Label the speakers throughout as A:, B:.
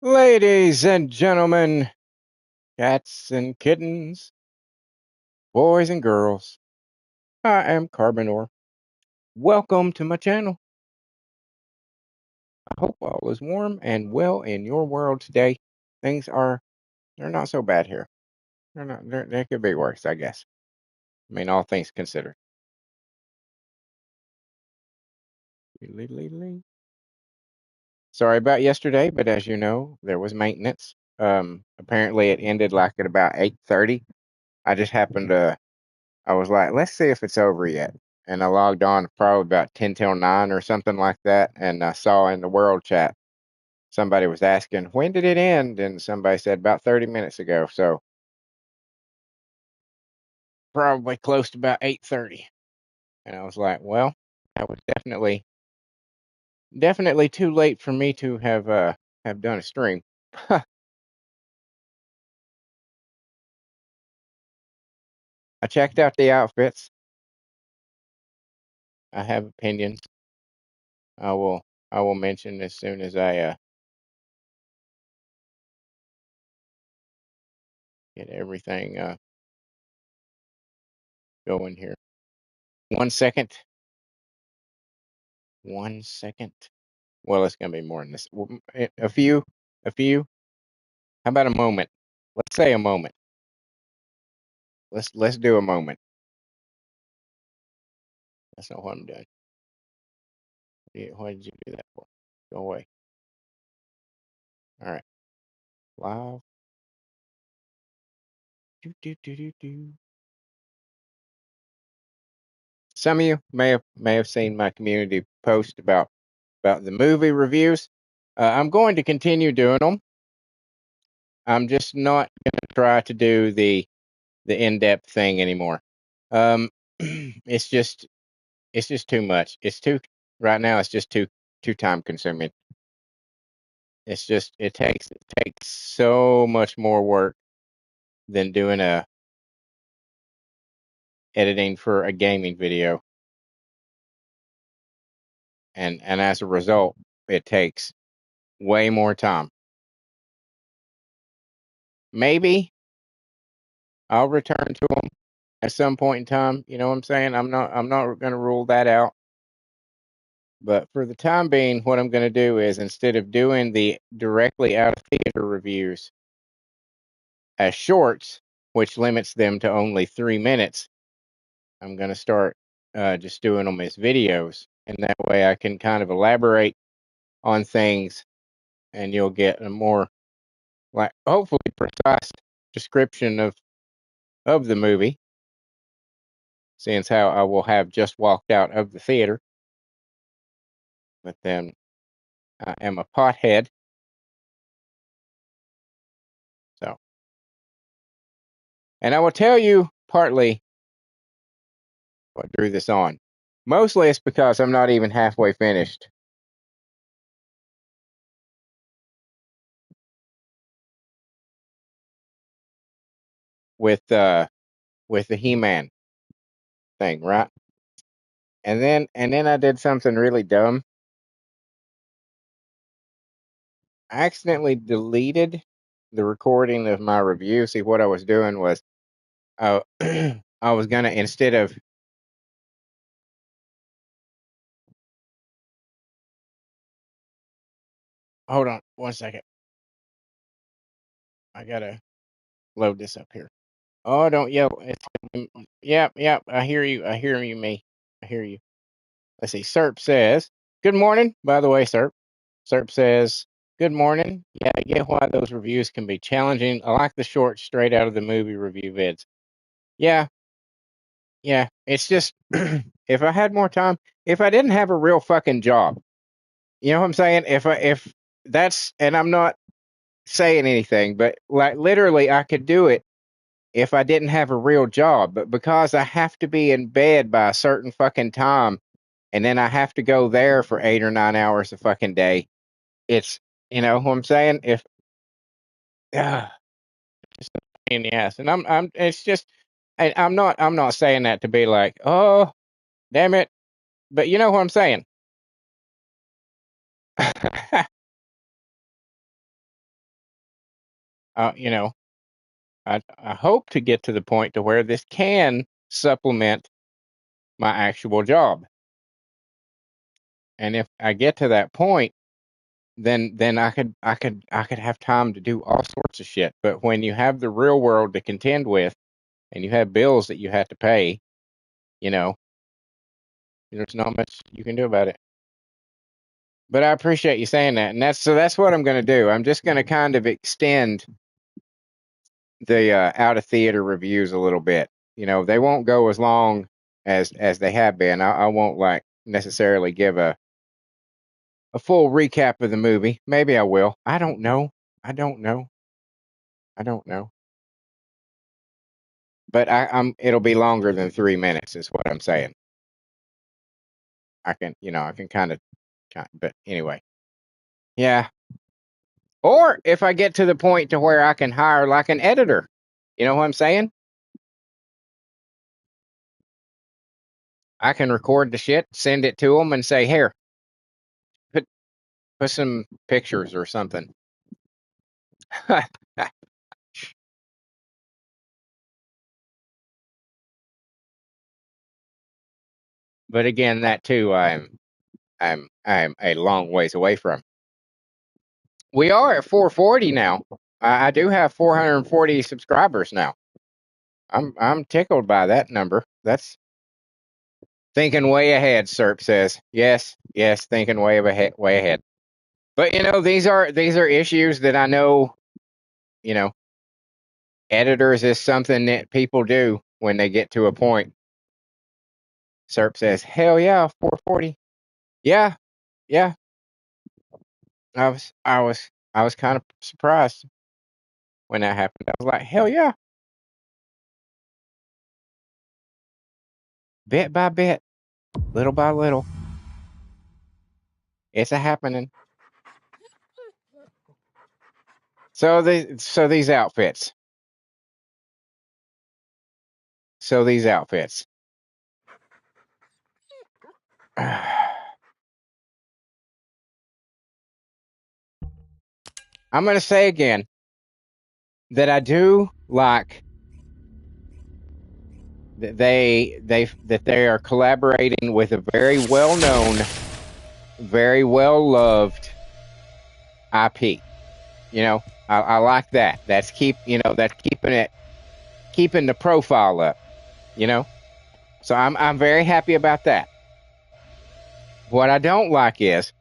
A: Ladies and gentlemen, cats and kittens, boys and girls, I am Carbonor. Welcome to my channel. I hope all is warm and well in your world today. They're not so bad here. They could be worse, I guess. I mean, all things considered. Sorry about yesterday, but as you know, there was maintenance. Apparently it ended like at about 8:30. I just happened to I was like, let's see if it's over yet. And I logged on probably about 10 till 9 or something like that. And I saw in the world chat, somebody was asking, when did it end? And somebody said about 30 minutes ago. So probably close to about 8:30. And I was like, well, that was definitely too late for me to have done a stream. I checked out the outfits. I have opinions. I will I will mention as soon as I get everything going here. 1 second. 1 second. Well, it's gonna be more than this. A few, a few. How about a moment? Let's say a moment. Let's do a moment. That's not what I'm doing. Why did you do that for? Go away. All right. Live. Do. Some of you may have seen my community post about the movie reviews. I'm going to continue doing them. I'm just not going to try to do the in-depth thing anymore. It's just too much. It's too right now. It's just too time consuming. It takes so much more work than doing a editing for a gaming video, and as a result, it takes way more time. Maybe I'll return to them at some point in time. You know what I'm saying? I'm not going to rule that out. But for the time being, what I'm going to do is instead of doing the directly out of theater reviews as shorts, which limits them to only 3 minutes, I'm going to start just doing them as videos. And that way I can kind of elaborate on things and you'll get a more, like, hopefully precise description of the movie, since how I will have just walked out of the theater. But then I am a pothead. So, and I will tell you partly what drew this on. Mostly it's because I'm not even halfway finished with the He-Man thing, right? And then I did something really dumb. I accidentally deleted the recording of my review. See, what I was doing was I I was gonna, instead of, hold on 1 second. I gotta load this up here. Oh, don't yell. Yep. I hear you. I hear you, me. I hear you. Let's see. Serp says, good morning. By the way, Serp. Serp says, good morning. Yeah, I get why those reviews can be challenging. I like the short, straight out of the movie review vids. Yeah, yeah. It's just, if I had more time, if I didn't have a real fucking job, you know what I'm saying? If that's, and I'm not saying anything, but like literally I could do it if I didn't have a real job, but because I have to be in bed by a certain fucking time and then I have to go there for 8 or 9 hours a fucking day, it's, you know what I'm saying? If, uh, it's a pain in the ass. And it's just, I'm not saying that to be like, oh, damn it. But you know what I'm saying? you know, I hope to get to the point to where this can supplement my actual job. And if I get to that point, then I could have time to do all sorts of shit. But when you have the real world to contend with, and you have bills that you have to pay, you know, there's not much you can do about it. But I appreciate you saying that, and that's what I'm going to do. I'm just going to kind of extend the out of theater reviews a little bit. You know, they won't go as long as they have been. I won't like necessarily give a full recap of the movie. Maybe I will. I don't know. I don't know. I don't know. But it'll be longer than 3 minutes, is what I'm saying. I can kind of, but anyway, yeah. Or if I get to the point to where I can hire like an editor, you know what I'm saying? I can record the shit, send it to them, and say, "Here, put some pictures or something." But again, that too, I'm a long ways away from. We are at 440 now. I do have 440 subscribers now. I'm tickled by that number. That's thinking way ahead. Serp says, yes, yes, thinking way ahead. But you know, these are issues that I know. You know, editors is something that people do when they get to a point. Serp says, hell yeah, 440. Yeah, yeah. I was kind of surprised when that happened. I was like, hell yeah. Bit by bit, little by little, it's a happening. So these outfits. So these outfits. I'm going to say again that I do like that they are collaborating with a very well known, very well loved IP. You know, I like that. That's keeping the profile up. You know, so I'm very happy about that. What I don't like is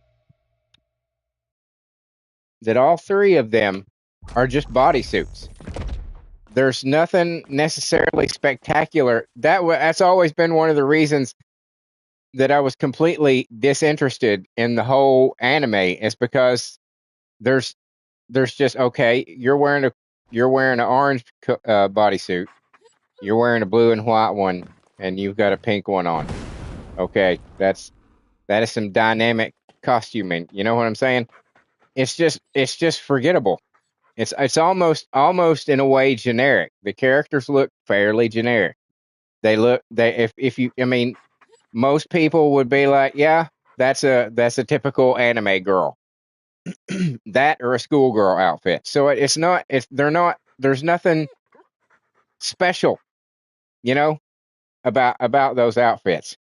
A: that all three of them are just bodysuits. There's nothing necessarily spectacular. That's always been one of the reasons that I was completely disinterested in the whole anime, is because there's just, okay, you're wearing an orange bodysuit, you're wearing a blue and white one, and you've got a pink one on. Okay, that is some dynamic costuming. You know what I'm saying? It's just forgettable. It's almost in a way generic. The characters look fairly generic. They if you, I mean, most people would be like, yeah, that's a typical anime girl. That or a schoolgirl outfit. So they're not, there's nothing special, you know, about those outfits.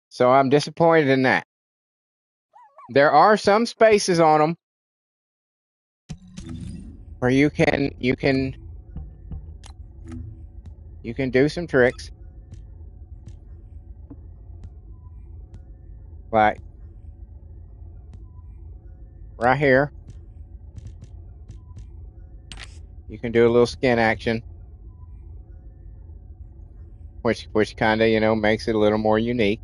A: So I'm disappointed in that. There are some spaces on them where you can do some tricks, like right here. You can do a little skin action, which kind of, you know, makes it a little more unique.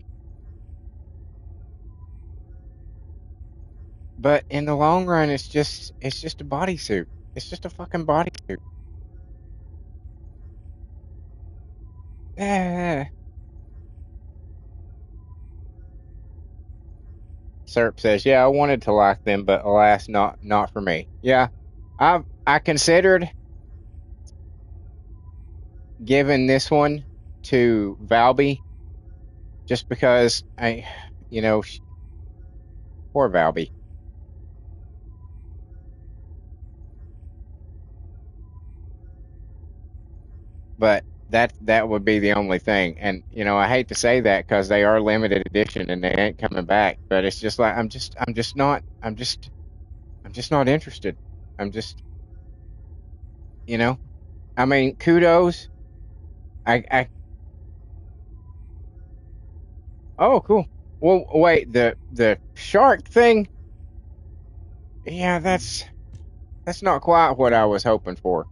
A: But in the long run, it's just a bodysuit. It's just a fucking bodysuit. Eh. Serp says, "Yeah, I wanted to like them, but alas, not for me." Yeah, I considered giving this one to Valby just because you know, poor Valby. but that would be the only thing. And you know, I hate to say that because they are limited edition and they ain't coming back. But it's just like I'm just not interested. I'm just, you know, I mean, kudos. I oh cool. Well, wait, the shark thing. Yeah, that's not quite what I was hoping for.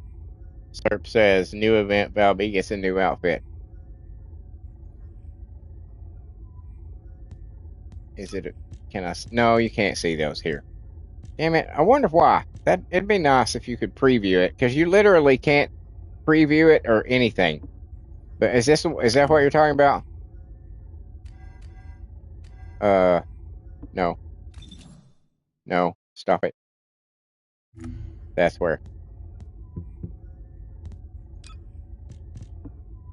A: Serp says new event. Valby gets a new outfit. Is it? Can I? No, you can't see those here. Damn it! I wonder why. That it'd be nice if you could preview it because you literally can't preview it or anything. But is that what you're talking about? Uh, no, no, stop it. That's where.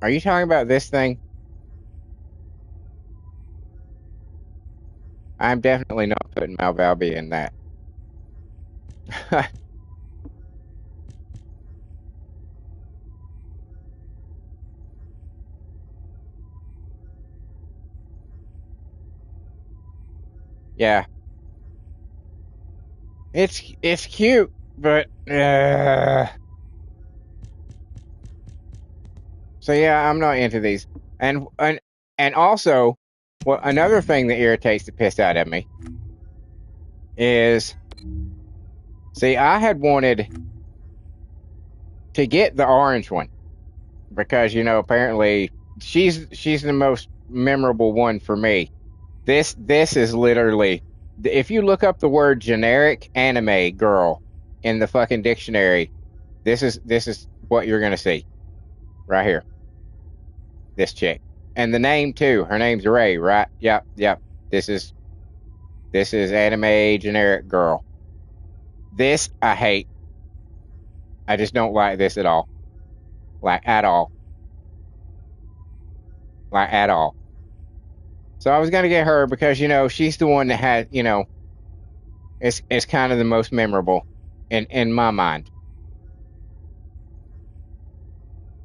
A: Are you talking about this thing? I'm definitely not putting Malvalby in that. Yeah, it's cute, but so yeah, I'm not into these. And also, well, another thing that irritates the piss out of me is, see, I had wanted to get the orange one because you know apparently she's the most memorable one for me. This is literally, if you look up the word generic anime girl in the fucking dictionary, this is what you're gonna see right here. This chick. And the name too. Her name's Ray, right? Yep, yep. This is anime generic girl. This I hate. I just don't like this at all. Like at all. Like at all. So I was gonna get her because you know she's the one that had, you know, it's kind of the most memorable in my mind.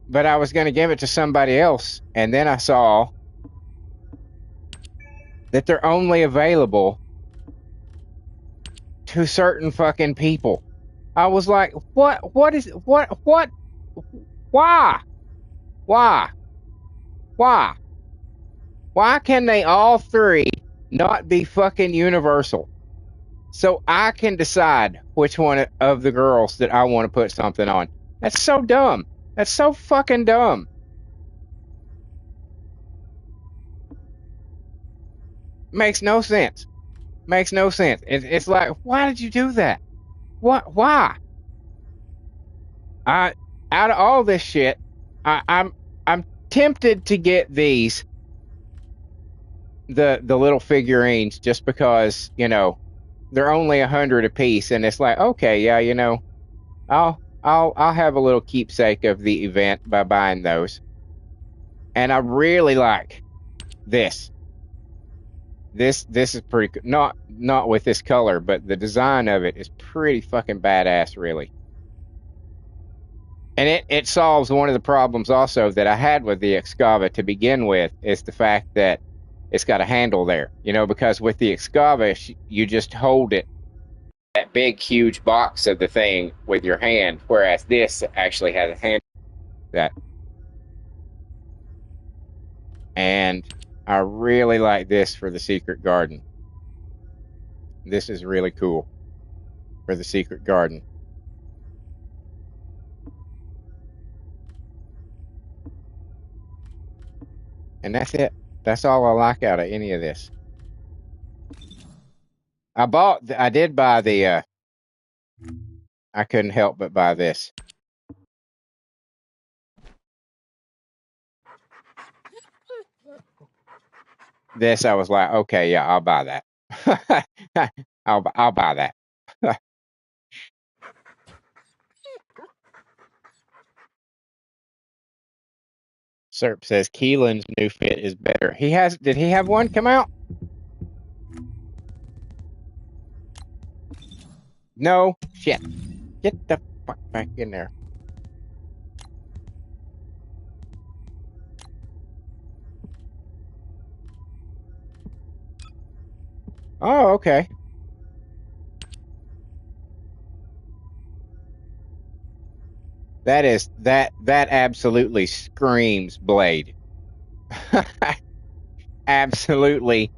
A: But I was gonna give it to somebody else, and then I saw that they're only available to certain fucking people. I was like, what, why? Why? Why? Why can they all three not be fucking universal? So I can decide which one of the girls that I want to put something on. That's so dumb. That's so fucking dumb. Makes no sense. Makes no sense. It's like, why did you do that? What? Why? I Out of all this shit, I'm tempted to get the little figurines just because you know they're only 100 a piece, and it's like, okay, yeah, you know, I'll have a little keepsake of the event by buying those. And I really like this. This is pretty good. Not with this color, but the design of it is pretty fucking badass, really. And it solves one of the problems also that I had with the Excava to begin with, is the fact that it's got a handle there. You know, because with the Excava, you just hold it, that big, huge box of the thing with your hand, whereas this actually has a handle that. And I really like this for the secret garden. This is really cool for the secret garden. And that's it. That's all I like out of any of this. I did buy I couldn't help but buy this. This, I was like, okay, yeah, I'll buy that. I'll buy that. Serp says Keelan's new fit is better. Did he have one come out? No. Shit. Get the fuck back in there. Oh, okay. That absolutely screams Blade. Absolutely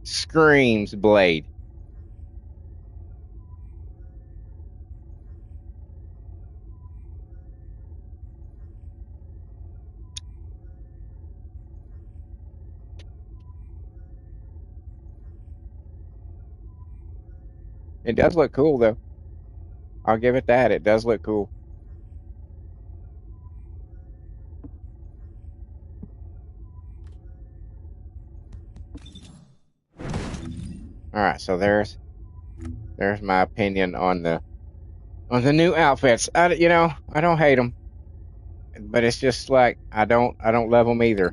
A: screams Blade. It does look cool though. I'll give it that. It does look cool. All right, so there's my opinion on the new outfits. I don't hate them, but it's just like I don't love them either.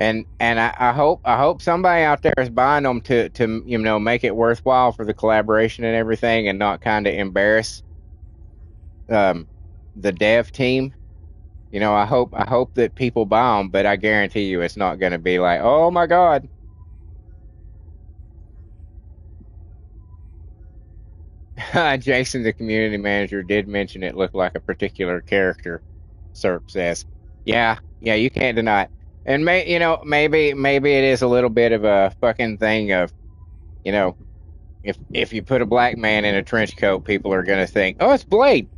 A: And I hope somebody out there is buying them to make it worthwhile for the collaboration and everything, and not kind of embarrass um the dev team. I hope that people buy them, but I guarantee you it's not going to be like, oh my God. Jason, the community manager, did mention it looked like a particular character. Serp says, yeah, you can't deny it. And maybe it is a little bit of a fucking thing of, you know, if you put a black man in a trench coat, people are gonna think, oh, it's Blade.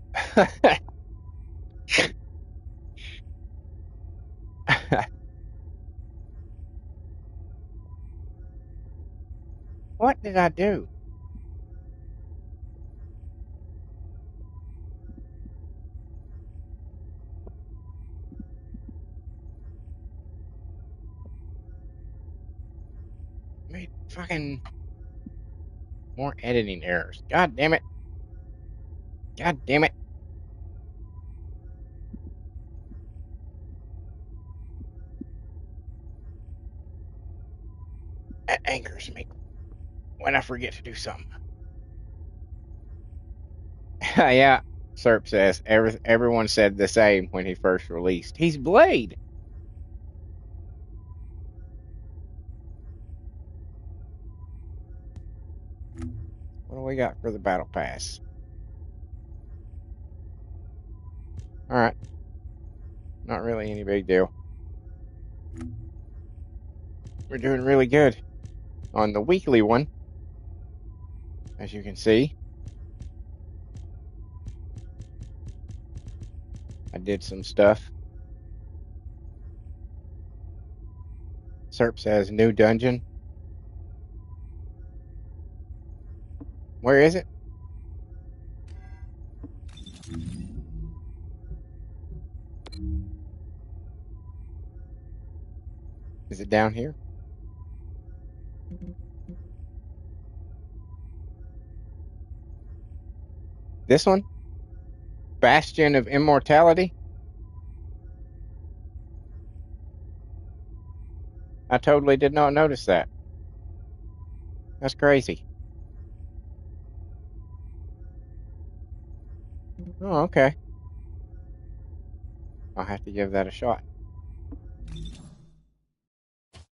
A: What did I do? Made fucking more editing errors. God damn it. God damn it. That angers me when I forget to do something. Yeah, Serp says everyone said the same when he first released. He's Blade. What do we got for the battle pass? All right, not really any big deal. We're doing really good on the weekly one, as you can see. I did some stuff. Serp says new dungeon. Where is it? Is it down here? This one? Bastion of Immortality? I totally did not notice that. That's crazy. Oh, okay. I'll have to give that a shot.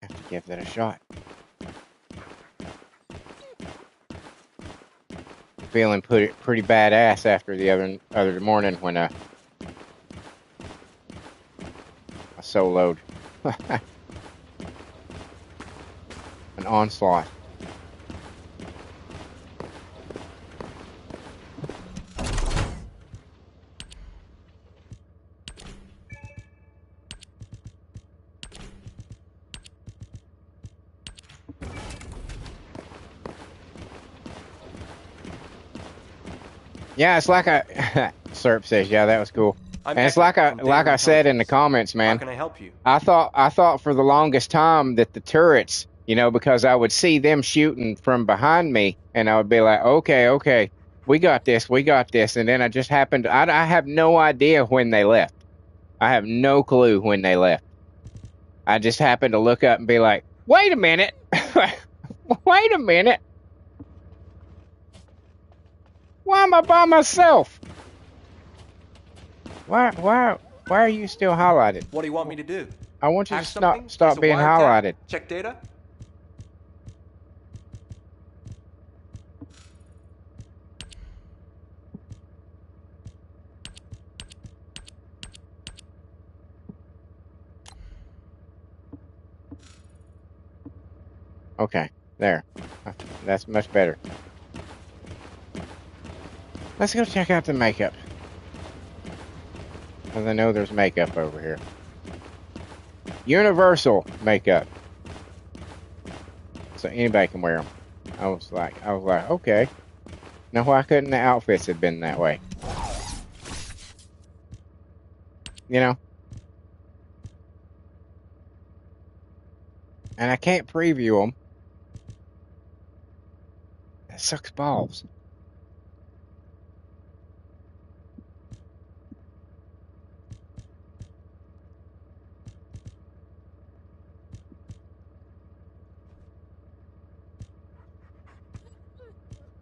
A: Have to give that a shot. Feeling pretty badass after the other morning when I soloed an onslaught. Yeah, it's like Serp says, yeah, that was cool. And it's like I said in the comments, man.
B: How can I help you?
A: I thought for the longest time that the turrets, because I would see them shooting from behind me, and I would be like, okay, we got this, and then I just happened. I have no idea when they left. I have no clue when they left. I just happened to look up and be like, wait a minute, wait a minute. Why am I by myself? Why are you still highlighted?
B: What do you want me to do?
A: I want you to stop being highlighted.
B: Check data?
A: Okay, there. That's much better. Let's go check out the makeup. Because I know there's makeup over here. Universal makeup. So anybody can wear them. I was like, okay. Now why couldn't the outfits have been that way? You know? And I can't preview them. That sucks balls.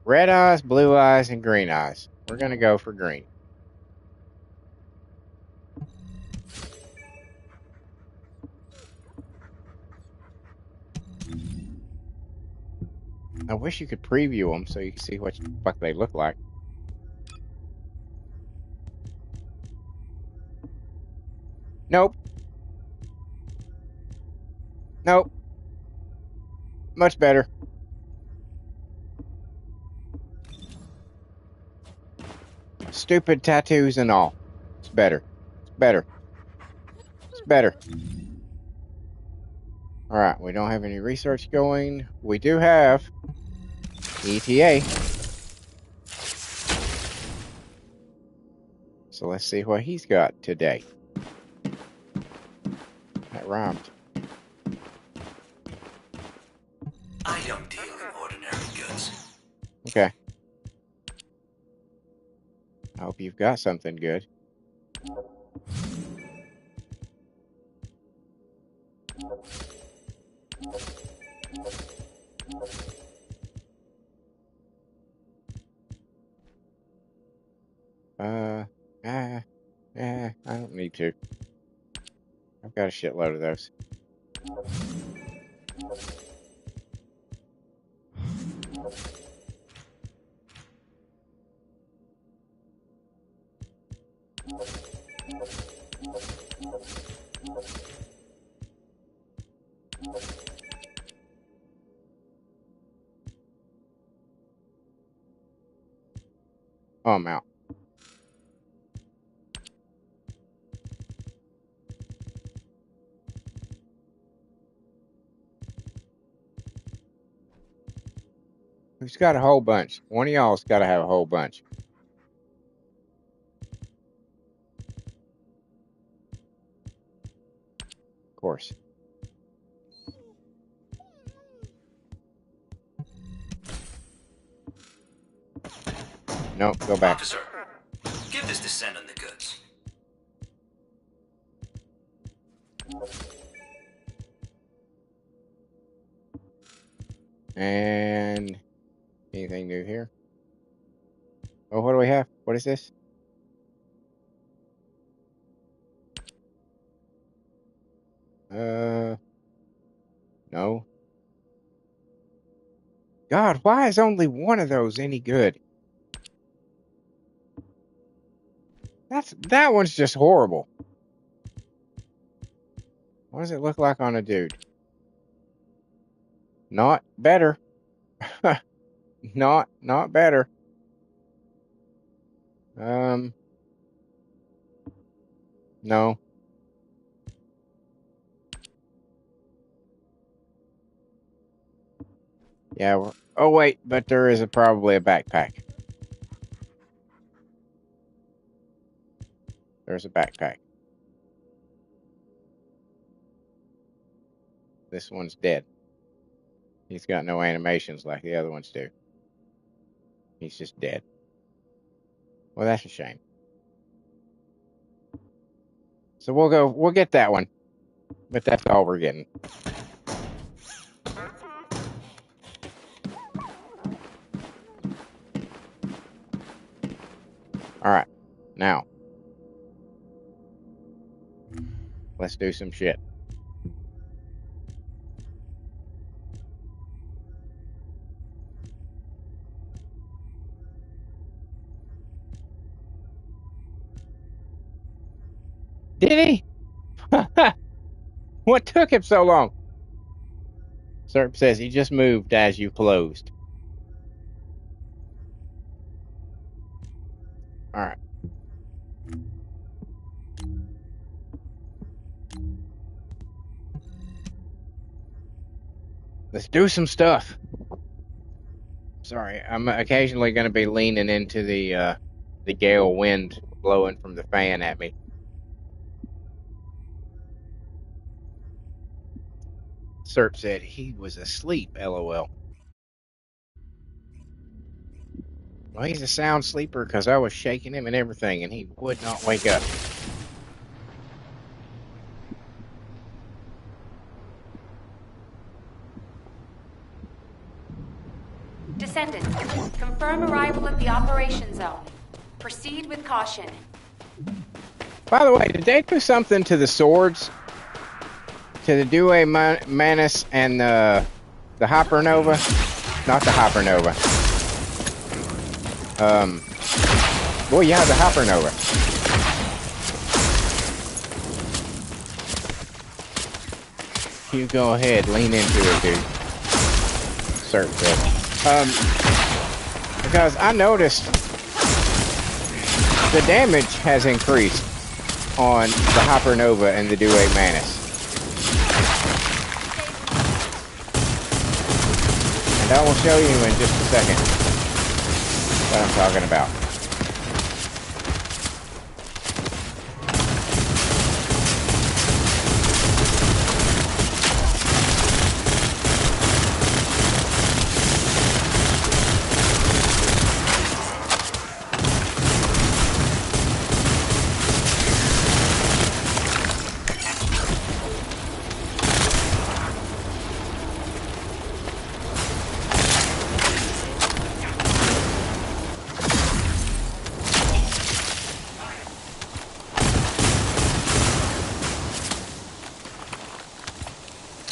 A: Red eyes, blue eyes, and green eyes. We're going to go for green. I wish you could preview them so you can see what the fuck they look like. Nope. Nope. Much better. Stupid tattoos and all. It's better. It's better. It's better. Alright, we don't have any research going. We do have ETA. So let's see what he's got today. That rhymed.
B: I don't deal in ordinary goods.
A: Okay. I hope you've got something good. I don't need to. I've got a shitload of those. Oh, I'm out. Who's got a whole bunch? One of y'all's got to have a whole bunch. Of course. Nope, go back.
B: Officer, give this descendant the goods.
A: And anything new here? Oh, what do we have? What is this? No. God, why is only one of those any good? That one's just horrible. What does it look like on a dude? Not better. Not better. No. Yeah. Oh wait, but there is probably a backpack. There's a backpack. This one's dead. He's got no animations like the other ones do. He's just dead. Well, that's a shame. So we'll get that one. But that's all we're getting. Alright. Now. Let's do some shit. Did he? What took him so long? Serp says he just moved as you closed. All right. Let's do some stuff. Sorry, I'm occasionally going to be leaning into the gale wind blowing from the fan at me. Serp said he was asleep, LOL. Well, he's a sound sleeper because I was shaking him and everything, and he would not wake up.
C: Descendants, confirm arrival at the operation zone. Proceed with caution.
A: By the way, did they do something to the swords? To the Due Manus and the Hypernova? Not the Hypernova. Well, yeah, the Hypernova. You go ahead, lean into it, dude. Serp said. Because I noticed the damage has increased on the Hypernova and the Due Manus. And I will show you in just a second what I'm talking about.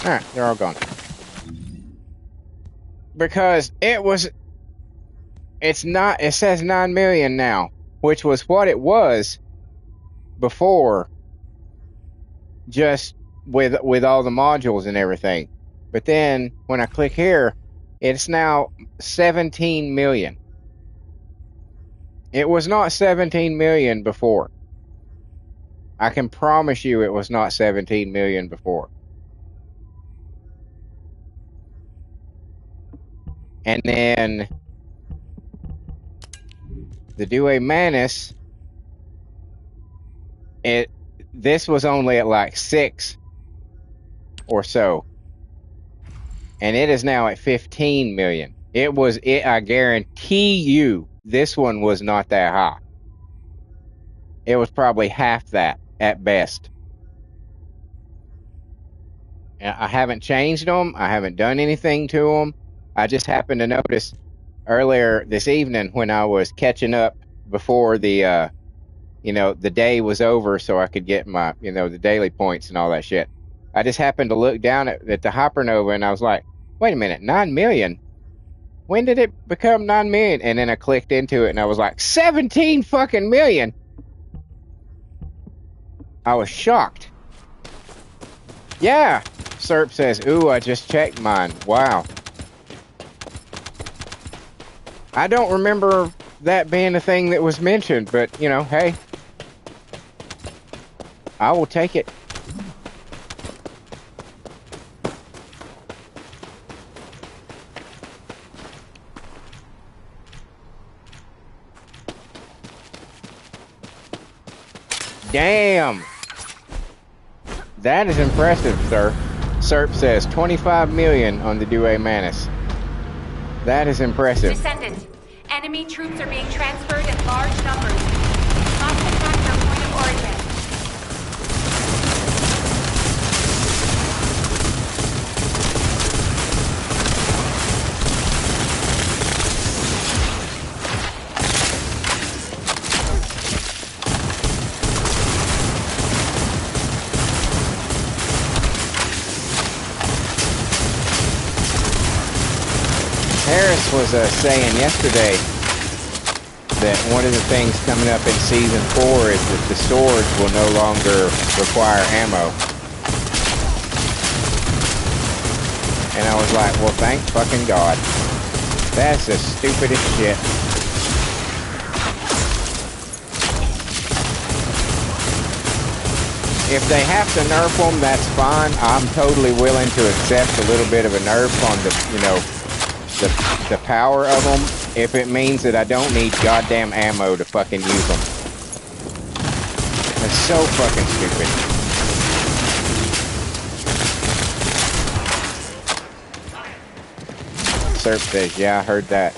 A: Alright, they're all gone. Because it says 9 million now, which was what it was before, just with all the modules and everything. But then, when I click here, it's now 17 million. It was not 17 million before. I can promise you it was not 17 million before. And then the Due Manus, this was only at like 6 or so. And it is now at 15 million. I guarantee you, this one was not that high. It was probably half that at best. I haven't changed them. I haven't done anything to them. I just happened to notice earlier this evening when I was catching up before the day was over so I could get my, the daily points and all that shit. I just happened to look down at the Hypernova and I was like, wait a minute, 9 million? When did it become 9 million? And then I clicked into it and I was like, 17 fucking million! I was shocked. Yeah, Serp says, ooh, I just checked mine. Wow. I don't remember that being a thing that was mentioned, but, hey, I will take it. Damn. That is impressive, sir. Serp says 25 million on the Due Manus. That is impressive.
C: Descendant, enemy troops are being transferred in large numbers. Must attack their point of origin.
A: Harris was saying yesterday that one of the things coming up in Season 4 is that the swords will no longer require ammo. And I was like, well, thank fucking God. That's the stupidest shit. If they have to nerf them, that's fine. I'm totally willing to accept a little bit of a nerf on the, you know, the power of them, if it means that I don't need goddamn ammo to fucking use them. It's so fucking stupid. Serp says, yeah, I heard that.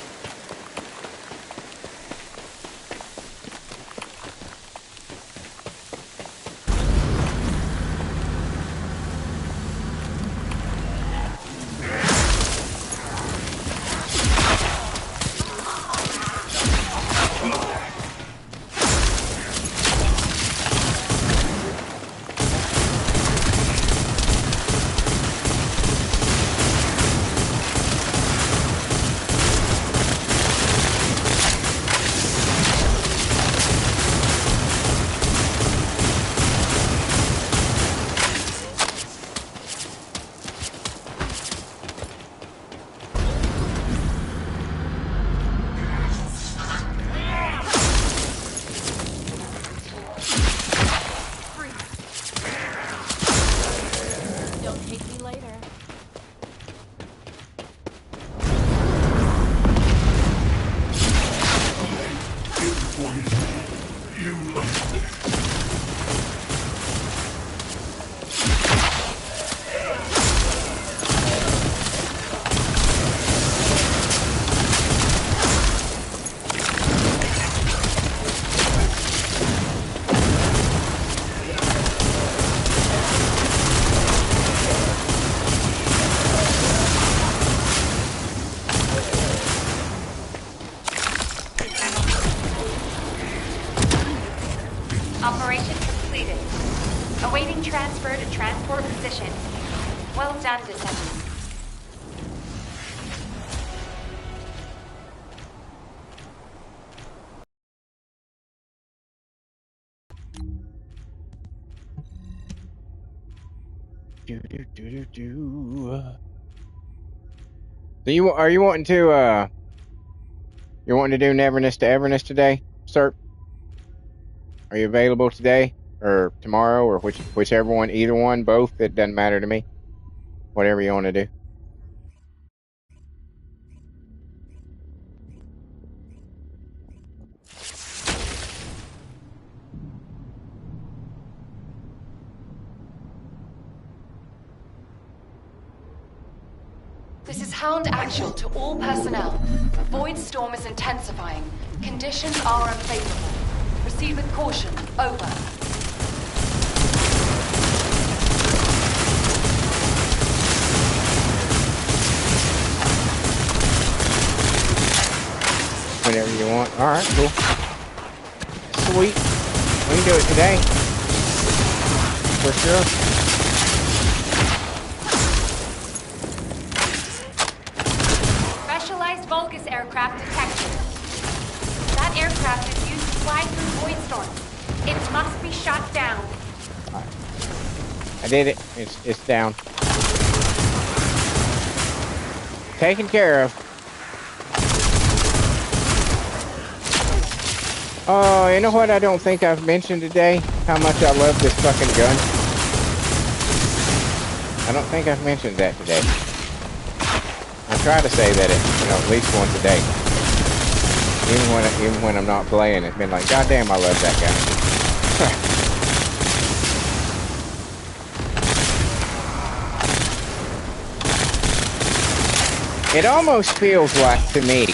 C: Operation completed. Awaiting transfer to transport position. Well done, Descendant.
A: So are you wanting to you're wanting to do Neverness to Everness today, sir? Are you available today or tomorrow or whichever one, either one, both? It doesn't matter to me. Whatever you want to do.
D: This is Hound Axion to all personnel. Void storm is intensifying. Conditions are unfavorable. Proceed with caution. Over.
A: Whenever you want. All right, cool. Sweet. We can do it today. For sure.
C: Specialized Vulgus aircraft detected. That aircraft is used to fly through void storms. It must be shot down.
A: All right. I did it. It's down. Taken care of. Oh, you know what I don't think I've mentioned today? How much I love this fucking gun. I don't think I've mentioned that today. I try to say that at least once a day. Even when I'm not playing, it's been like, God damn, I love that gun. It almost feels like, to me,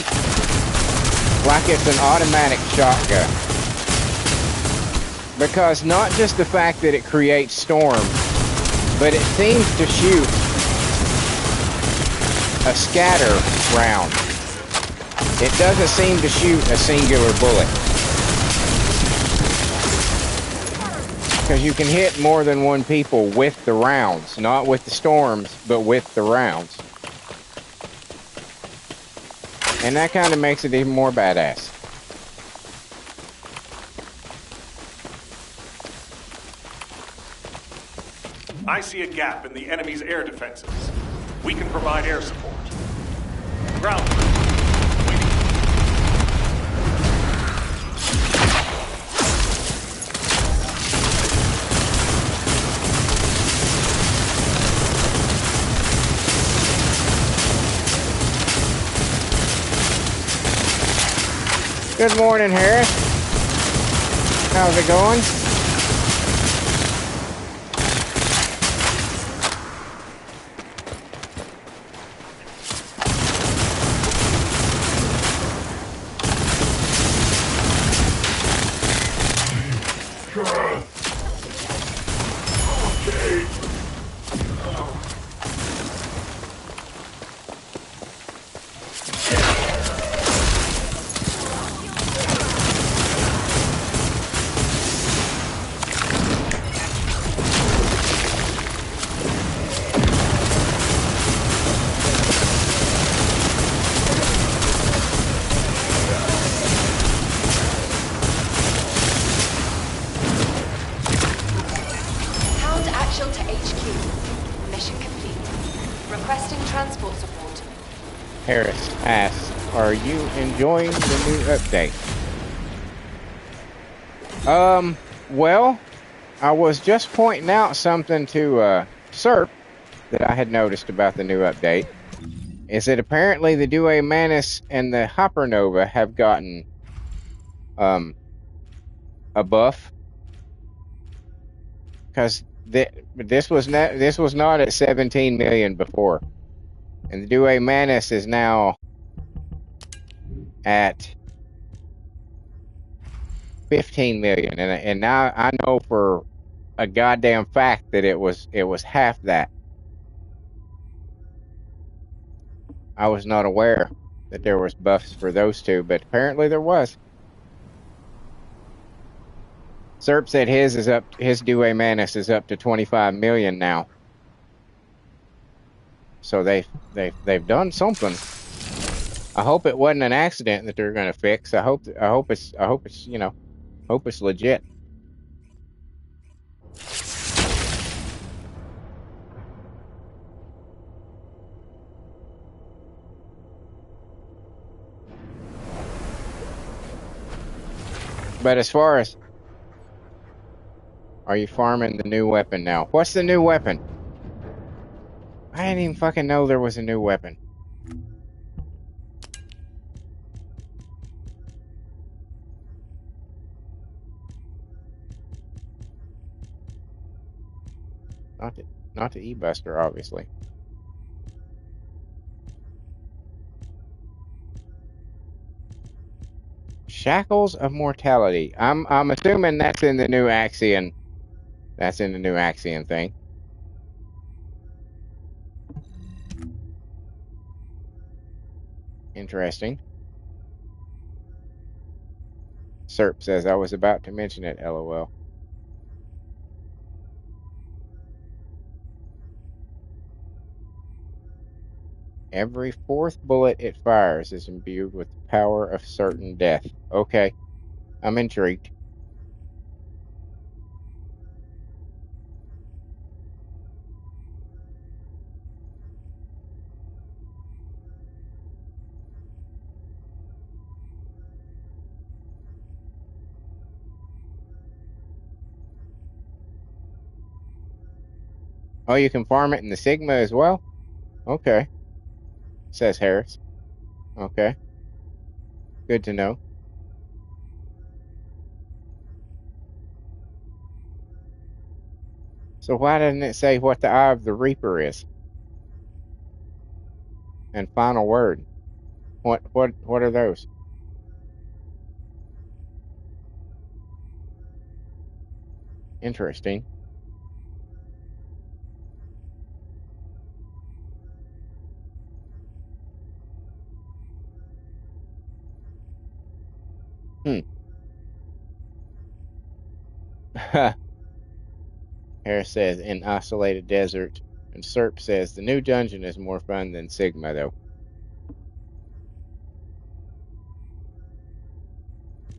A: like it's an automatic shotgun. Because not just the fact that it creates storms, but it seems to shoot a scatter round. It doesn't seem to shoot a singular bullet. Because you can hit more than one people with the rounds. Not with the storms, but with the rounds. And that kind of makes it even more badass.
E: I see a gap in the enemy's air defenses. We can provide air support. Ground.
A: Good morning, Harris. How's it going?
D: Axion to HQ. Mission complete. Requesting transport support.
A: Harris asks, are you enjoying the new update? Well, I was just pointing out something to Serp that I had noticed about the new update. Is that apparently the Due Mantis and the Hypernova have gotten a buff, because this was not at 17 million before, and the Due Mantis is now at 15 million, and now I know for a goddamn fact that it was half that. I was not aware that there was buffs for those two, but apparently there was. Serp said his Due Mantis is up to 25 million now. So they've done something. I hope it wasn't an accident that they're going to fix. I hope it's hope it's legit. But as far as, are you farming the new weapon now? What's the new weapon? I didn't even fucking know there was a new weapon. Not the E-Buster, obviously. Shackles of Mortality. I'm assuming that's in the new Axion. That's in the new Axion thing. Interesting. Serp says I was about to mention it, LOL. Every fourth bullet it fires is imbued with the power of certain death. Okay, I'm intrigued. Oh, you can farm it in the Sigma as well? Okay, says Harris. Okay, good to know. So why doesn't it say what the Eye of the Reaper is? And final word. What are those? Interesting. Hmm. Harris says in Isolated Desert. And Serp says the new dungeon is more fun than Sigma though.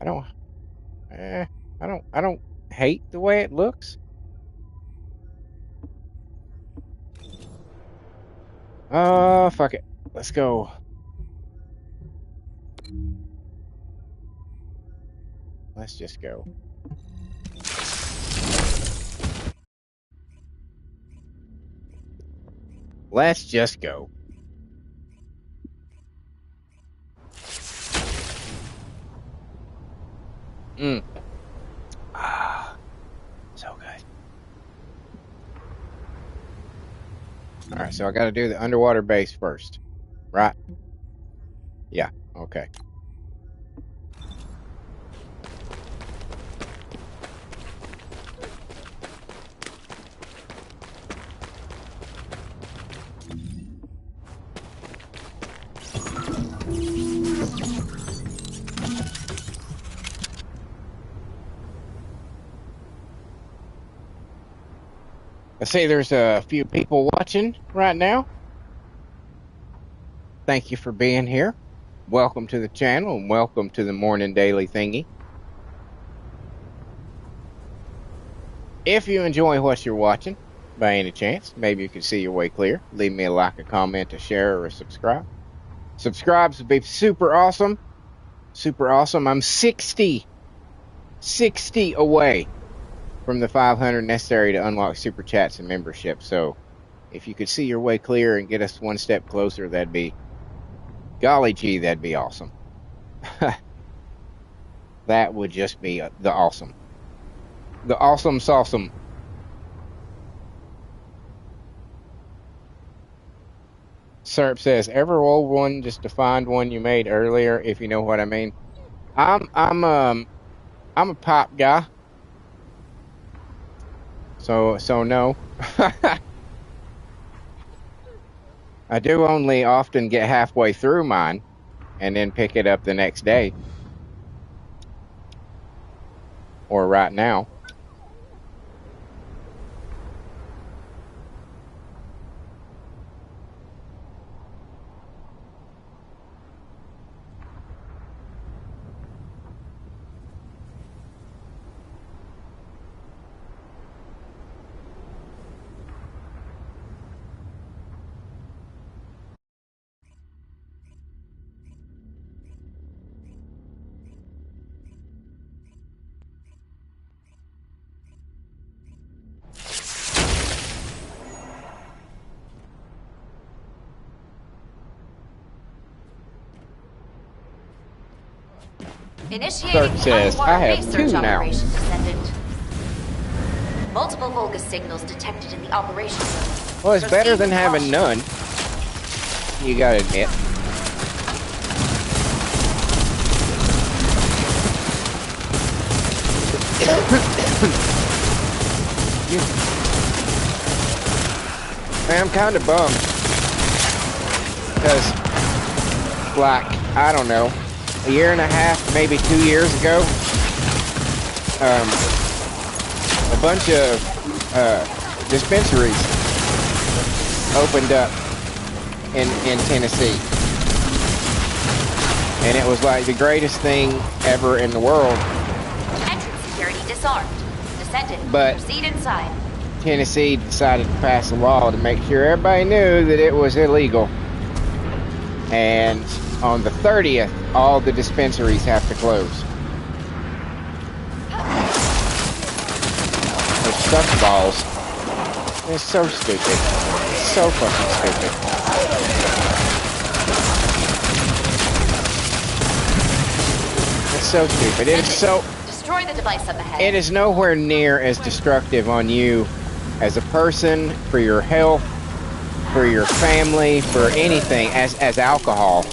A: I don't I don't hate the way it looks. Oh, fuck it. Let's go. Let's just go. Let's just go. Ah, so good. All right, so I got to do the underwater base first, right? Yeah. Okay. I see there's a few people watching right now. Thank you for being here. Welcome to the channel and welcome to the morning daily thingy. If you enjoy what you're watching, by any chance, maybe you can see your way clear. Leave me a like, a comment, a share, or a subscribe. Subscribes would be super awesome. Super awesome. I'm 60 away from the 500 necessary to unlock super chats and membership. So if you could see your way clear and get us one step closer, that'd be, golly gee, that'd be awesome. That would just be the awesome. The awesome sauceum. Serp says, ever old one, just to find one you made earlier, if you know what I mean. I'm a pop guy. So no. I do only often get halfway through mine and then pick it up the next day. Or right now.
C: Initiating
A: says,
C: underwater
A: I have
C: research
A: two now.
C: operation, Descendant. Multiple Vulgus signals detected in the operation zone.
A: Well, it's better
C: Proceed
A: than
C: with
A: having
C: caution.
A: none. You gotta admit. I'm kind of bummed. Because, like, I don't know, a year and a half, maybe 2 years ago, a bunch of dispensaries opened up in Tennessee. And it was like the greatest thing ever in the world.
C: Entrance security disarmed. Descendant,
A: But-
C: proceed inside.
A: Tennessee decided to pass a law to make sure everybody knew that it was illegal. And on the 30th, all the dispensaries have to close. It sucks balls. It's so stupid. So fucking stupid. It's so stupid. It is so...
C: Destroy the device up ahead.
A: It is nowhere near as destructive on you as a person, for your health, for your family, for anything, as alcohol.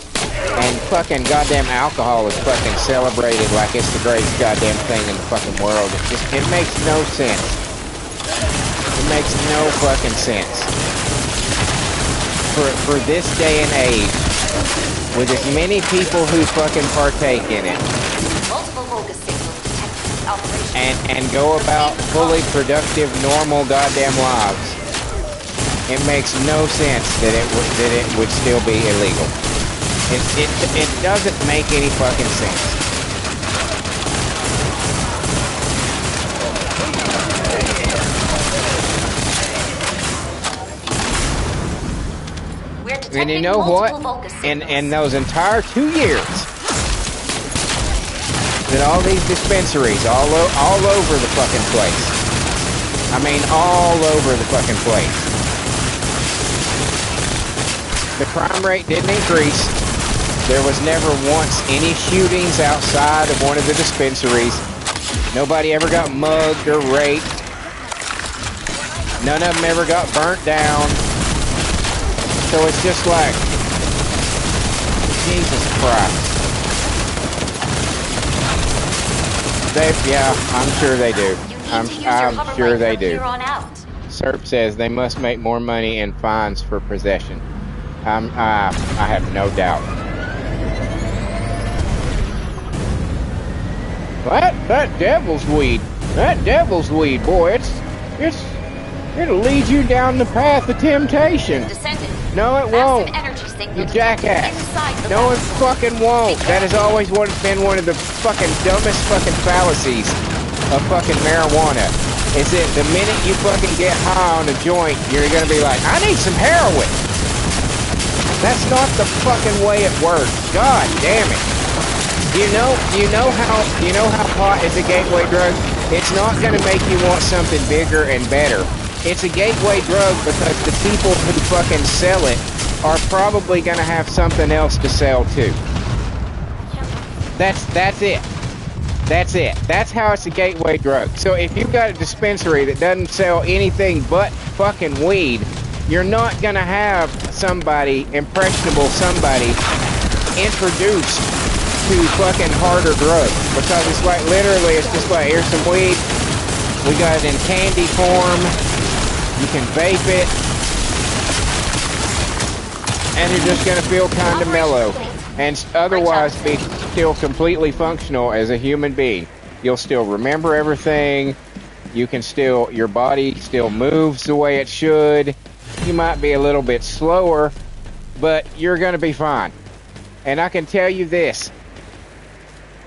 A: And fucking goddamn alcohol is fucking celebrated like it's the greatest goddamn thing in the fucking world. It makes no sense. It makes no fucking sense. For this day and age, with as many people who fucking partake in it,
C: Multiple Vulgus signals detected in the operation.
A: and go about fully productive, normal goddamn lives, it makes no sense that it would still be illegal. It doesn't make any fucking sense.
C: We're
A: And you know what? In those entire 2 years, that all these dispensaries all over the fucking place. I mean, all over the fucking place. The crime rate didn't increase. There was never once any shootings outside of one of the dispensaries. Nobody ever got mugged or raped. None of them ever got burnt down. So it's just like, Jesus Christ. Yeah, I'm sure they do. I'm sure they do. Serp says they must make more money in fines for possession. I have no doubt. That devil's weed, boy, it'll lead you down the path of temptation.
C: Descendant.
A: No, it won't. You jackass. No, it fucking won't. That has always been one of the fucking dumbest fucking fallacies of fucking marijuana. Is that the minute you fucking get high on a joint, you're gonna be like, I need some heroin. That's not the fucking way it works. God damn it. You know how pot is a gateway drug? It's not gonna make you want something bigger and better. It's a gateway drug because the people who fucking sell it are probably gonna have something else to sell too. That's it. That's it. That's how it's a gateway drug. So if you've got a dispensary that doesn't sell anything but fucking weed, you're not gonna have impressionable somebody introduced to fucking harder drugs. Because it's like, literally, it's just like, here's some weed. We got it in candy form. You can vape it. And you're just gonna feel kind of mellow. And otherwise be still completely functional as a human being. You'll still remember everything. Your body still moves the way it should. You might be a little bit slower, but you're gonna be fine. And I can tell you this,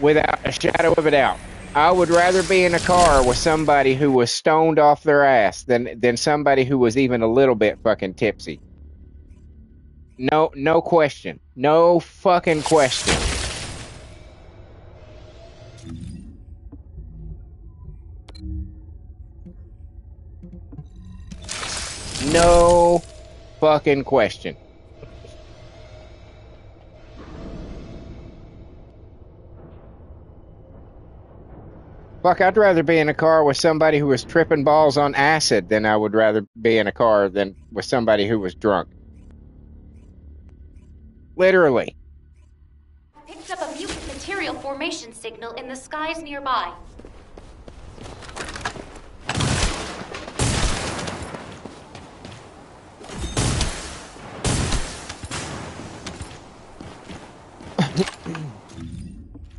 A: without a shadow of a doubt, I would rather be in a car with somebody who was stoned off their ass than somebody who was even a little bit fucking tipsy. No question. No fucking question. No fucking question. Fuck, I'd rather be in a car with somebody who was tripping balls on acid than I would rather be in a car than with somebody who was drunk. Literally.
C: Picked up a mutant material formation signal in the skies nearby.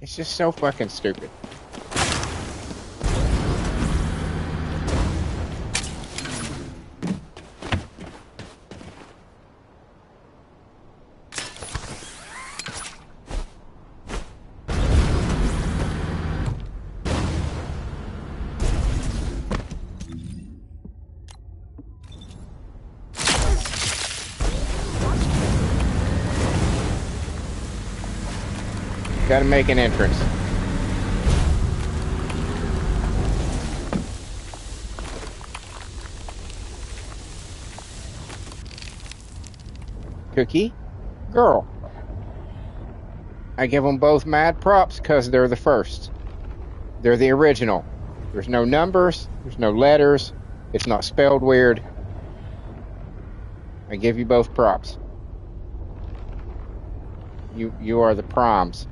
A: It's just so fucking stupid. Gotta make an entrance. Cookie? Girl. I give them both mad props because they're the first. They're the original. There's no numbers. There's no letters. It's not spelled weird. I give you both props. You are the proms.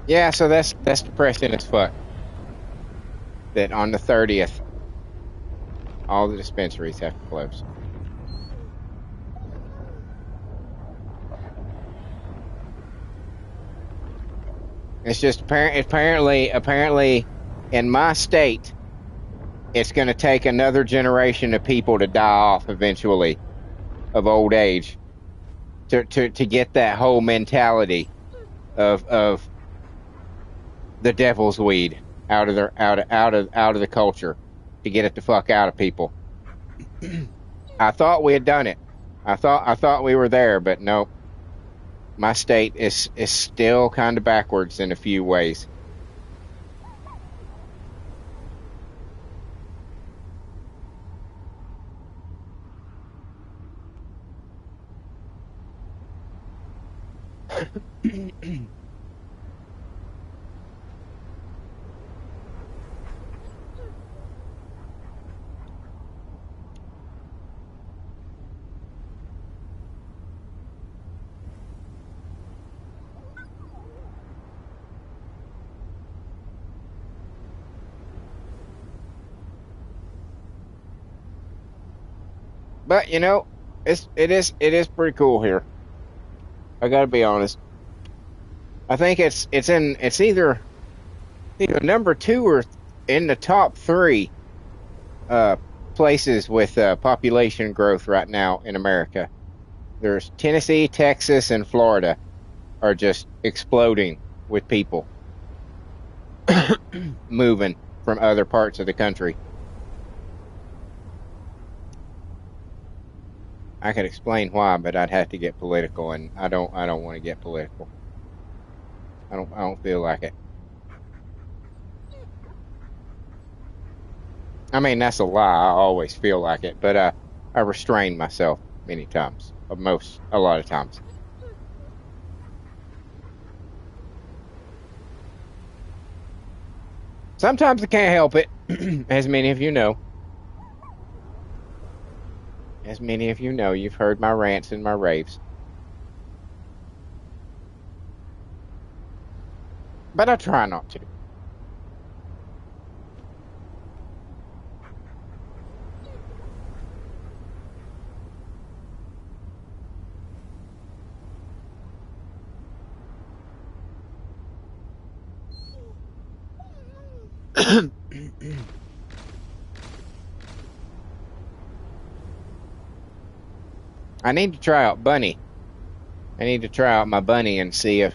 A: Yeah, so that's depressing as fuck. That on the 30th, all the dispensaries have to close. It's just apparently in my state, it's going to take another generation of people to die off eventually of old age to get that whole mentality of the devil's weed out of the culture, to get it the fuck out of people. I thought we had done it. I thought we were there, but nope. My state is still kind of backwards in a few ways. But you know, it is pretty cool here. I gotta be honest. I think it's either number 2 or in the top 3 places with population growth right now in America. There's Tennessee, Texas, and Florida are just exploding with people moving from other parts of the country. I could explain why, but I'd have to get political, and I don't want to get political. I don't feel like it. I mean, that's a lie. I always feel like it, but I restrain myself many times, a lot of times. Sometimes I can't help it, as many of you know. As many of you know, you've heard my rants and my raves. But I try not to. I need to try out Bunny. I need to try out my Bunny and see if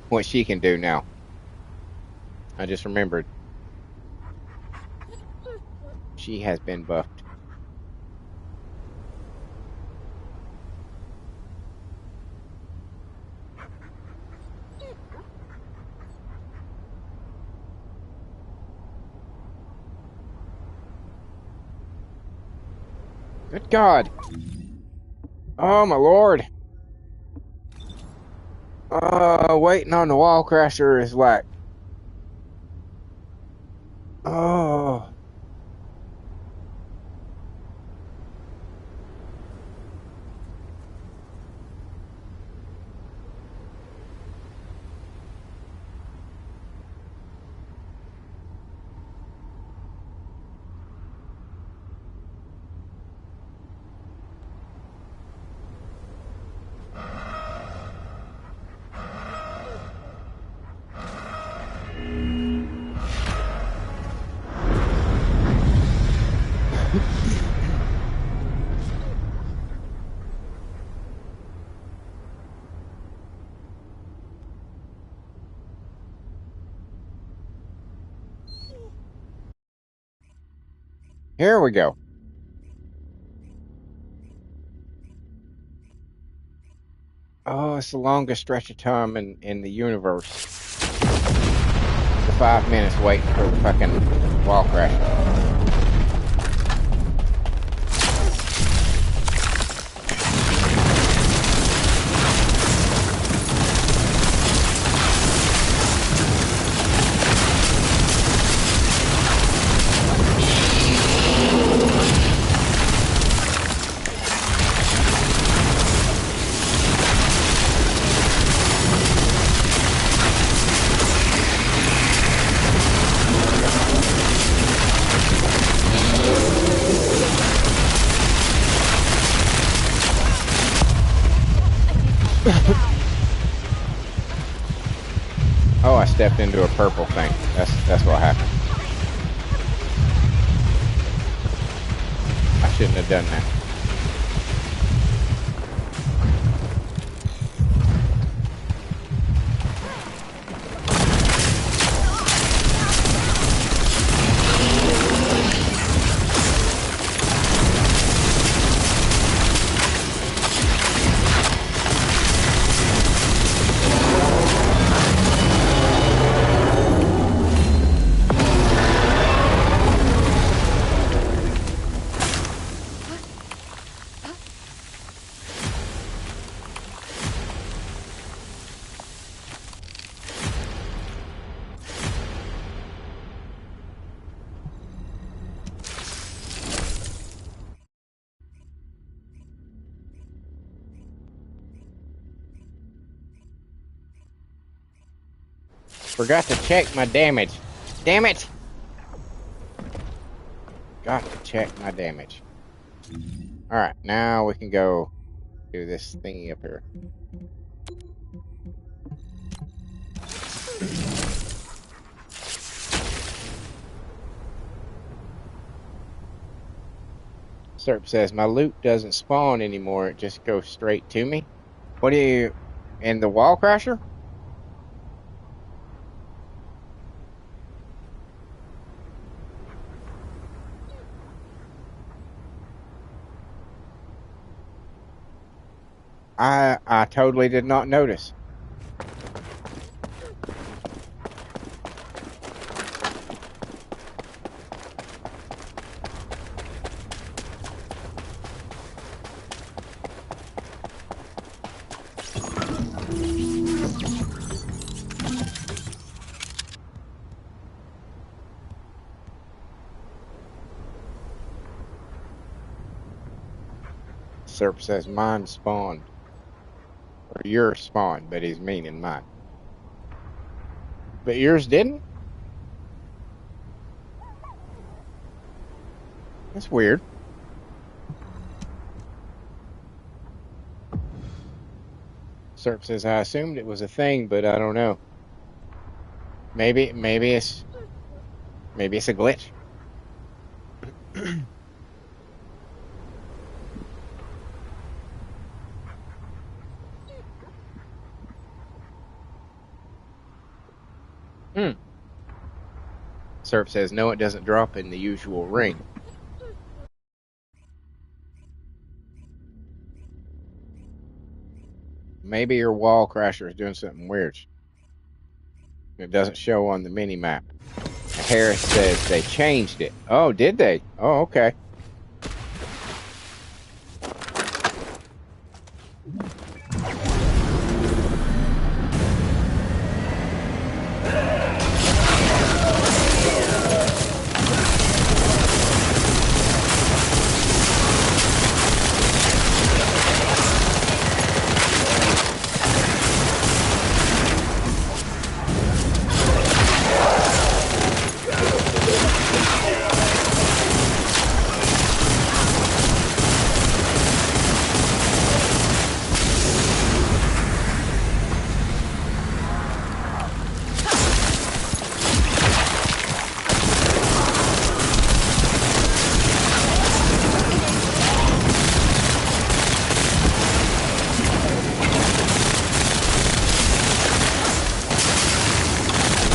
A: what she can do now. I just remembered she has been buffed. Good God. Oh, my Lord. Waiting on the wall crasher is like... Oh. Here we go. Oh, it's the longest stretch of time in the universe. The 5 minutes waiting for the fucking wall crash. Oh, I stepped into a purple thing. That's what happened. shouldn't have done that. Forgot to check my damage. Damn it! Got to check my damage. Alright, now we can go do this thingy up here. Serp says, my loot doesn't spawn anymore, it just goes straight to me. What do you... in the wall crasher? I totally did not notice. Serp says mine spawned. Or yours spawned, but he's meaning mine. But yours didn't? That's weird. Serp says I assumed it was a thing, but I don't know. Maybe it's a glitch. Serp says no, it doesn't drop in the usual ring. Maybe your wall crasher is doing something weird. It doesn't show on the mini map. Harris says they changed it. Oh, did they? Oh, okay.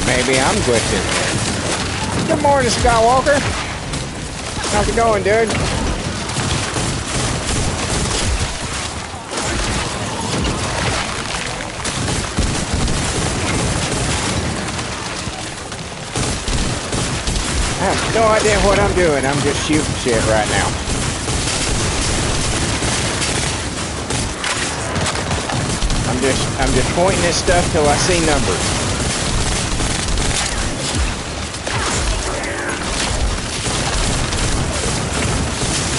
A: Maybe I'm glitching. Good morning, Skywalker. How's it going, dude? I have no idea what I'm doing. I'm just shooting shit right now. I'm just pointing this stuff till I see numbers.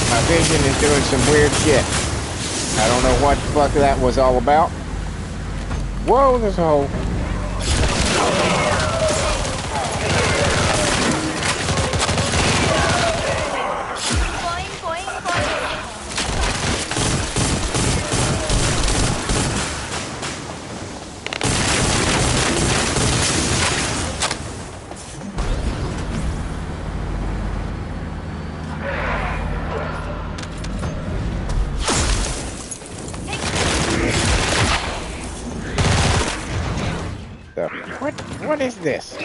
A: My vision is doing some weird shit. I don't know what the fuck that was all about. Whoa, there's a hole. the? What is this?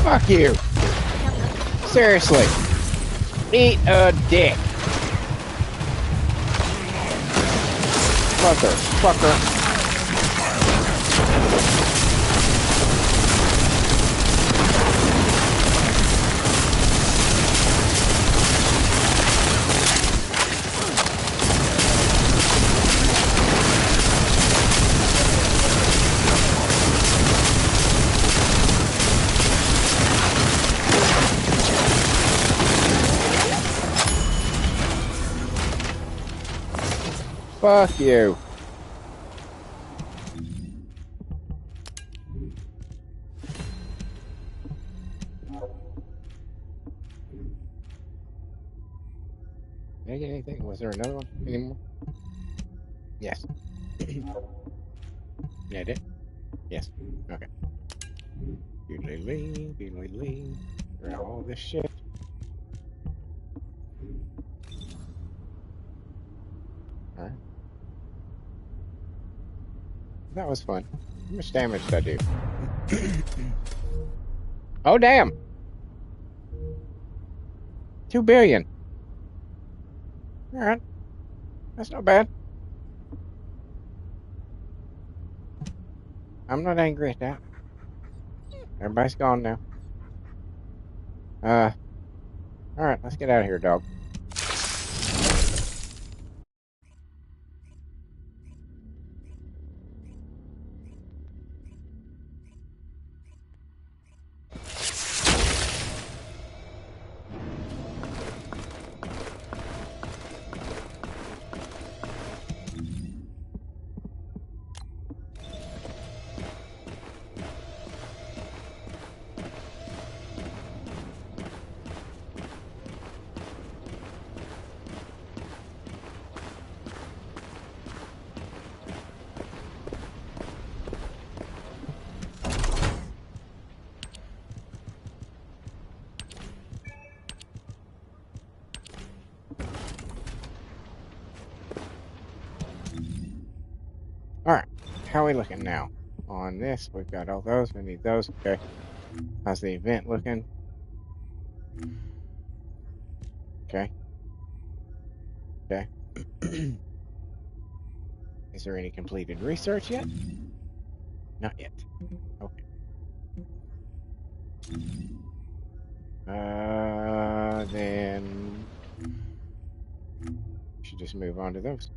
A: Fuck you. Seriously. Eat a dick. Fucker. Fuck you. Did I get anything? Was there another one anymore? Yes. Yeah, I did. Yes. Okay. Doodly-lee. Got all this shit. Alright. That was fun. How much damage did I do? Oh, damn! 2 billion. Alright. That's not bad. I'm not angry at that. Everybody's gone now. Alright, let's get out of here, dog. How are we looking now? On this, we've got all those. We need those. Okay. How's the event looking? Okay. Okay. Is there any completed research yet? Not yet. Okay. Then should just move on to those.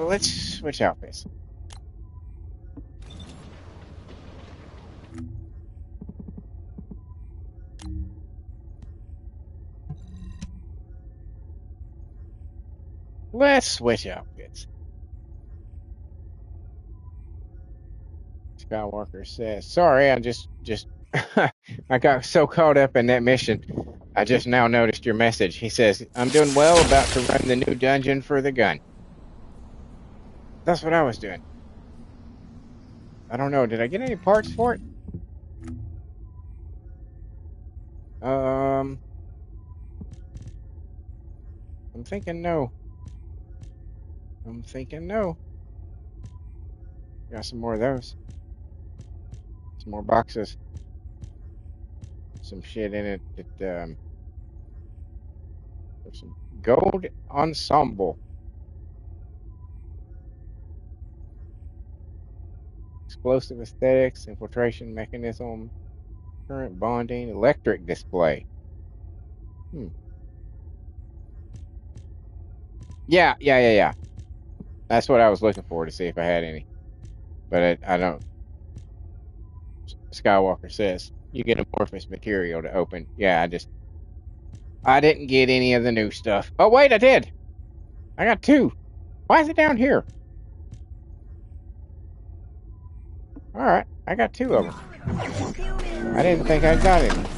A: Let's switch outfits. Let's switch outfits. Skywalker says, "Sorry, I just I got so caught up in that mission. I just now noticed your message." He says, "I'm doing well, about to run the new dungeon for the gun." That's what I was doing. I don't know. Did I get any parts for it? I'm thinking no. I'm thinking no. Got some more of those. Some more boxes. Some shit in it that there's some gold ensemble. Explosive aesthetics, infiltration mechanism, current bonding, electric display. Yeah. That's what I was looking for, to see if I had any. But I don't. Skywalker says you get amorphous material to open. Yeah, I didn't get any of the new stuff. Oh wait, I did. I got two. Why is it down here? All right, I got two of them. I didn't think I got any.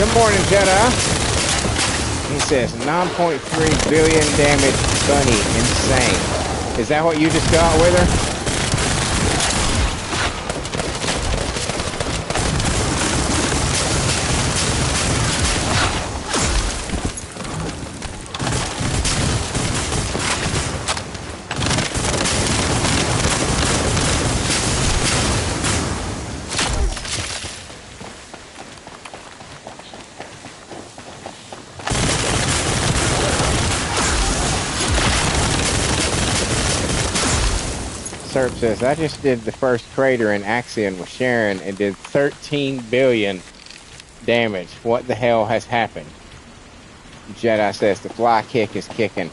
A: Good morning, Jedi. He says 9.3 billion damage bunny. Insane. Is that what you just got with her? Serp says, I just did the first crater in Axion with Sharon and did 13 billion damage. What the hell has happened? Jedi says, the fly kick is kicking.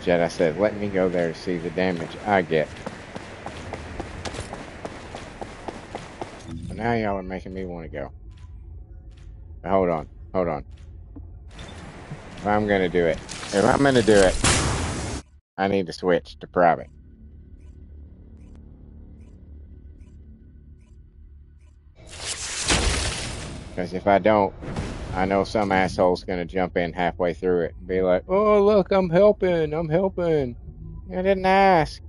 A: Jedi said, let me go there to see the damage I get. But now y'all are making me want to go. But hold on. If I'm going to do it, I need to switch to private. Because if I don't, I know some asshole's going to jump in halfway through it and be like, oh, look, I'm helping. I didn't ask.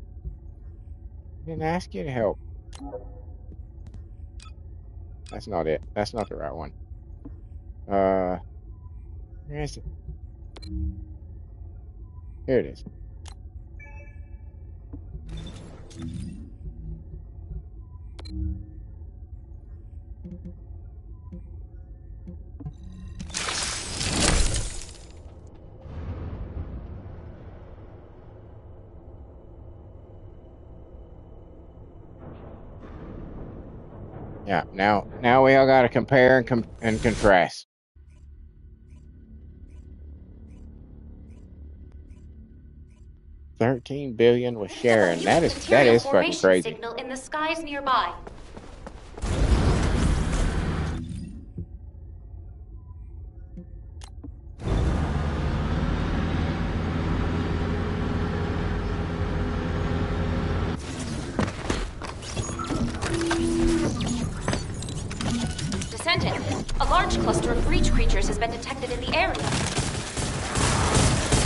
A: I didn't ask you to help. That's not it. That's not the right one. Where is it? Here it is. Yeah, now we all got to compare and contrast. $13 billion with
C: Picked up a
A: Sharon. That
C: mutant
A: is
C: material
A: fucking
C: formation
A: crazy.
C: signal in the skies nearby. Descendant, a large cluster of breach creatures has been detected in the area.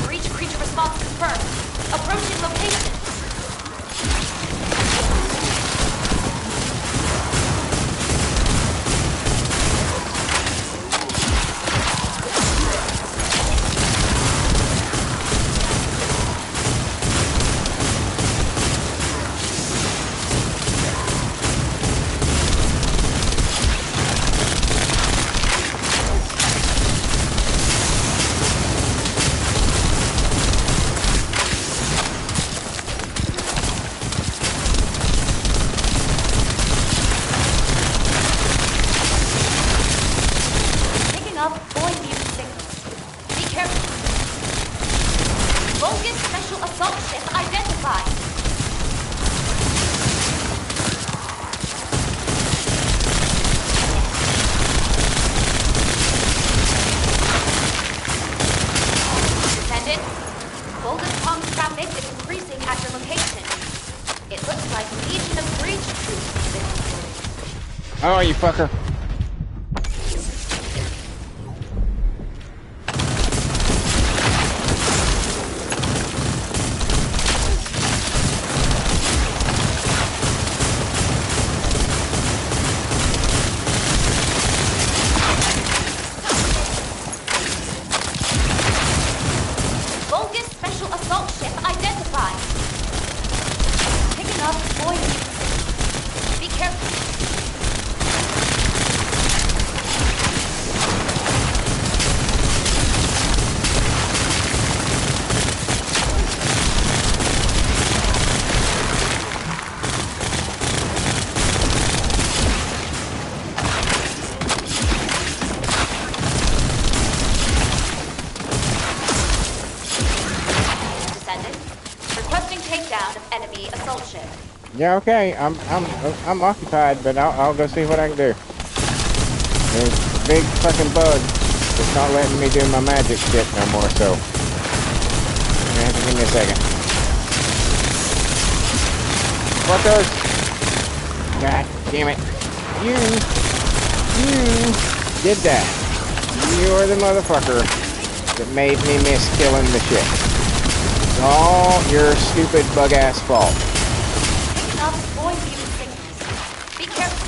C: Breach creature response confirmed. Approaching location.
A: Oh, you fucker. Yeah, okay. I'm occupied, but I'll go see what I can do. There's a big fucking bug that's not letting me do my magic shit no more, so you're gonna have to give me a second. Fuckers! God damn it. You did that. You are the motherfucker that made me miss killing the shit. It's all your stupid bug-ass fault.
C: Be careful.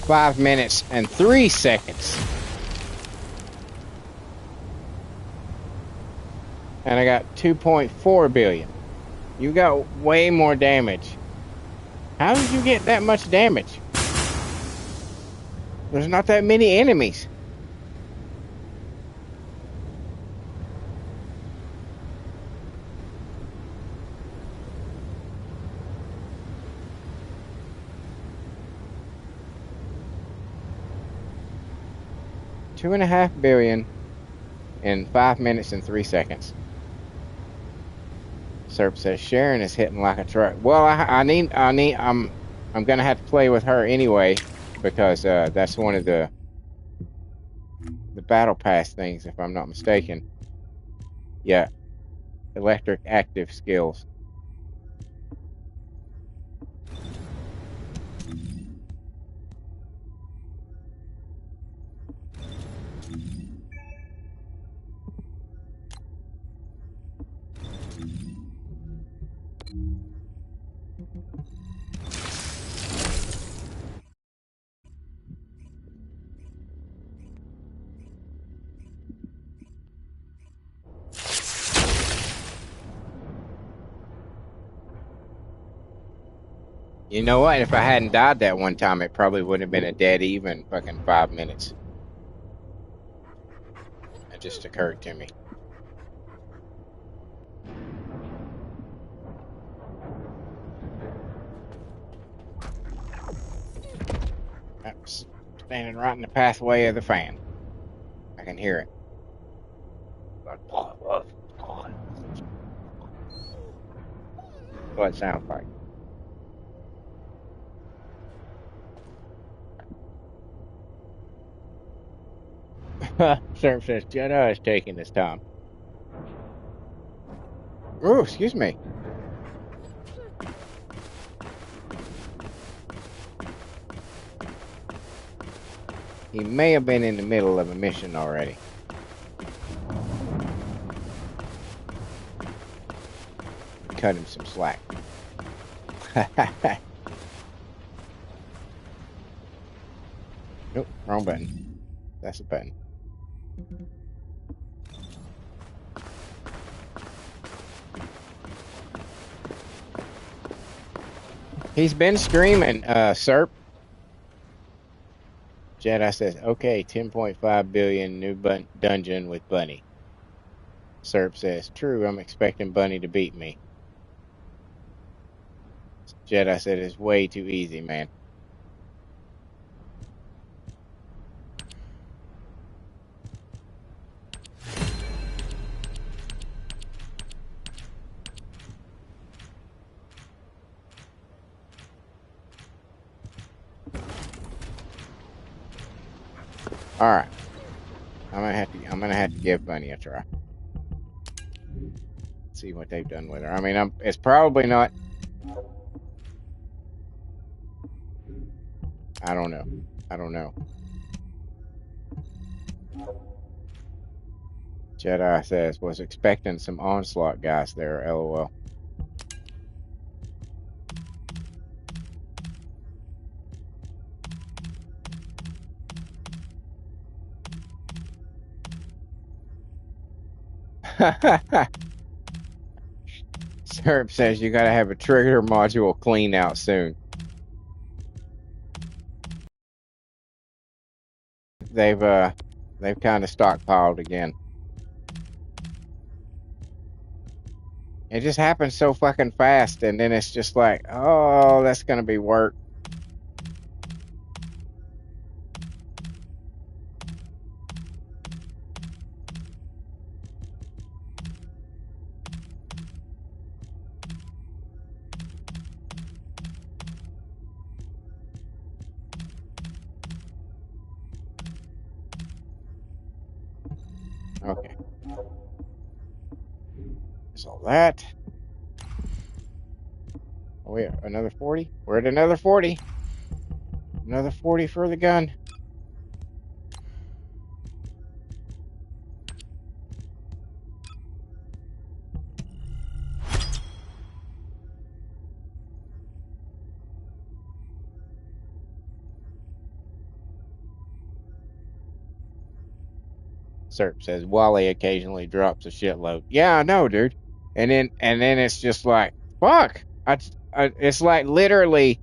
A: 5 minutes and 3 seconds. And I got 2.4 billion. You got way more damage. How did you get that much damage? There's not that many enemies. $2.5 billion in 5 minutes and 3 seconds. Serp says Sharon is hitting like a truck. Well, I'm gonna have to play with her anyway because that's one of the battle pass things, if I'm not mistaken. Yeah, electric active skills. You know what? If I hadn't died that one time, it probably wouldn't have been a dead even fucking 5 minutes. It just occurred to me. I'm standing right in the pathway of the fan. I can hear it. What it sounds like. Serp says Jedi is taking his time. Oh, excuse me. He may have been in the middle of a mission already. Cut him some slack. Nope, wrong button. That's a button. He's been screaming, Serp. Jedi says, okay, 10.5 billion new dungeon with Bunny. Serp says, true, I'm expecting Bunny to beat me. Jedi said, it's way too easy, man. All right, I'm gonna have to give Bunny a try. See what they've done with her. I mean, it's probably not. I don't know. I don't know. Jedi says, was expecting some onslaught guys there. LOL. Serp says you gotta have a trigger module clean out soon. They've kind of stockpiled again. It just happens so fucking fast, and then it's just like, oh, that's gonna be work. Okay. So that. Oh, wait, another 40? We're at another 40. Another 40 for the gun. Serp says Wally occasionally drops a shitload. Yeah, I know, dude. And then it's just like, fuck. It's like literally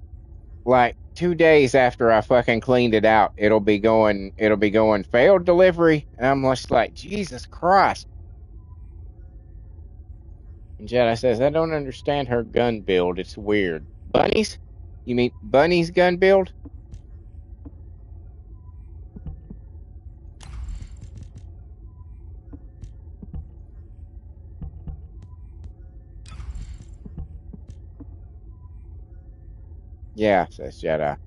A: like 2 days after I fucking cleaned it out, it'll be going failed delivery, and I'm just like, Jesus Christ. And Jedi says, I don't understand her gun build. It's weird. Bunnies? You mean Bunny's gun build? Yeah, says Jedi.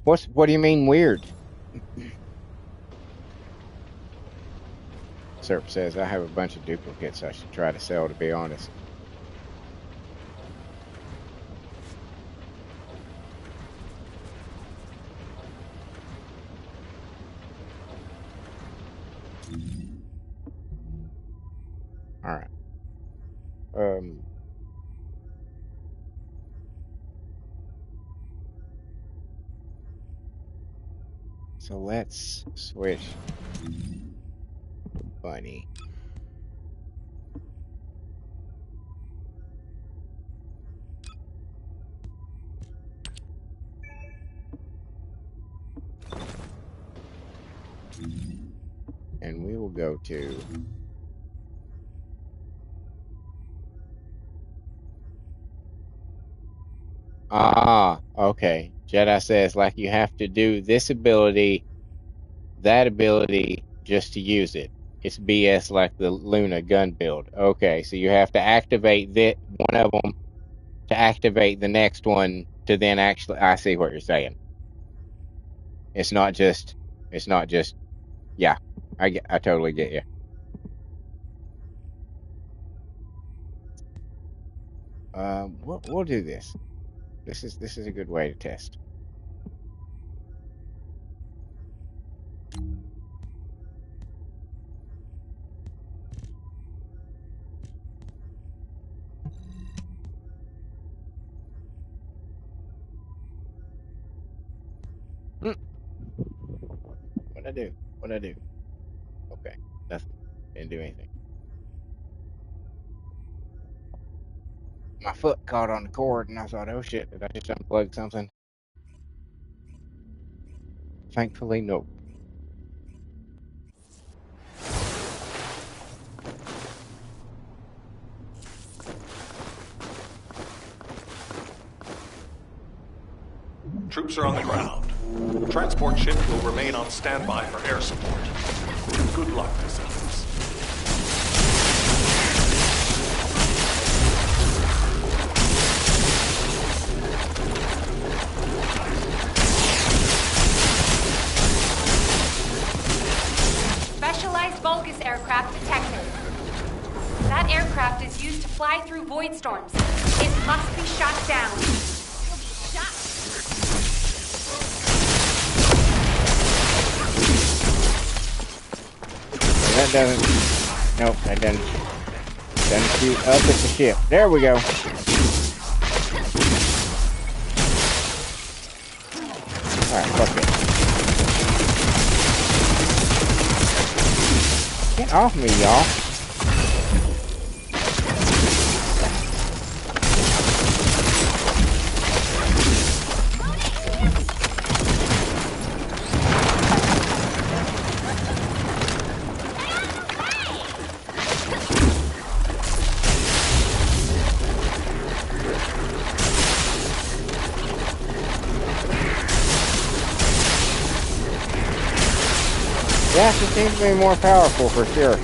A: What do you mean weird? Serp says, I have a bunch of duplicates I should try to sell, to be honest. Alright. So let's switch to Bunny. And we will go to okay. Jedi says like you have to do this ability, that ability just to use it. It's BS like the Luna gun build. Okay, so you have to activate one of them to activate the next one to then actually. I see what you're saying. It's not just. It's not just. Yeah, I totally get you. We'll do this. This is a good way to test. What I do? What I do? Okay, nothing. Didn't do anything. My foot caught on the cord, and I thought, oh shit, did I just unplug something? Thankfully, no.
E: Troops are on the ground. The transport ship will remain on standby for air support. Good luck, descendants.
C: Specialized Vulgus aircraft detected. That aircraft is used to fly through void storms. It must be shot down.
A: That doesn't. Nope, that doesn't shoot up at the ship. There we go. Alright, fuck it. Get off me, y'all. Yeah, she seems to be more powerful for sure.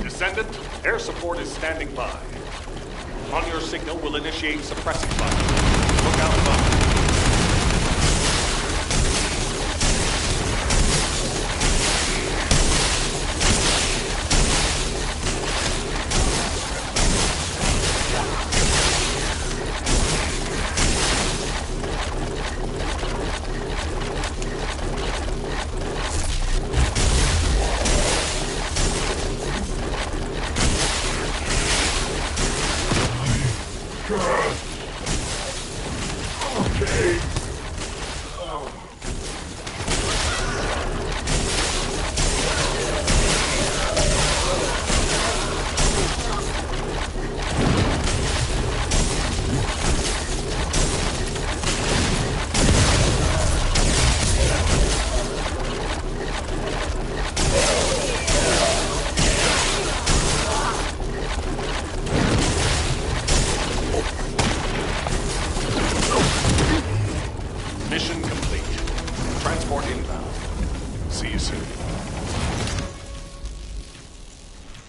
E: Descendant, air support is standing by. On your signal, we'll initiate suppressing button. Look out above. Mission complete. Transport inbound. See you soon.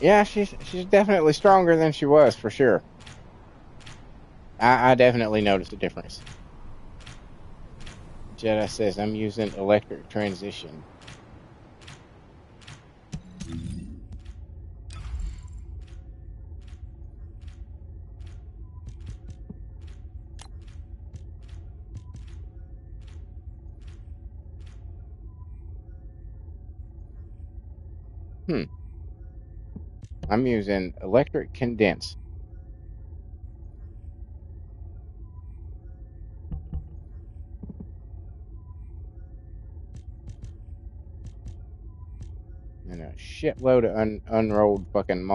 A: Yeah, she's definitely stronger than she was, for sure. I definitely noticed a difference. Jedi says, I'm using electric transition. I'm using electric condense. And a shitload of unrolled fucking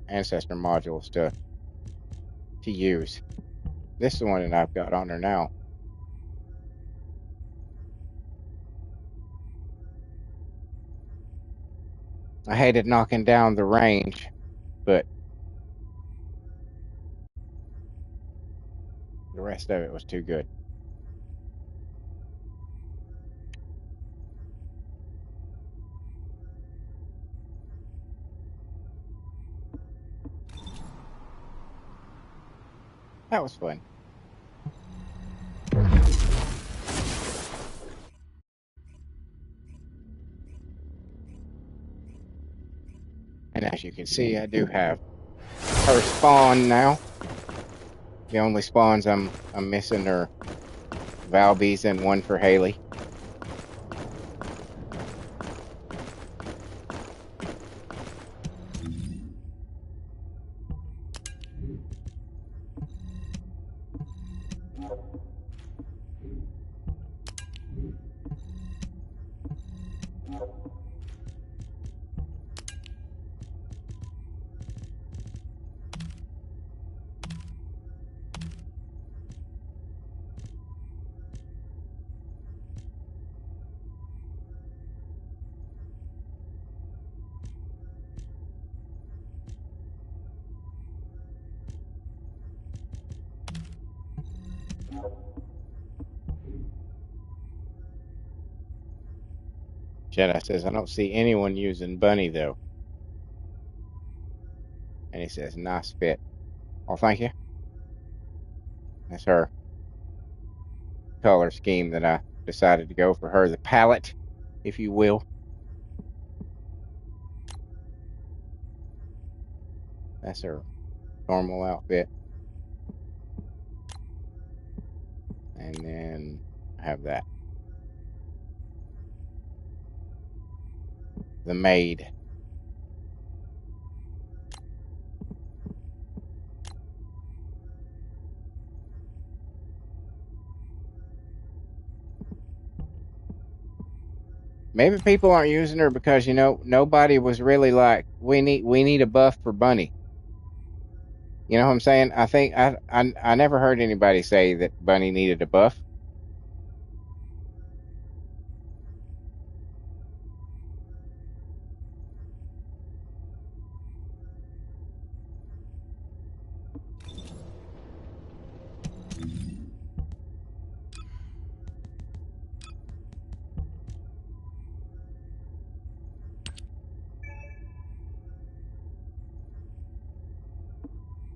A: ancestor modules to use. This is the one that I've got on her now. I hated knocking down the range, but the rest of it was too good. That was fun. And as you can see, I do have her spawn now. The only spawns I'm missing are Valby's and one for Haley. Jedi says, I don't see anyone using Bunny, though. And he says, nice fit. Oh, thank you. That's her color scheme that I decided to go for her. The palette, if you will. That's her normal outfit. And then I have that. The maid. Maybe people aren't using her because, you know, nobody was really like, we need a buff for Bunny. You know what I'm saying? I think I never heard anybody say that Bunny needed a buff.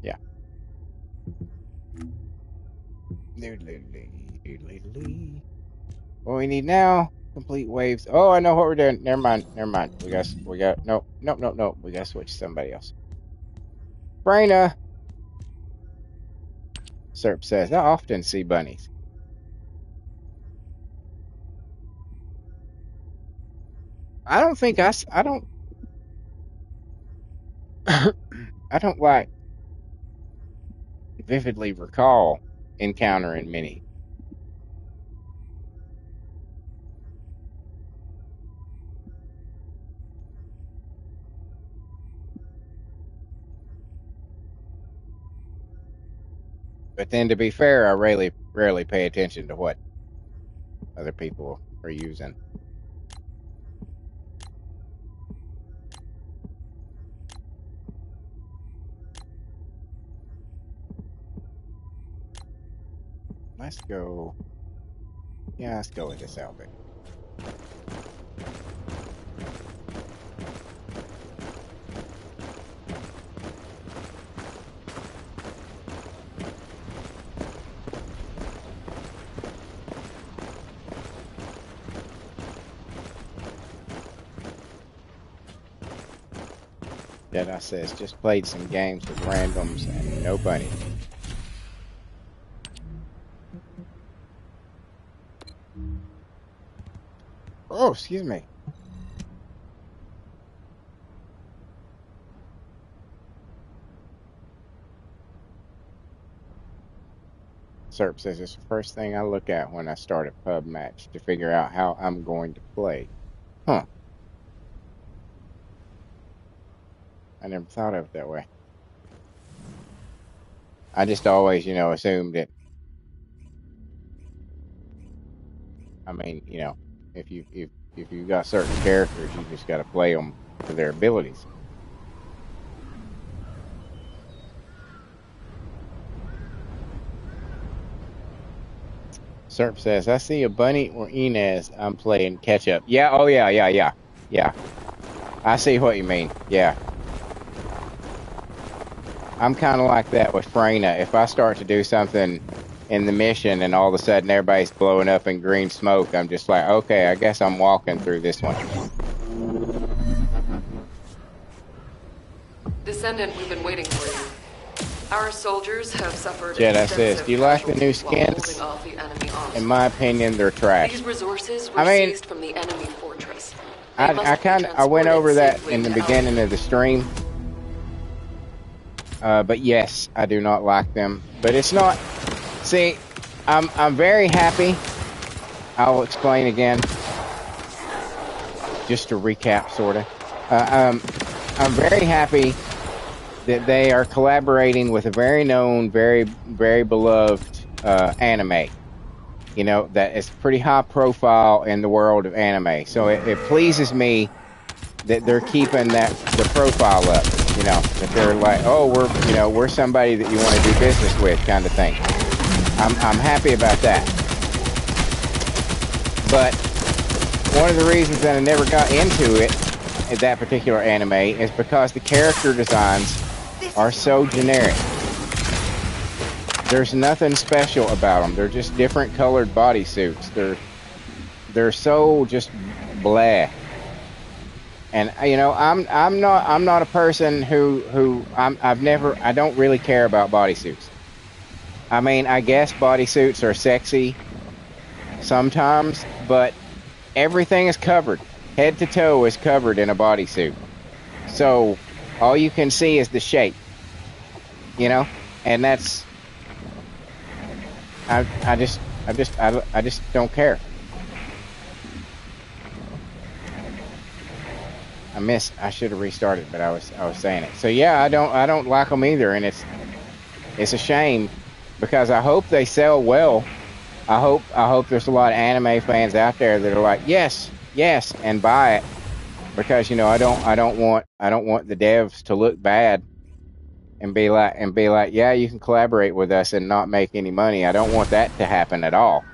A: Yeah. What we need now? Complete waves. Oh, I know what we're doing. Never mind. Never mind. No. No. We got to switch to somebody else. Brina. Serp says, I often see bunnies. I don't think I don't, I don't like vividly recall encountering many. But then to be fair, I rarely pay attention to what other people are using. Let's go. Yeah, let's go with this outfit. Jedi says, just played some games with randoms and no bunny. Oh, excuse me. Serp says it's the first thing I look at when I start a pub match to figure out how I'm going to play. Huh. I never thought of it that way. I just always, assumed that, I mean, if you got certain characters, you just got to play them to their abilities. Serp says, I see a bunny or Inez. I'm playing catch up. Yeah, oh yeah. I see what you mean. Yeah. I'm kind of like that with Freyna. If I start to do something in the mission and all of a sudden everybody's blowing up in green smoke, I'm just like, okay, I guess I'm walking through this one.
D: Descendant, we've been waiting for you. Our soldiers have suffered.
A: Jedi says, do you like the new skins? In my opinion, they're trash.
D: These resources were seized from the enemy fortress.
A: I went over that in the beginning of the stream. But yes, I do not like them. But it's not. See, I'm very happy. I'll explain again, just to recap, sorta. I'm very happy that they are collaborating with a very known, very beloved anime. That is pretty high profile in the world of anime. So it pleases me that they're keeping the profile up. That they're like, oh, we're somebody that you want to do business with, kind of thing. I'm happy about that. But one of the reasons that I never got into it, that particular anime, is because the character designs are so generic. There's nothing special about them. They're just different colored bodysuits. They're so just blah. And I'm not a person who I don't really care about bodysuits. I mean, I guess bodysuits are sexy sometimes, but everything is covered. Head to toe is covered in a bodysuit. So all you can see is the shape. And that's I just don't care. I should have restarted, but I was saying it. So yeah, I don't like them either, and it's a shame because I hope they sell well. I hope there's a lot of anime fans out there that are like, yes, and buy it, because I don't want the devs to look bad and be like, yeah, you can collaborate with us and not make any money. I don't want that to happen at all.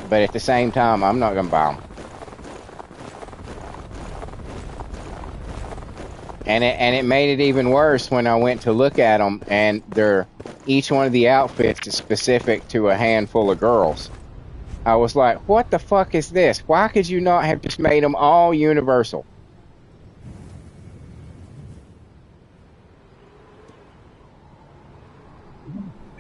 A: But at the same time, I'm not gonna buy them. And it made it even worse when I went to look at them, and they're each one of the outfits is specific to a handful of girls. I was like, what the fuck is this? Why could you not have just made them all universal?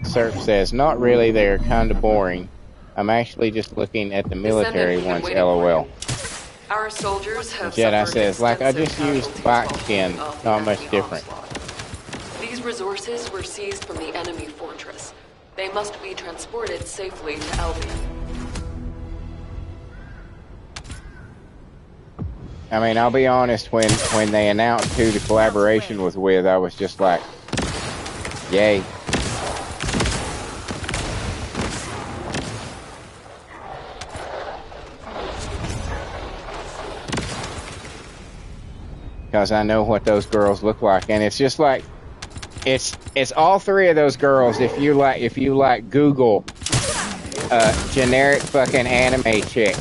A: Serp says, not really, they're kind of boring. I'm actually just looking at the military ones, lol.
D: Our soldiers have
A: Jedi says, like, I just used bike skin, not much different.
D: These resources were seized from the enemy fortress. They must be transported safely to Albion.
A: I mean, I'll be honest, when they announced who the collaboration was with, I was just like, yay. Because I know what those girls look like, and it's just like, it's all three of those girls. If you like Google generic fucking anime chick,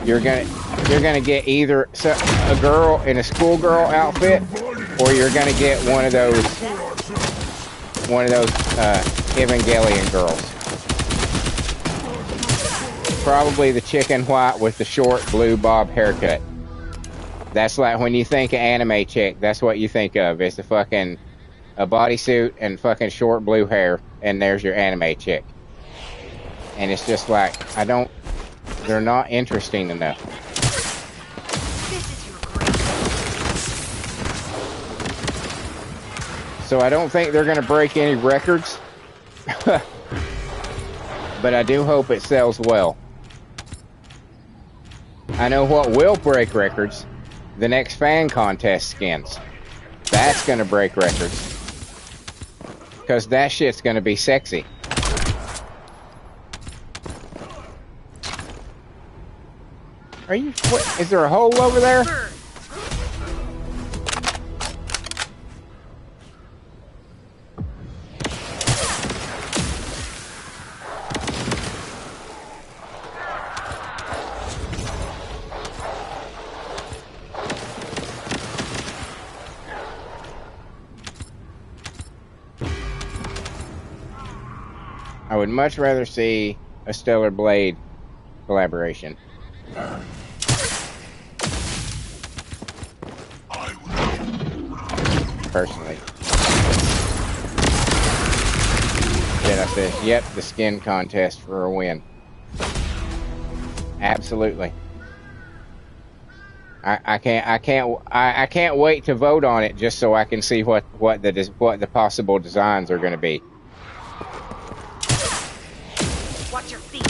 A: you're gonna get either a girl in a schoolgirl outfit, or you're gonna get one of those Evangelion girls. Probably the chick in white with the short blue bob haircut. That's like when you think of anime chick, that's what you think of. It's a bodysuit and fucking short blue hair, and there's your anime chick. And it's just like, they're not interesting enough. So I don't think they're gonna break any records. But I do hope it sells well. I know what will break records. The next fan contest skins. That's gonna break records. Because that shit's gonna be sexy. What, is there a hole over there? I would much rather see a Stellar Blade collaboration. Personally. Then I said, yep, the skin contest for a win. Absolutely. I can't wait to vote on it just so I can see what the possible designs are going to be.
C: Watch your feet.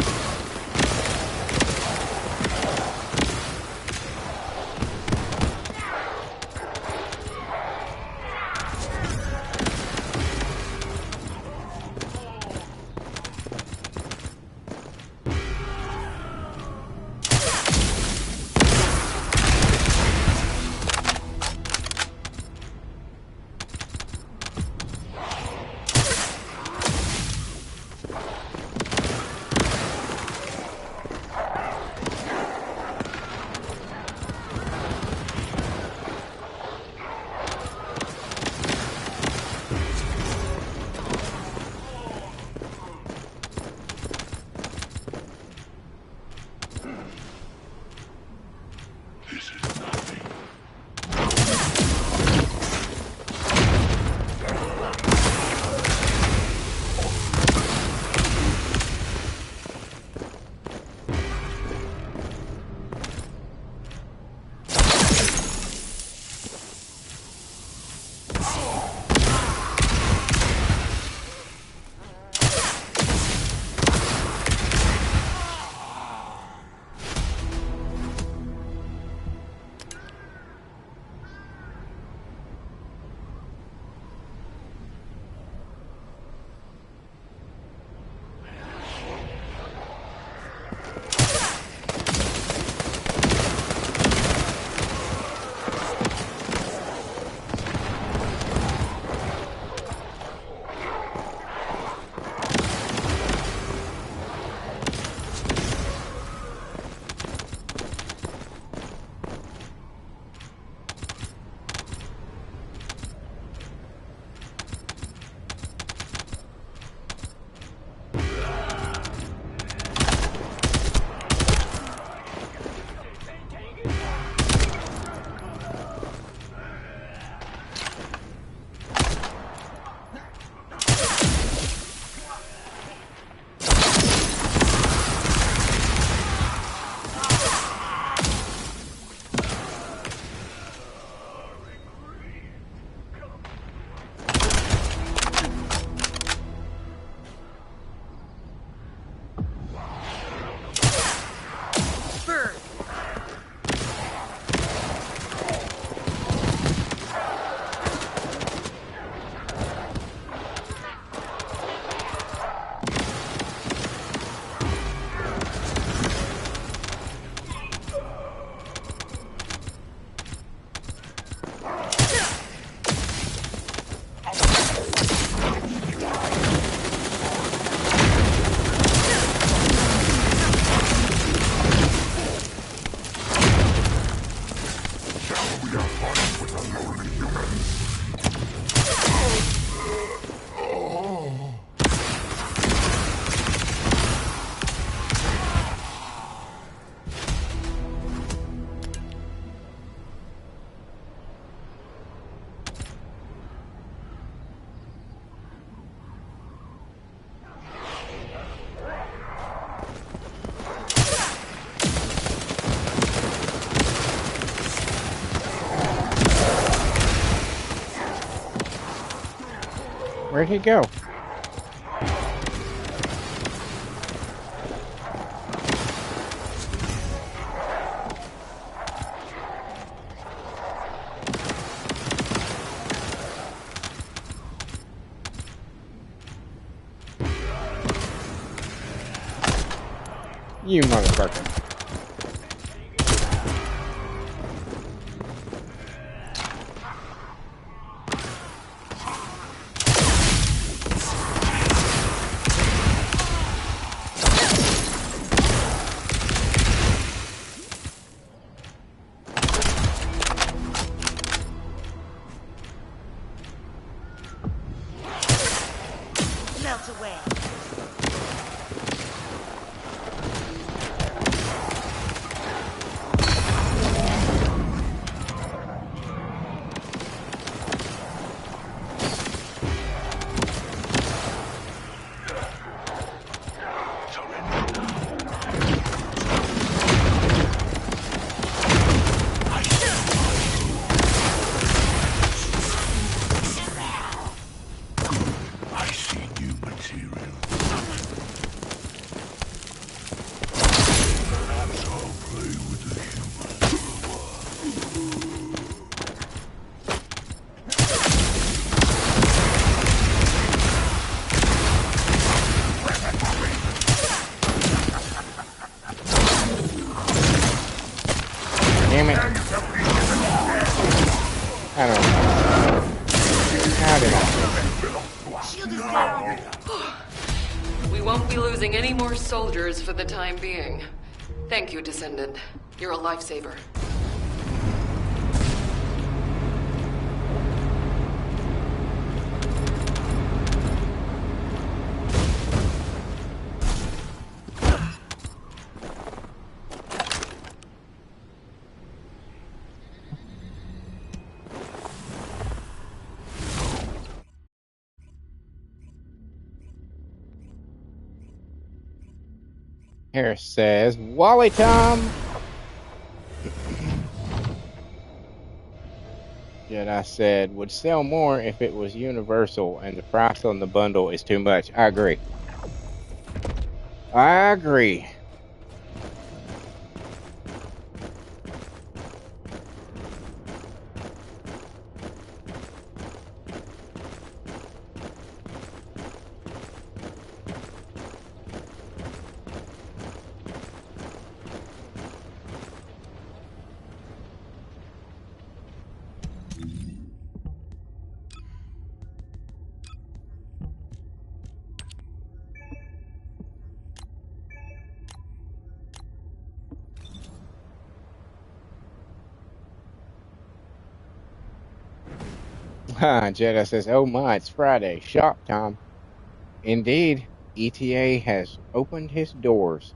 A: Where'd he go? You motherfucker.
F: Melt away.
A: Damn it. I don't know. How did I?
F: Shield is down.
D: We won't be losing any more soldiers for the time being. Thank you, Descendant. You're a lifesaver.
A: Harris says, Wally Tom! Jedi said, would sell more if it was universal and the price on the bundle is too much. I agree. I agree. Jedi says, oh my, it's Friday. Shop time. Indeed, ETA has opened his doors.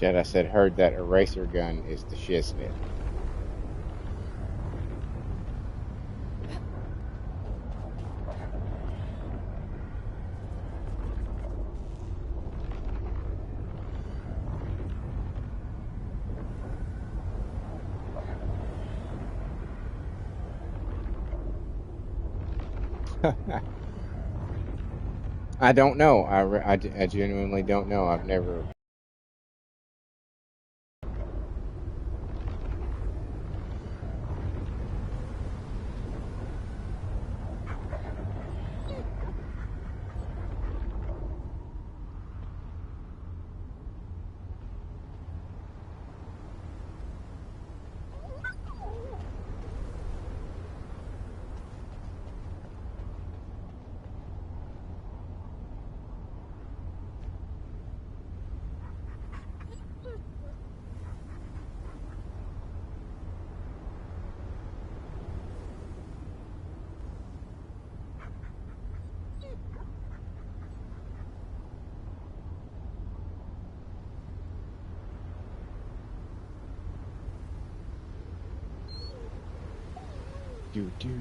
A: Jedi said, heard that eraser gun is the shiznit. I don't know. I genuinely don't know. I've never.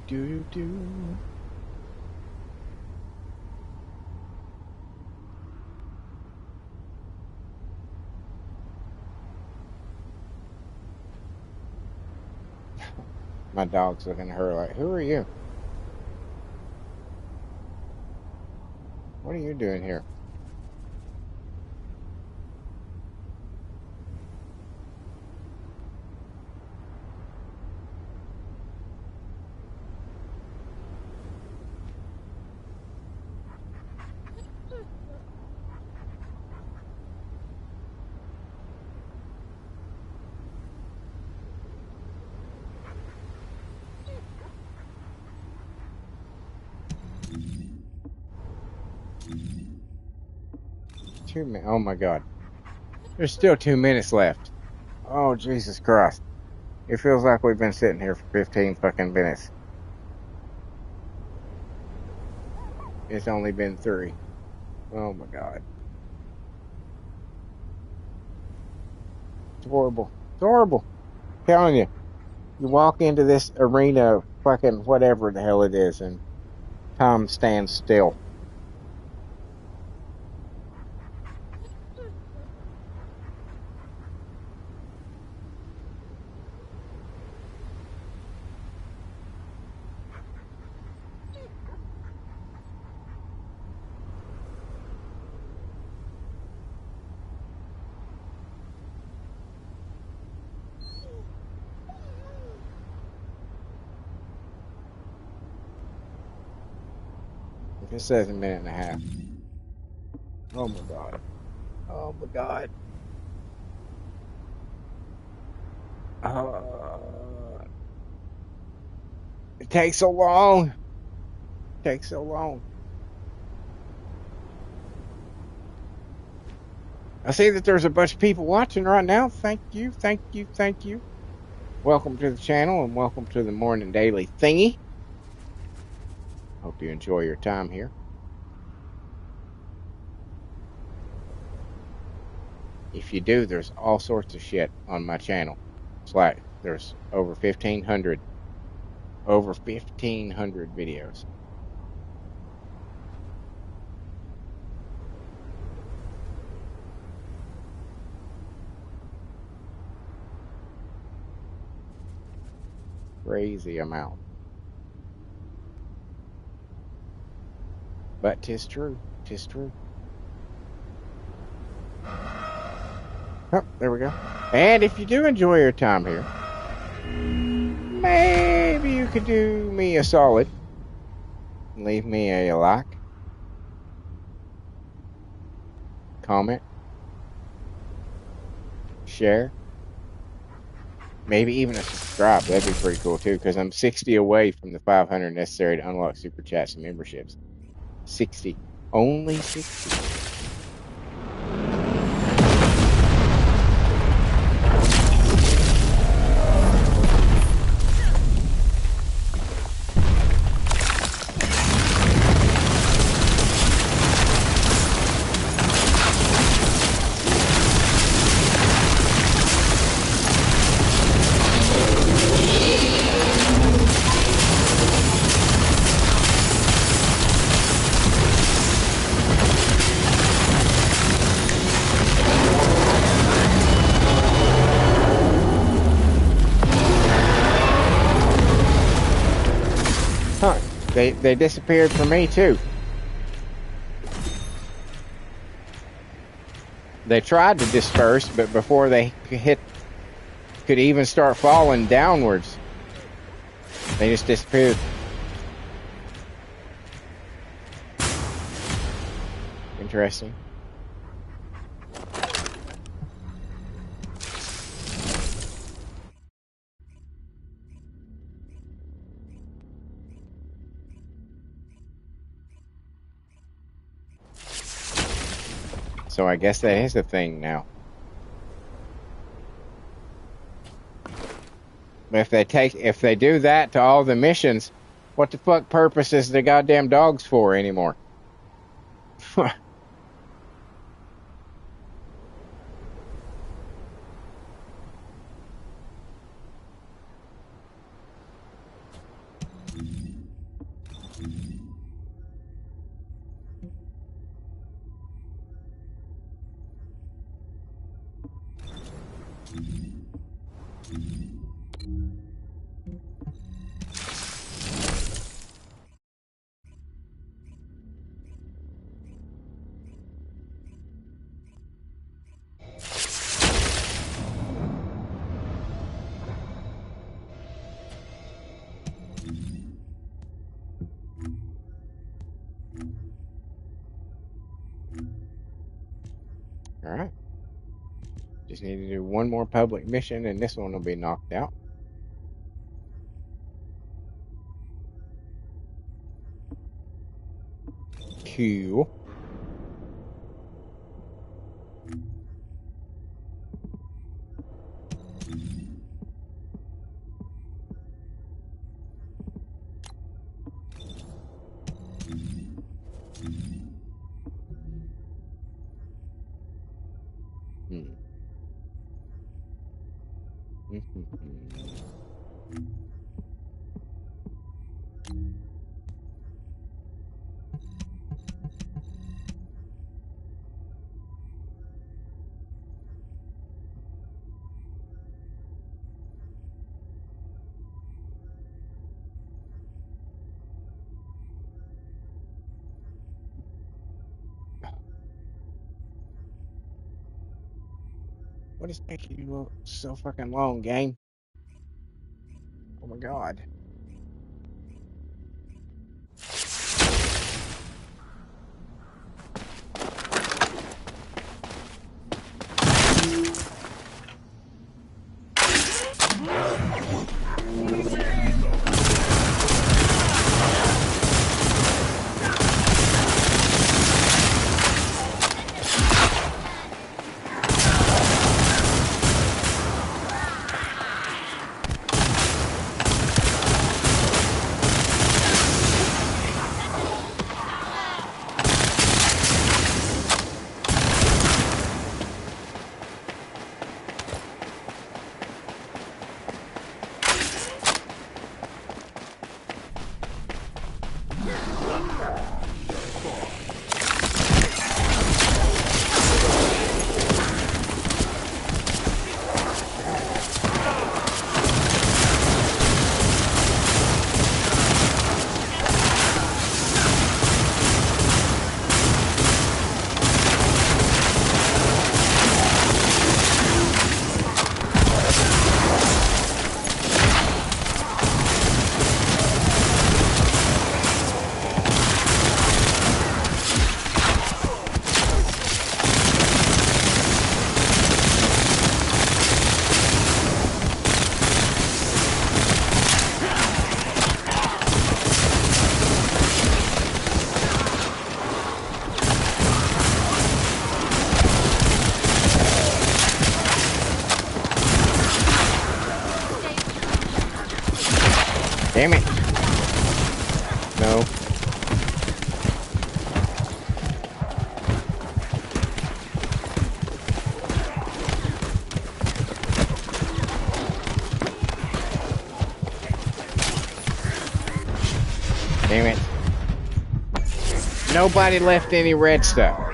A: Do. My dog's looking at her like, "Who are you? What are you doing here?" Oh my God. There's still 2 minutes left. Oh Jesus Christ! It feels like we've been sitting here for 15 fucking minutes. It's only been 3. Oh my God. It's horrible. It's horrible. I'm telling you. You walk into this arena of fucking whatever the hell it is and time stands still. It says a minute and a half. Oh my God. Oh my God. It takes so long. It takes so long. I see that there's a bunch of people watching right now. Thank you, thank you, thank you. Welcome to the channel and welcome to the morning daily thingy. Hope you enjoy your time here. If you do, there's all sorts of shit on my channel. It's like there's over 1,500 videos. Crazy amount. But 'tis true. 'Tis true. Oh, there we go. And if you do enjoy your time here, maybe you could do me a solid. Leave me a like, comment, share, maybe even a subscribe. That'd be pretty cool too, because I'm 60 away from the 500 necessary to unlock super chats and memberships. 60. Only 60. They disappeared from me too. They tried to disperse, but before they could even start falling downwards, they just disappeared. Interesting. So I guess that is a thing now. But if they do that to all the missions, what the fuck purpose is the goddamn dogs for anymore? All right. Just need to do one more public mission, and this one will be knocked out. Cool. What is making you look so fucking long, game? Oh my god. Damn it. No. Damn it. Nobody left any red stuff.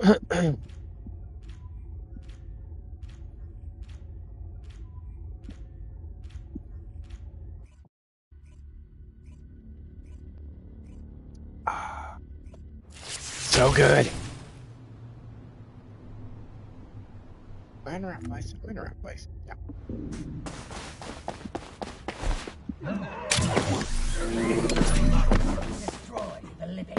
A: So good. I'm in the right place. I'm in the right place. Yeah.
F: Destroy the living.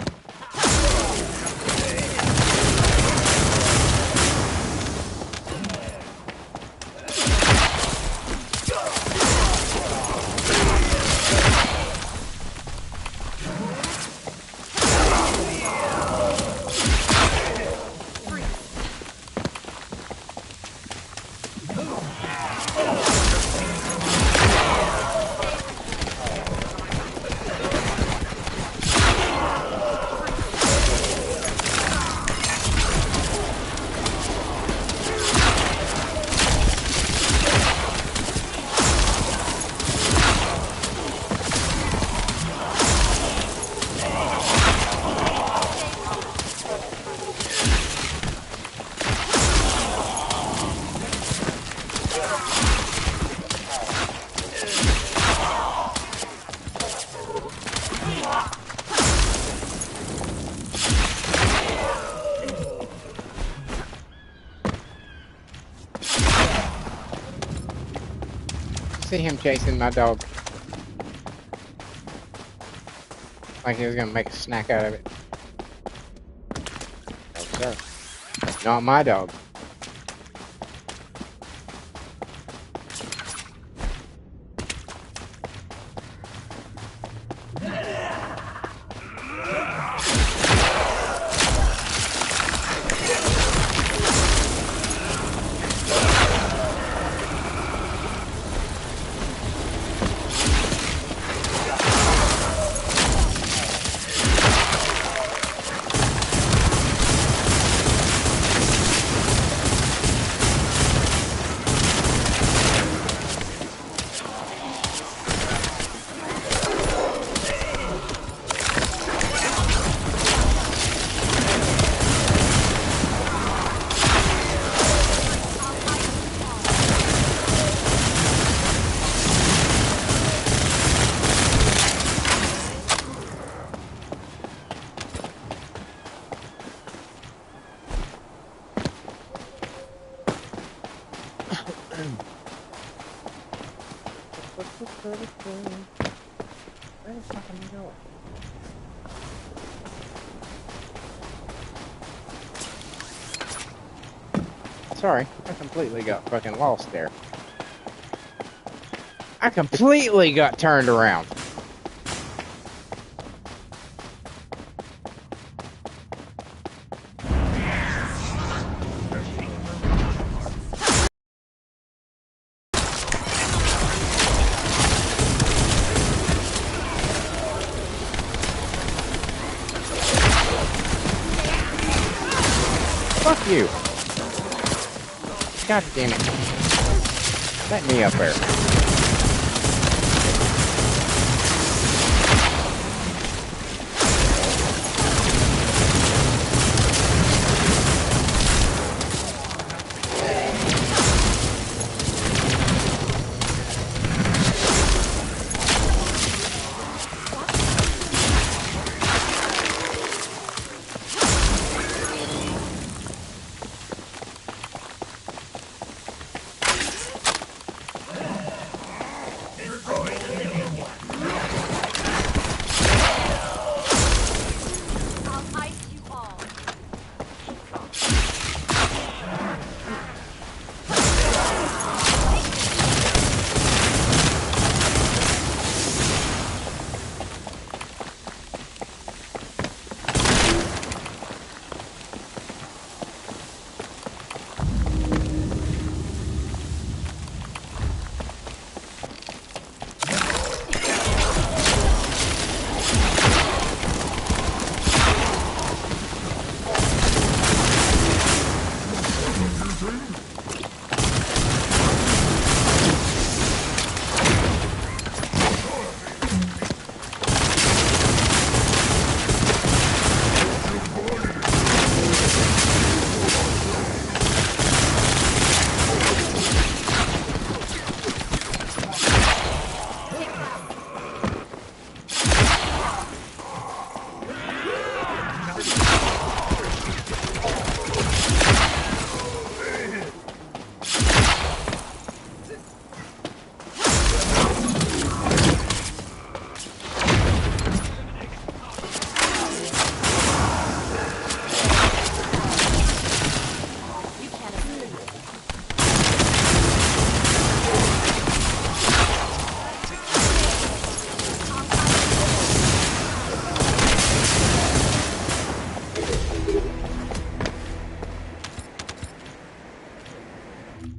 A: See him chasing my dog. Like he was gonna make a snack out of it. No, sir. Not my dog. Where the fuck am I going? Sorry, I completely got fucking lost there. I completely got turned around. Fuck you. God damn it. Let me up there.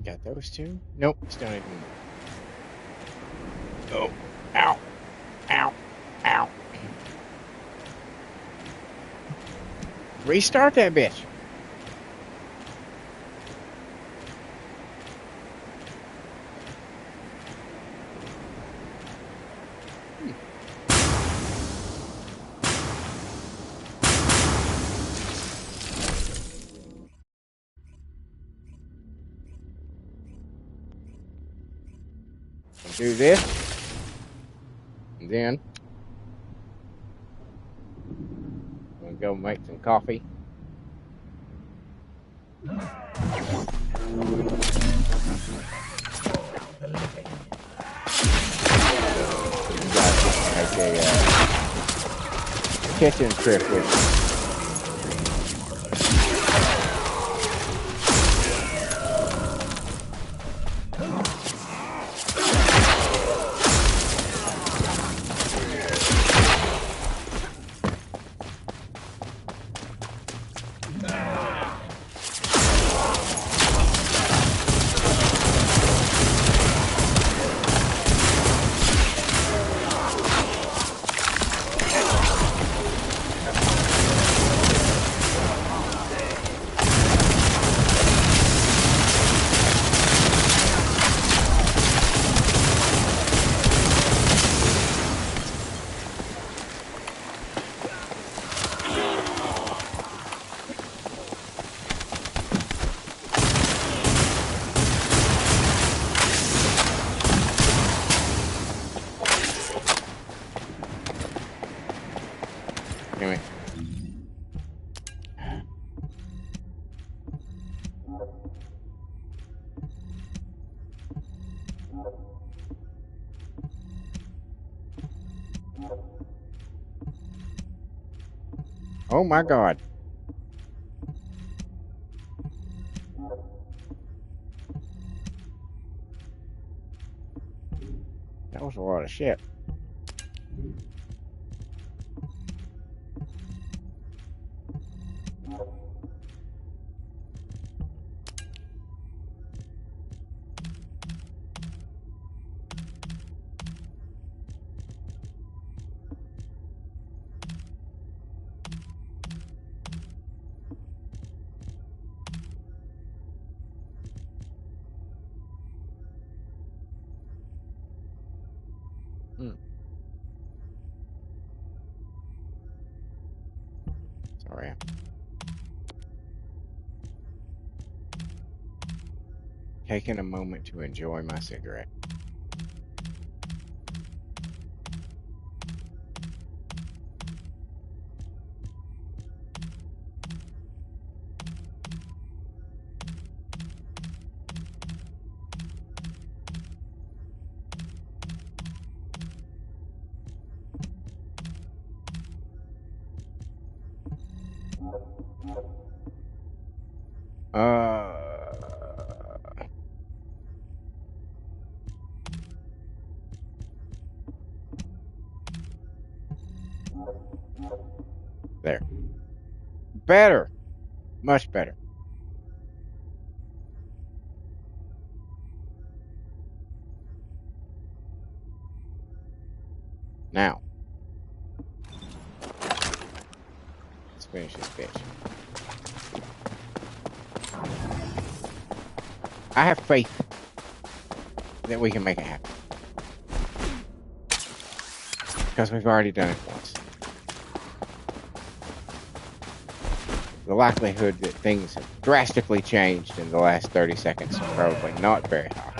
A: Got those two? Nope, still need more. Oh, ow, ow, ow. Restart that bitch. Do this, and then we'll go make some coffee. Make a kitchen trip with me. Anyway. Oh my God. That was a lot of shit. Sorry. Taking a moment to enjoy my cigarette. There. Better. Much better. Now. Let's finish this bitch. I have faith that we can make it happen. Because we've already done it once. The likelihood that things have drastically changed in the last 30 seconds is probably not very high.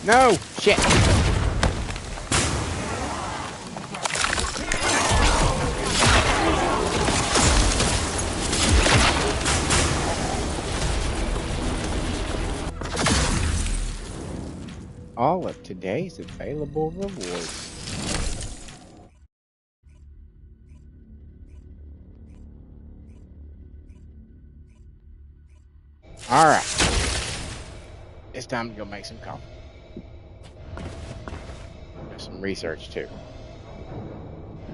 A: No! Shit! All of today's available rewards. Alright. It's time to go make some coffee. Do some research too.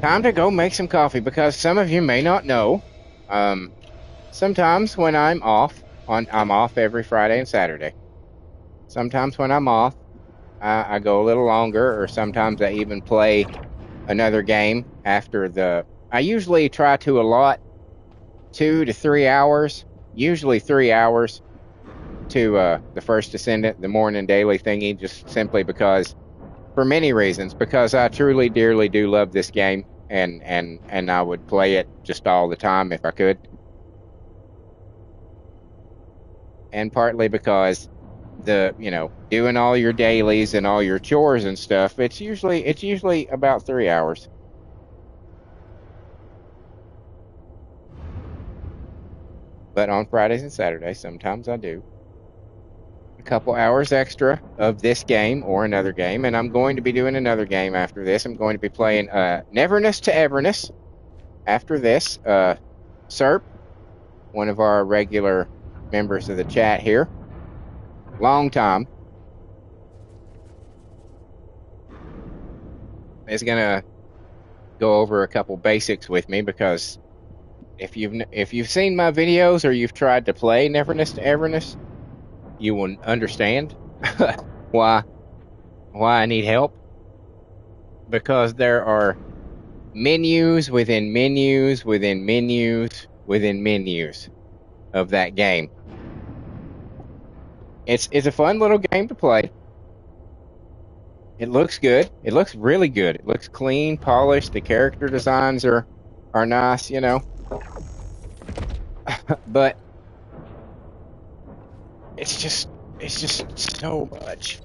A: Time to go make some coffee because some of you may not know. Sometimes when I'm off, I'm off every Friday and Saturday. Sometimes when I'm off, I go a little longer, or sometimes I even play another game after the. I usually try to allot 2 to 3 hours, usually 3 hours, to the First Descendant, the morning daily thingy, just simply because, for many reasons, because I truly, dearly do love this game, and I would play it just all the time if I could, and partly because doing all your dailies and all your chores and stuff, it's usually about 3 hours. But on Fridays and Saturdays, sometimes I do a couple hours extra of this game or another game, and I'm going to be doing another game after this. I'm going to be playing Neverness to Everness after this. Serp, one of our regular members of the chat here, long time, is gonna go over a couple basics with me, because if you've seen my videos or you've tried to play Neverness to Everness, you will understand why I need help, because there are menus within menus within menus within menus of that game. It's a fun little game to play. It looks good. It looks really good. It looks clean, polished. The character designs are nice, but it's just so much.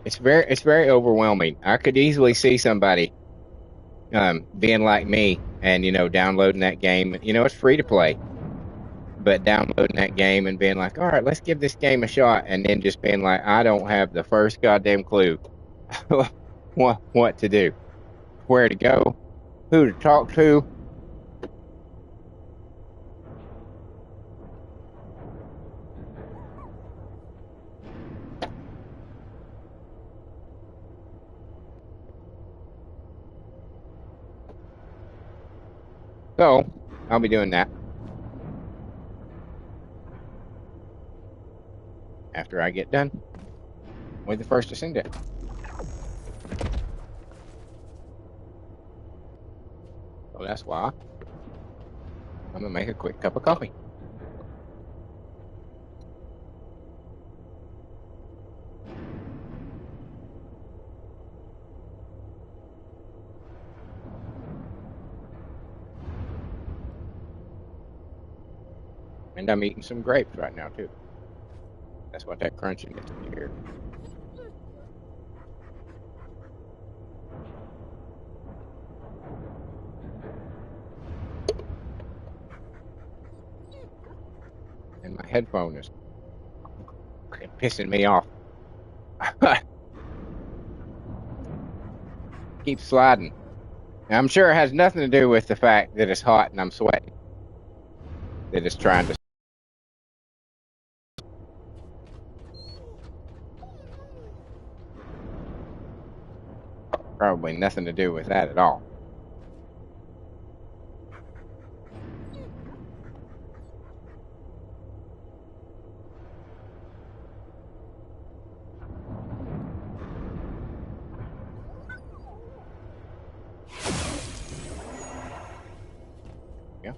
A: It's very overwhelming. I could easily see somebody being like me and downloading that game. It's free to play, but downloading that game and being like, all right, let's give this game a shot, and then just being like, I don't have the first goddamn clue what to do, where to go, who to talk to. So I'll be doing that after I get done with the First Descendant. So that's why I'm gonna make a quick cup of coffee. And I'm eating some grapes right now too. That's what that crunching is here. And my headphone is pissing me off. Keep sliding. Now, I'm sure it has nothing to do with the fact that it's hot and I'm sweating. That it's trying to. Probably nothing to do with that at all. Yeah.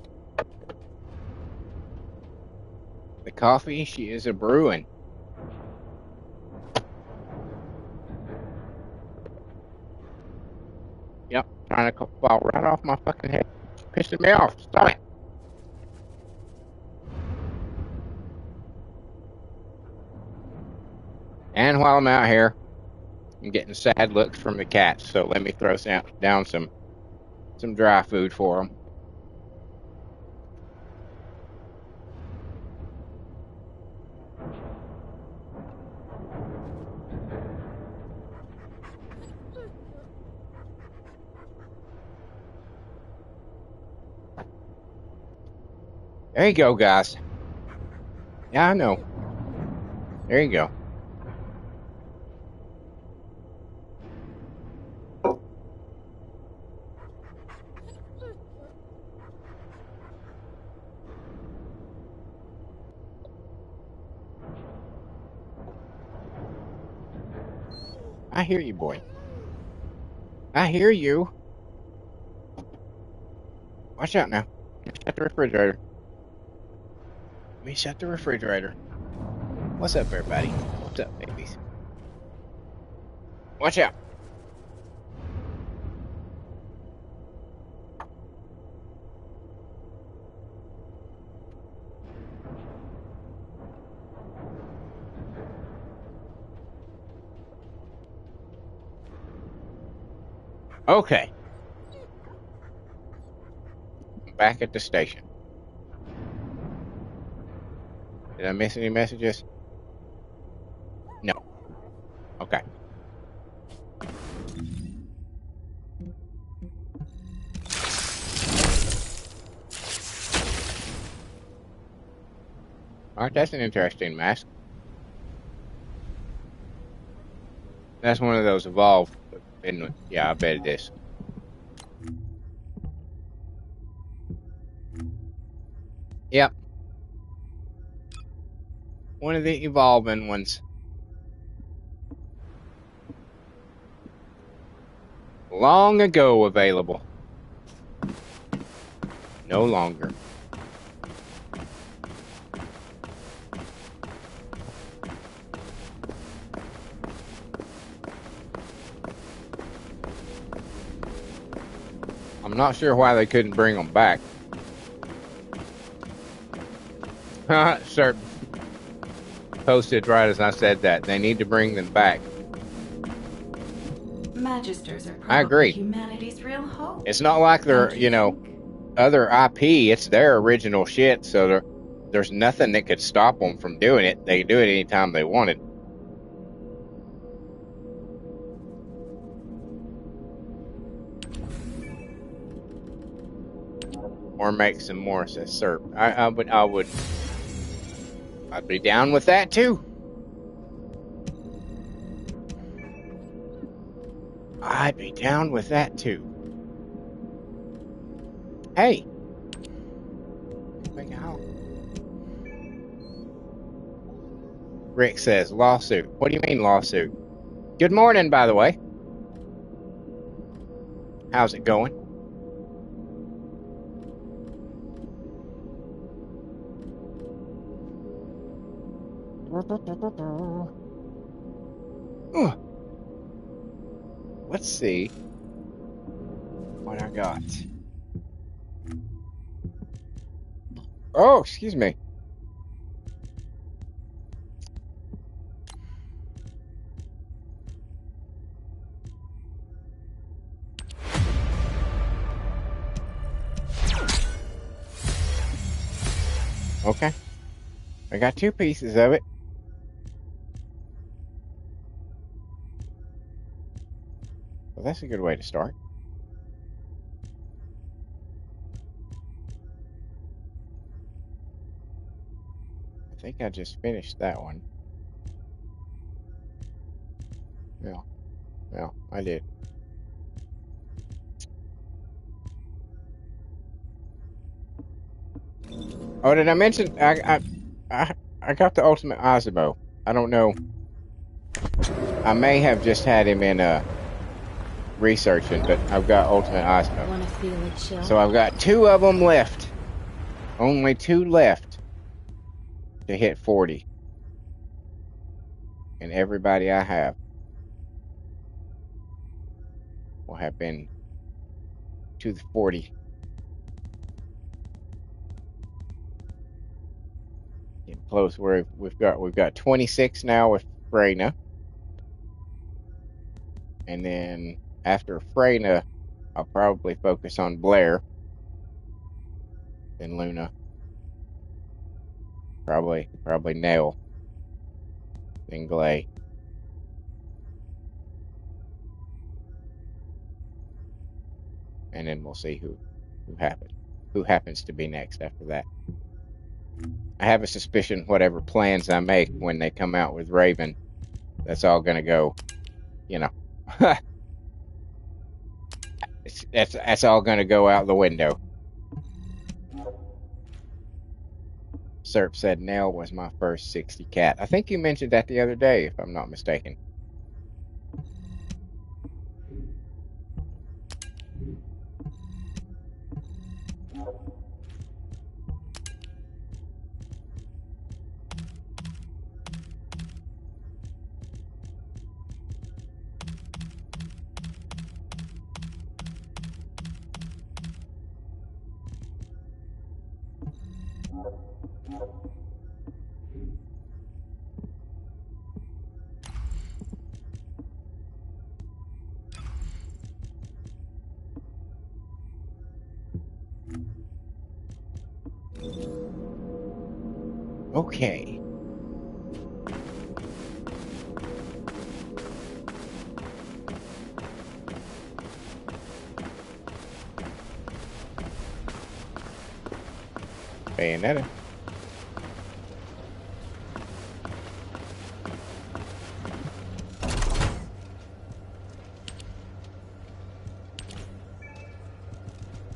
A: The coffee she is a brewing. Yep, trying to fall right off my fucking head. Pissing me off. Stop it. And while I'm out here, I'm getting sad looks from the cats. So let me throw down some dry food for them. There you go, guys. Yeah, I know. There you go. I hear you, boy. I hear you. Watch out now. Shut the refrigerator. Let me shut the refrigerator. What's up, everybody? What's up, babies? Watch out. Okay. I'm back at the station. Did I miss any messages? No. Okay. Alright, that's an interesting mask. That's one of those evolved. Yeah, I bet it is. Yep. One of the evolving ones. Long ago available. No longer. I'm not sure why they couldn't bring them back. Sir posted right as I said that. They need to bring them back.
G: Magisters are probably
A: I agree.
G: humanity's real hope.
A: It's not like they're,
G: Don't you think?
A: other IP. It's their original shit, so there's nothing that could stop them from doing it. They could do it anytime they wanted. Or make some more, says Sir. I'd be down with that too. I'd be down with that too. Hey. Rick says lawsuit. What do you mean lawsuit? Good morning, by the way. How's it going? Let's see what I got. Oh, excuse me. Okay. I got 2 pieces of it. Well, that's a good way to start. I think I just finished that one. Yeah, I did. Oh, did I mention I got the ultimate Osmo? I don't know. I may have just had him in researching, but I've got ultimate Osmo.
G: Wanna feel a chill?
A: So I've got 2 of them left. Only 2 left to hit 40. And everybody I have will have been to the 40. Getting close. We've got 26 now with Freyna. And then after Freyna, I'll probably focus on Blair. Then Luna. Probably Nell. Then Glay. And then we'll see who happens to be next after that. I have a suspicion whatever plans I make when they come out with Raven, that's all gonna go, you know. that's all gonna go out the window. Serp said Nell was my first 60 cat. I think you mentioned that the other day, if I'm not mistaken. Okay. Bayonetta.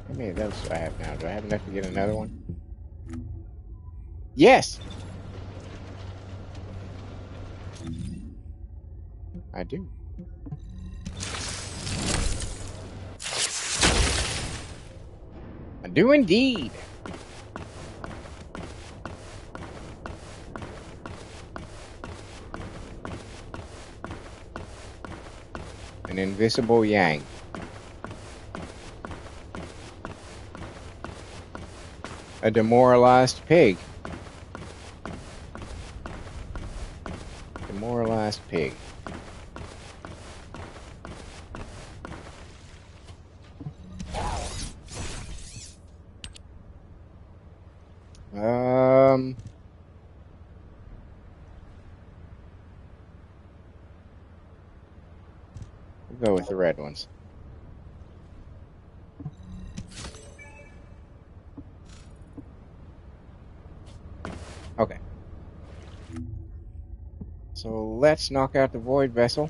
A: How many of those do I have now? Do I have enough to get another one? Yes! I do. I do indeed. An invisible Yang. A demoralized pig. Demoralized pig. We'll go with the red ones. Okay. So let's knock out the Void Vessel.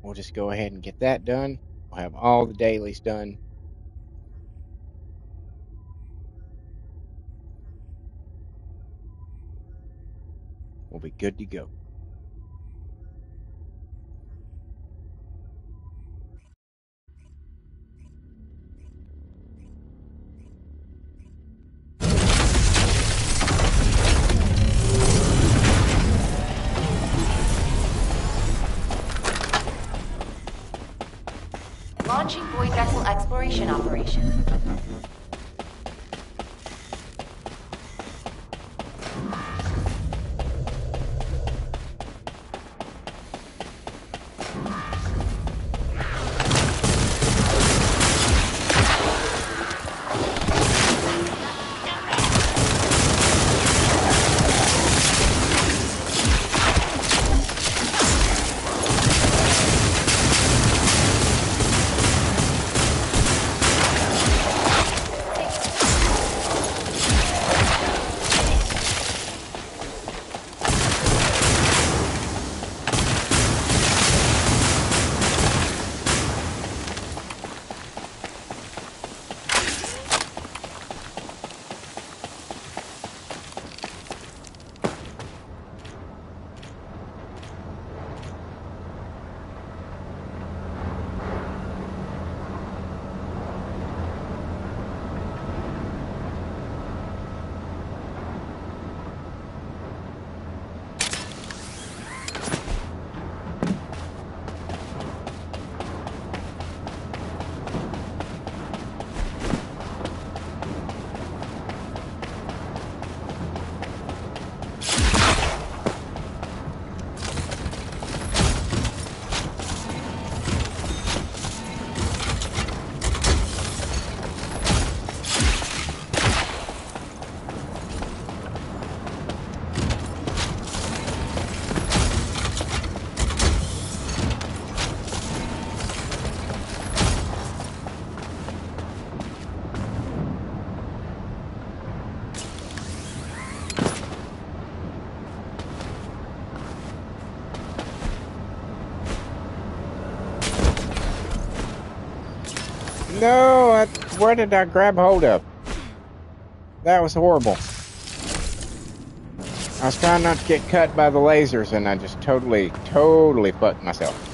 A: We'll just go ahead and get that done. We'll have all the dailies done. We'll be good to go.
G: Launching Void Vessel Exploration Operation.
A: Oh, what did I grab hold of? That was horrible. I was trying not to get cut by the lasers, and I just totally fucked myself.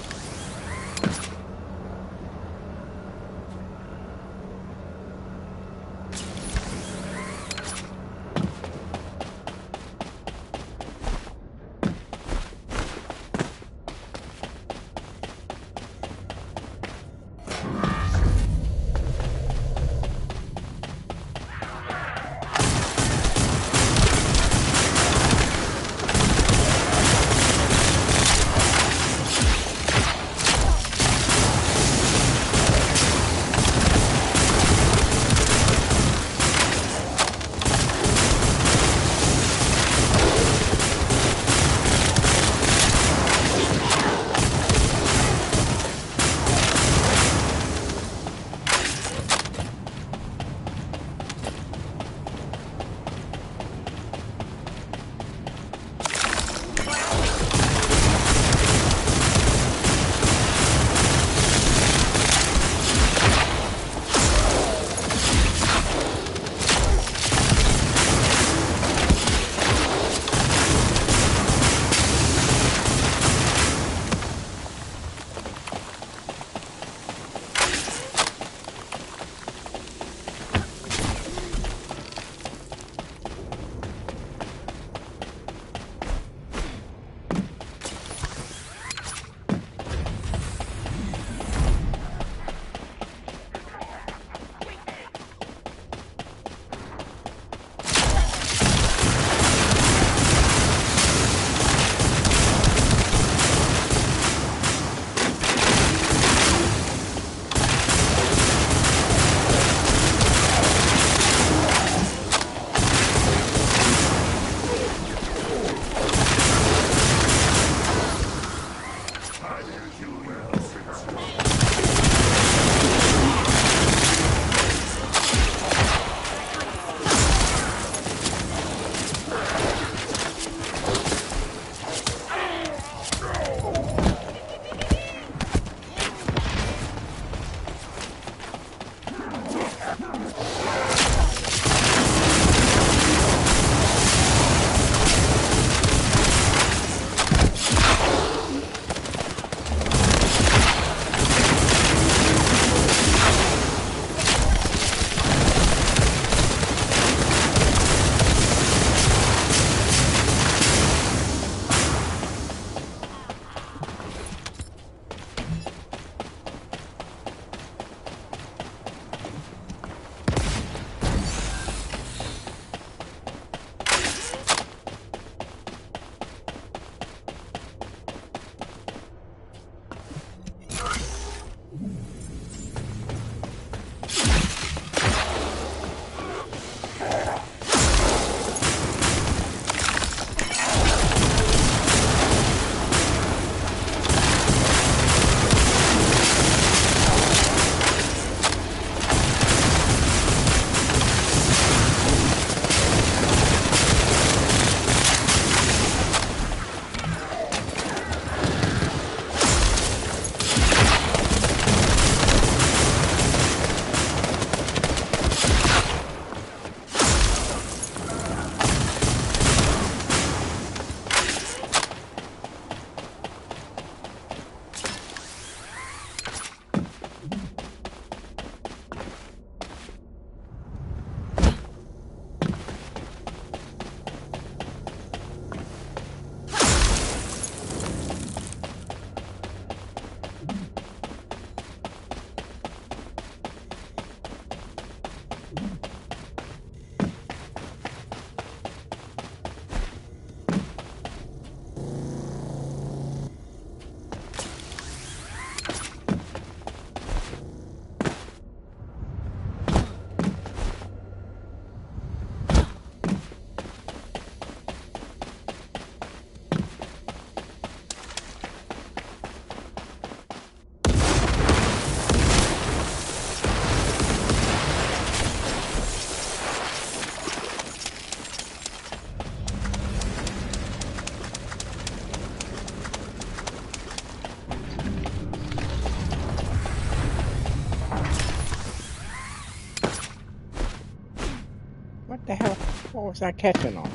A: What the hell? What was I catching on?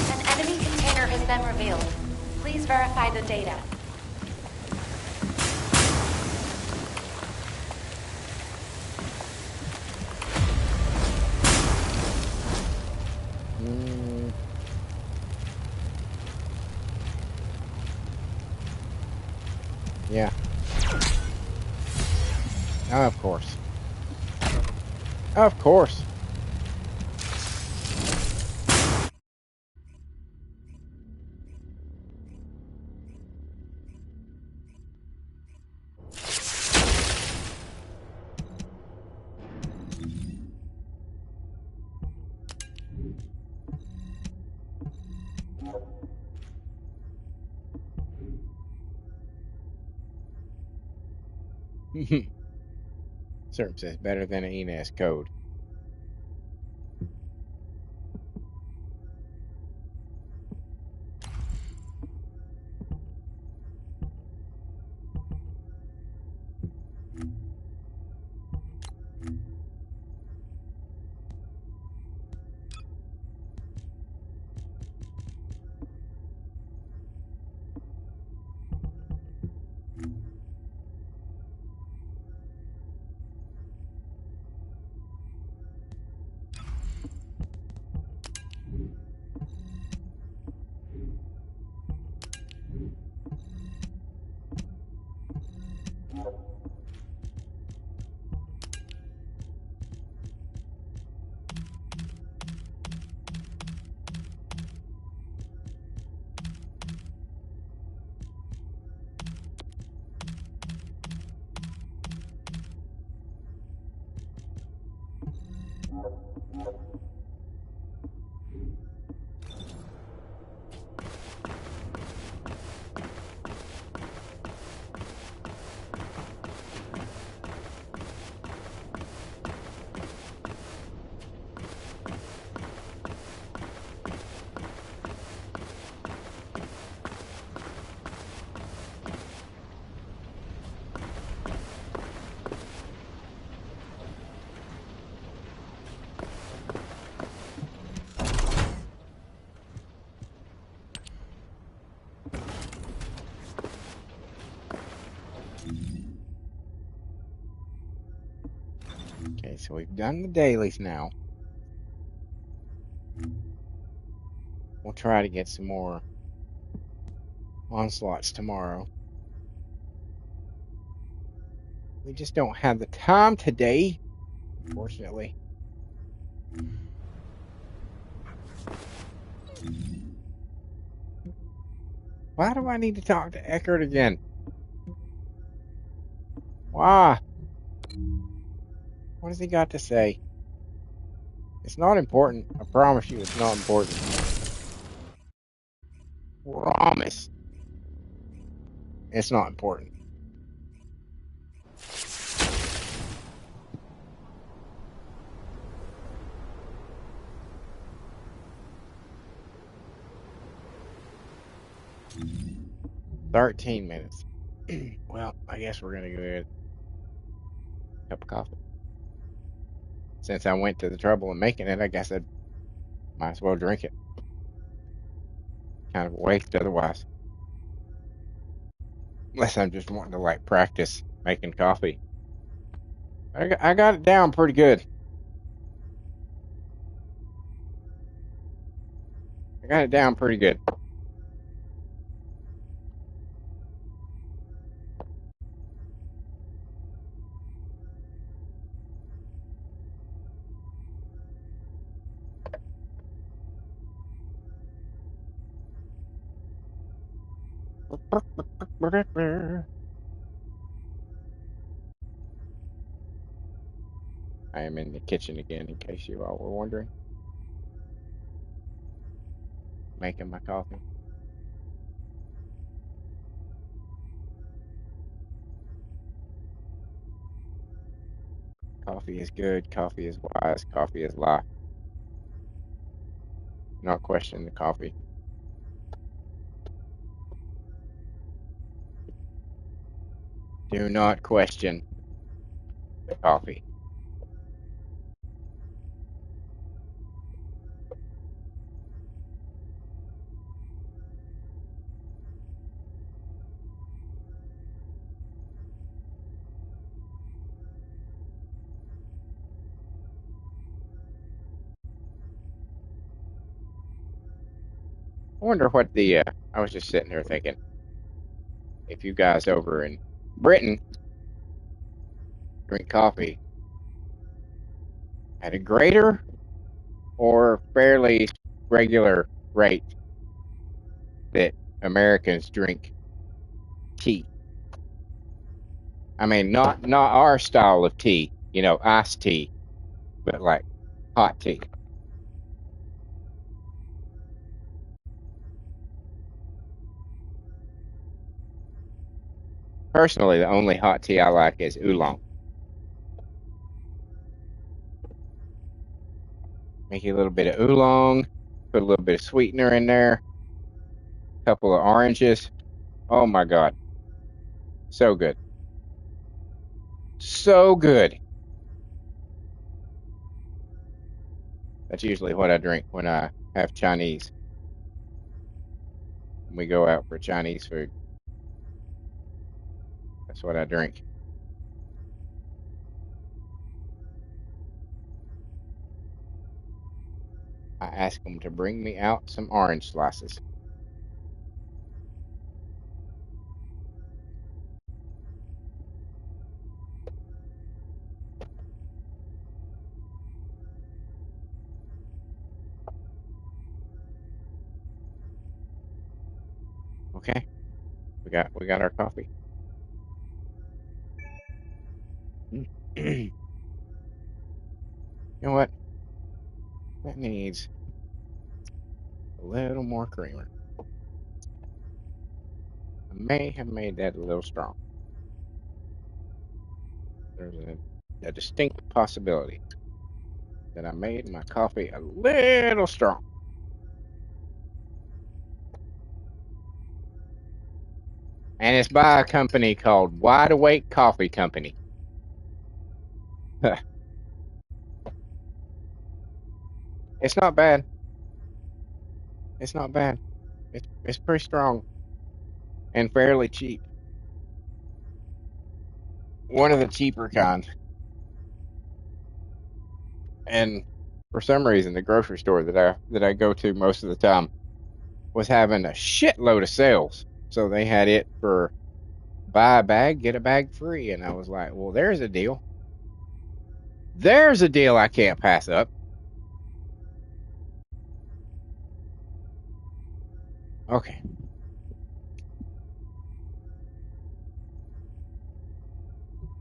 C: An enemy container has been revealed. Please verify the data.
A: Mm. Yeah. Of course. Of course. Serp says better than an ENS code. Okay, so we've done the dailies now. We'll try to get some more onslaughts tomorrow. We just don't have the time today, unfortunately. Why do I need to talk to Eckert again? Why? What has he got to say? It's not important. I promise you it's not important. Promise. It's not important. $13. Well, I guess we're gonna go get a cup of coffee. Since I went to the trouble of making it, I guess I might as well drink it. Kind of a waste otherwise. Unless I'm just wanting to like practice making coffee. I got it down pretty good. I got it down pretty good. I am in the kitchen again, in case you all were wondering. Making my coffee. Coffee is good. Coffee is wise. Coffee is life. Not question the coffee. Do not question the coffee. I wonder what the. I was just sitting here thinking, if you guys over in Britain drink coffee at a greater or fairly regular rate that Americans drink tea. I mean, not our style of tea, iced tea, but like hot tea. Personally, the only hot tea I like is oolong. Make a little bit of oolong, put a little bit of sweetener in there, a couple of oranges. Oh my God, so good, so good. That's usually what I drink when I have Chinese. When we go out for Chinese food, that's what I drink. I ask them to bring me out some orange slices. Okay, we got our coffee. You know what? That needs a little more creamer. I may have made that a little strong. There's a distinct possibility that I made my coffee a little strong. And it's by a company called Wide Awake Coffee Company. It's not bad. It's not bad. It's pretty strong and fairly cheap. One of the cheaper kinds. And for some reason, the grocery store that I go to most of the time was having a shitload of sales. So they had it for buy a bag, get a bag free. And I was like, well, there's a deal. There's a deal I can't pass up. Okay.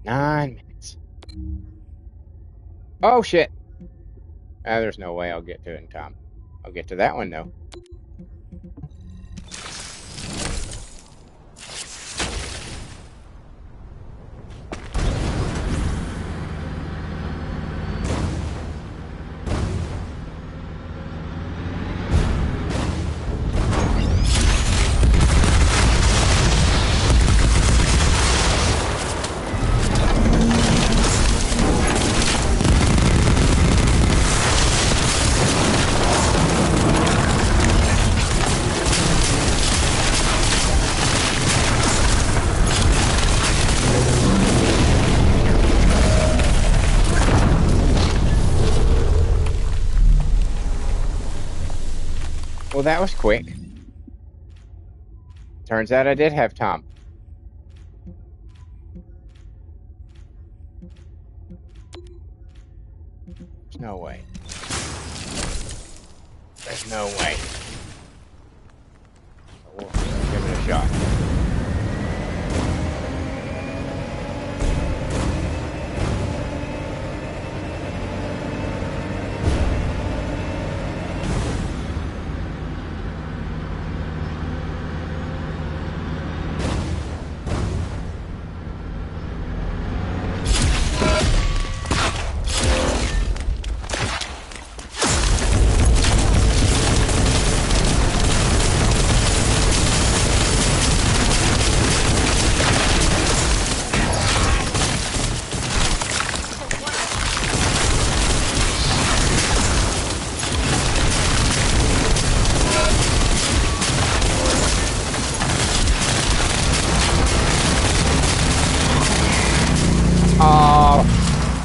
A: Nine minutes. Oh, shit. There's no way I'll get to it in time. I'll get to that one, though. Well, that was quick. Turns out I did have time. There's no way. There's no way. We'll give it a shot.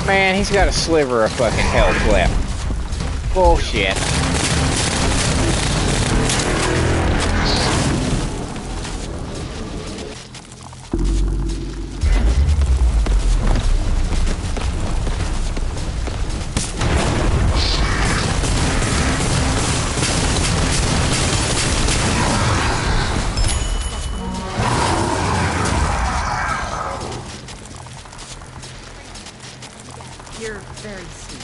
A: Man, he's got a sliver of fucking health left. Bullshit.
F: You're very sweet.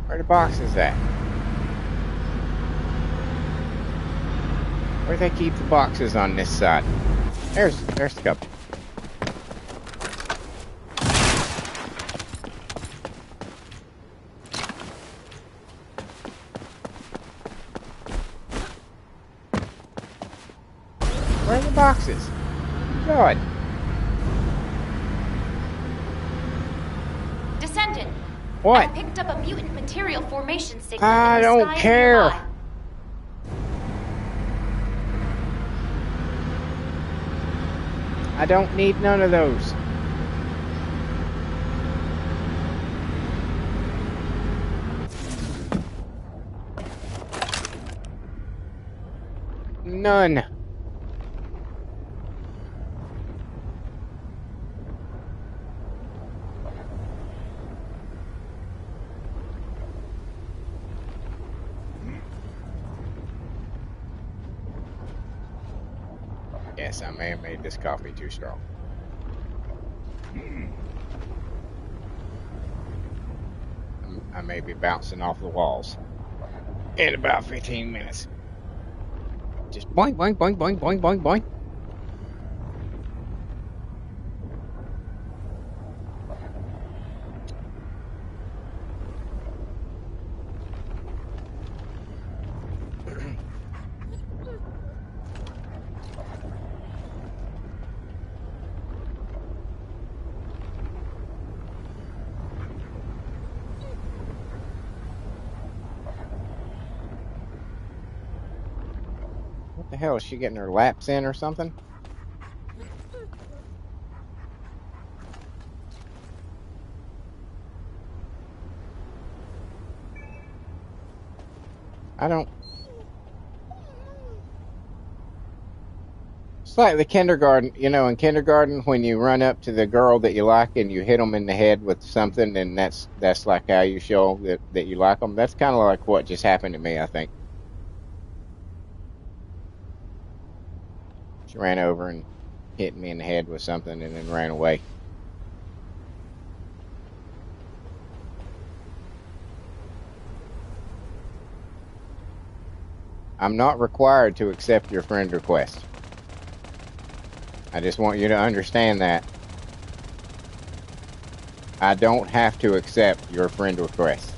A: Where the boxes at? Where they keep the boxes on this side? There's a couple. Where are the boxes? God.
C: Descendant.
A: What?
C: I picked up a mutant material formation signal
A: I
C: in the
A: don't
C: skies
A: care.
C: nearby.
A: I don't need none of those. None. Yes, I may have made this coffee too strong. I may be bouncing off the walls in about 15 minutes. Just boing, boing, boing, boing, boing, boing, boing. What the hell? Is she getting her laps in or something? I don't. It's like the kindergarten, you know, in kindergarten when you run up to the girl that you like and you hit them in the head with something, and that's like how you show that you like them. That's kind of like what just happened to me, I think. She ran over and hit me in the head with something and then ran away. I'm not required to accept your friend request. I just want you to understand that. I don't have to accept your friend request.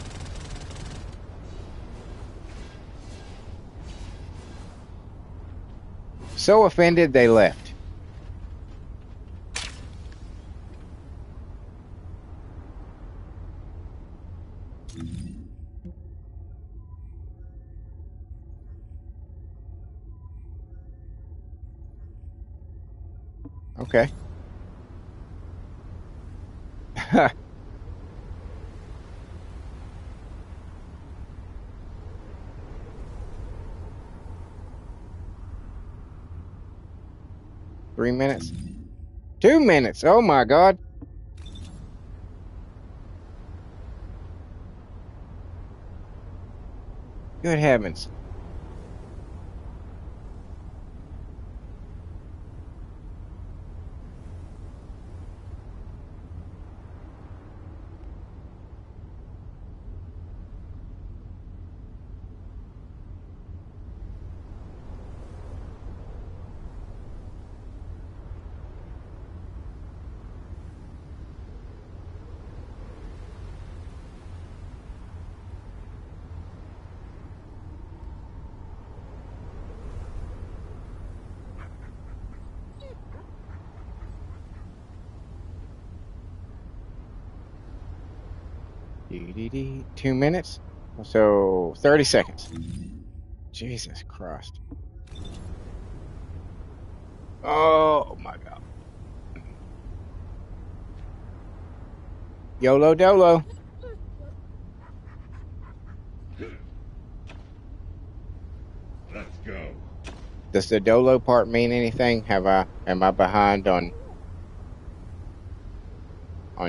A: So offended they left. Okay. 3 minutes. 2 minutes. Oh my God. Good heavens. 2 minutes. So 30 seconds. Jesus Christ. Oh my God. YOLO Dolo.
H: Let's go.
A: Does the Dolo part mean anything? Am I behind on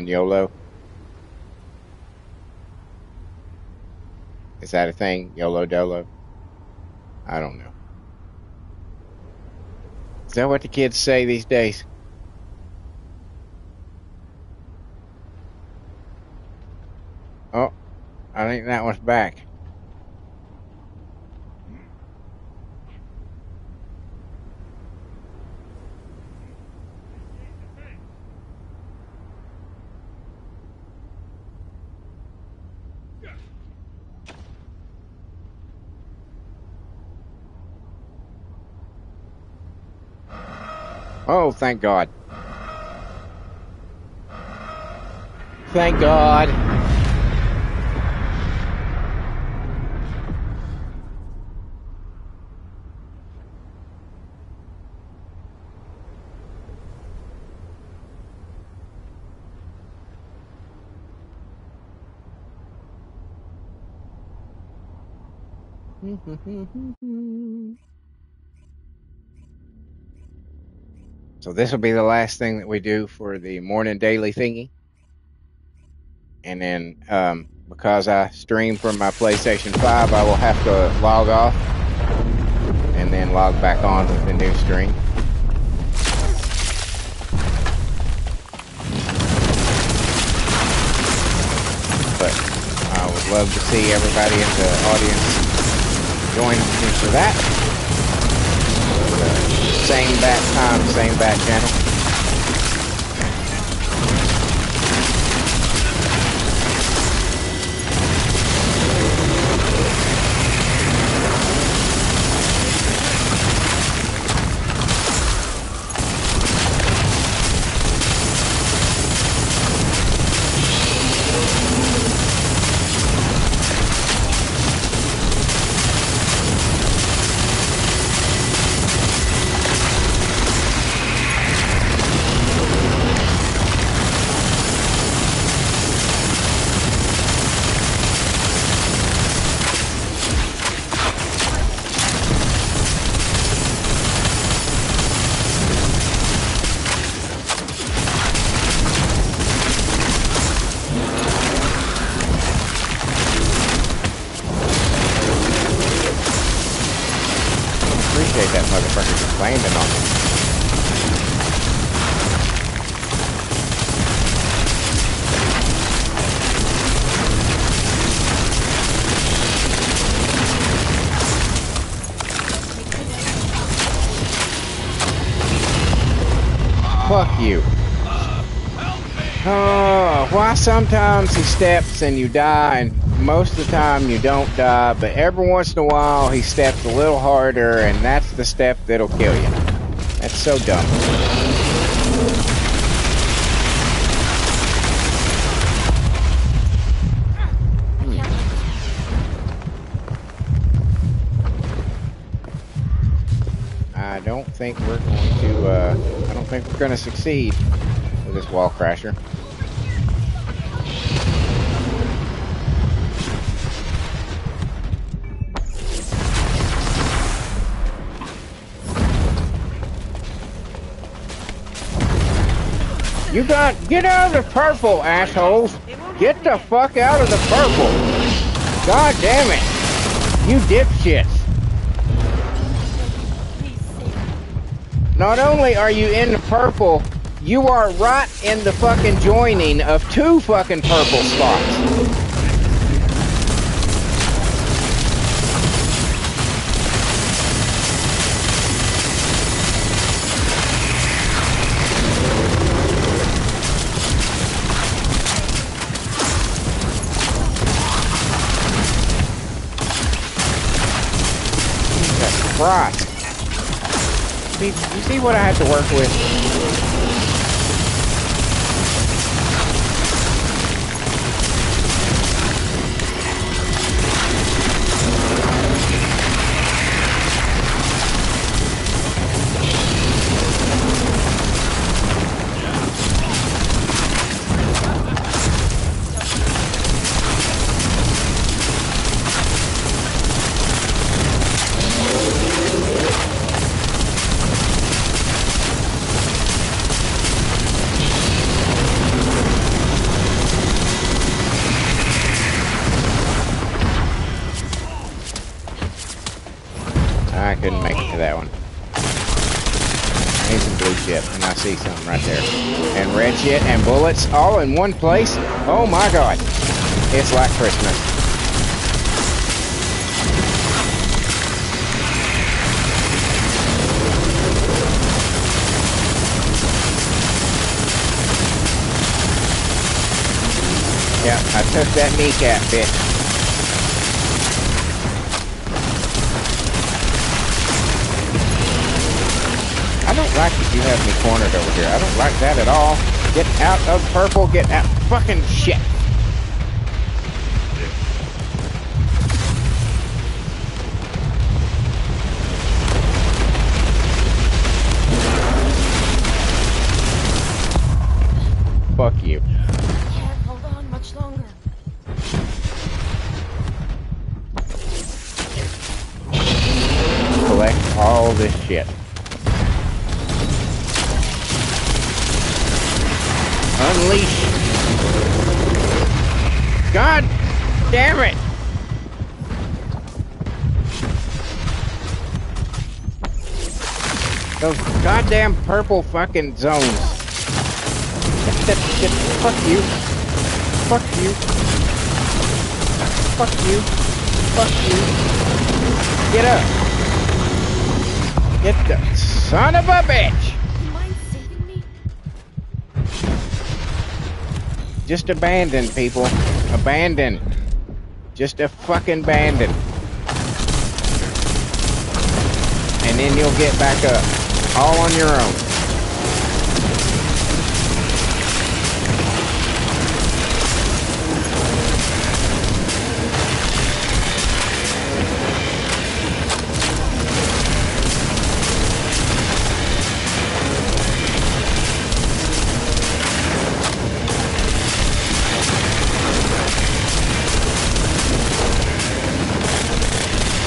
A: YOLO? Is that a thing? YOLO Dolo? I don't know. Is that what the kids say these days? Oh, I think that one's back. Oh, thank God. Thank God. So this will be the last thing that we do for the morning daily thingy. And then because I stream from my PlayStation 5, I will have to log off and then log back on with the new stream. But I would love to see everybody in the audience join me for that. Same bat time, same bat channel. That motherfucker just landing on me. Fuck you. Oh, why sometimes he steps and you die, and most of the time you don't die, but every once in a while he steps a little harder, and that's the step that'll kill you. That's so dumb. I don't think we're going to succeed with this wall crasher. Get out of the purple, assholes! Get the fuck out of the purple! God damn it! You dipshits! Not only are you in the purple, you are right in the fucking joining of 2 fucking purple spots. Christ. You see what I had to work with? that one. I need some blue shit, and I see some right there. And red shit and bullets all in one place. Oh my god. It's like Christmas. Yeah, I took that kneecap, bitch. I don't like that you have me cornered over here. I don't like that at all. Get out of purple. Get out. Fucking shit. Fuck you.
F: Can't hold on much longer.
A: Collect all this shit. Unleash. God damn it. Those goddamn purple fucking zones. Shit. Fuck you. Fuck you. Fuck you. Fuck you. Get up. Get the son of a bitch.
F: You mind saving me?
A: Just abandon, people. Abandon. Just a fucking abandon. And then you'll get back up. All on your own.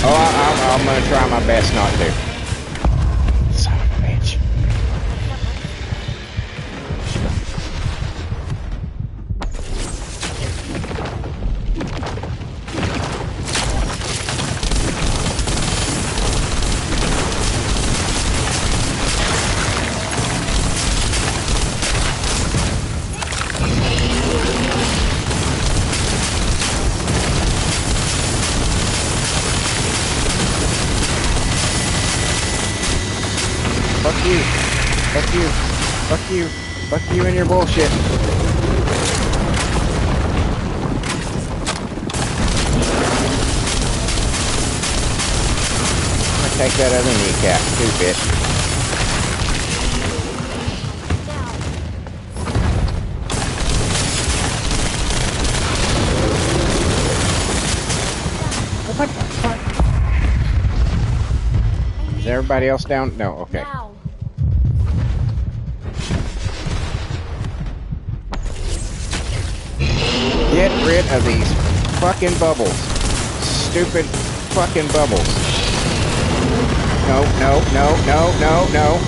A: Oh, I'm gonna try my best not to. Son of a bitch. Fuck you. Fuck you. Fuck you. Fuck you and your bullshit. I'm gonna take that other kneecap too, bitch. What the fuck? Is everybody else down? No, okay.
F: Now.
A: Get rid of these fucking bubbles. Stupid fucking bubbles. No, no, no, no, no, no.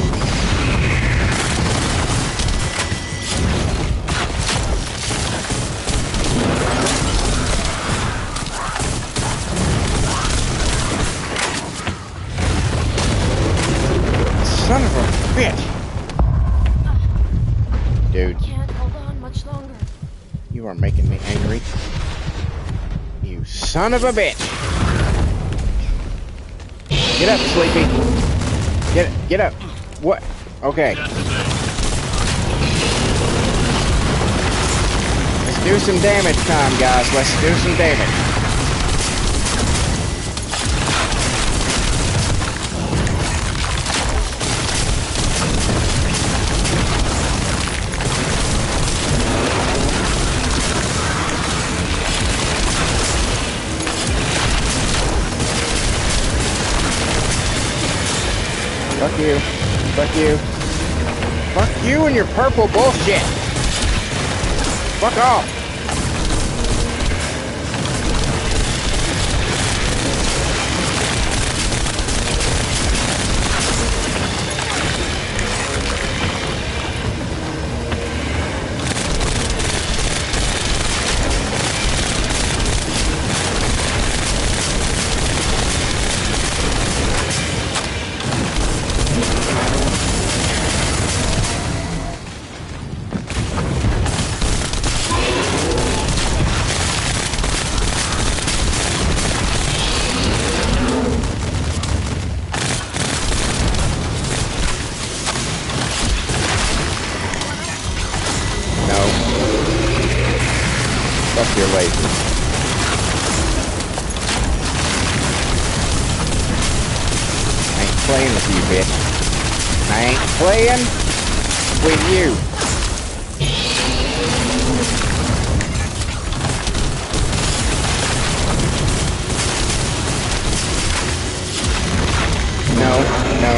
A: Son of a bitch. Dude.
F: Can't hold on much longer.
A: You are making me angry. You son of a bitch. Get up, Sleepy. Get up. What? Okay. Let's do some damage time, guys. Let's do some damage. Fuck you. Fuck you. Fuck you and your purple bullshit. Fuck off. Fuck your laser. I ain't playing with you, bitch. I ain't playing with you. No, no.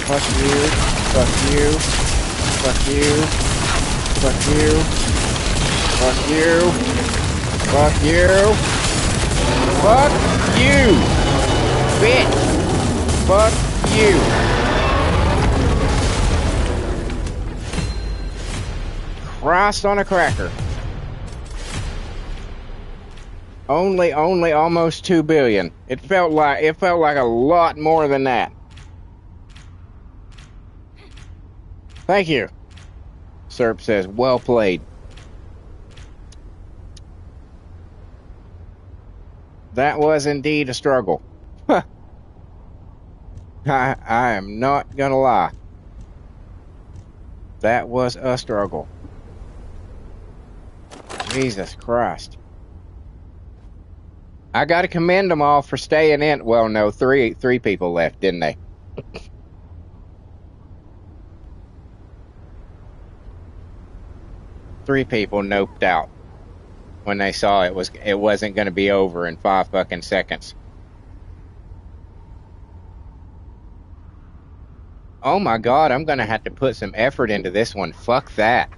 A: Fuck you. Fuck you. Fuck you. Fuck you. Fuck you. Fuck you. Fuck you. Bitch. Fuck you. Christ on a cracker. Only almost 2 billion. It felt like a lot more than that. Thank you. Serp says, well played. That was indeed a struggle. I am not gonna lie. That was a struggle. Jesus Christ. I gotta commend them all for staying in. Well, no, three people left, didn't they? Three people noped out when they saw it wasn't gonna be over in 5 fucking seconds. Oh my God, I'm gonna have to put some effort into this one. Fuck that.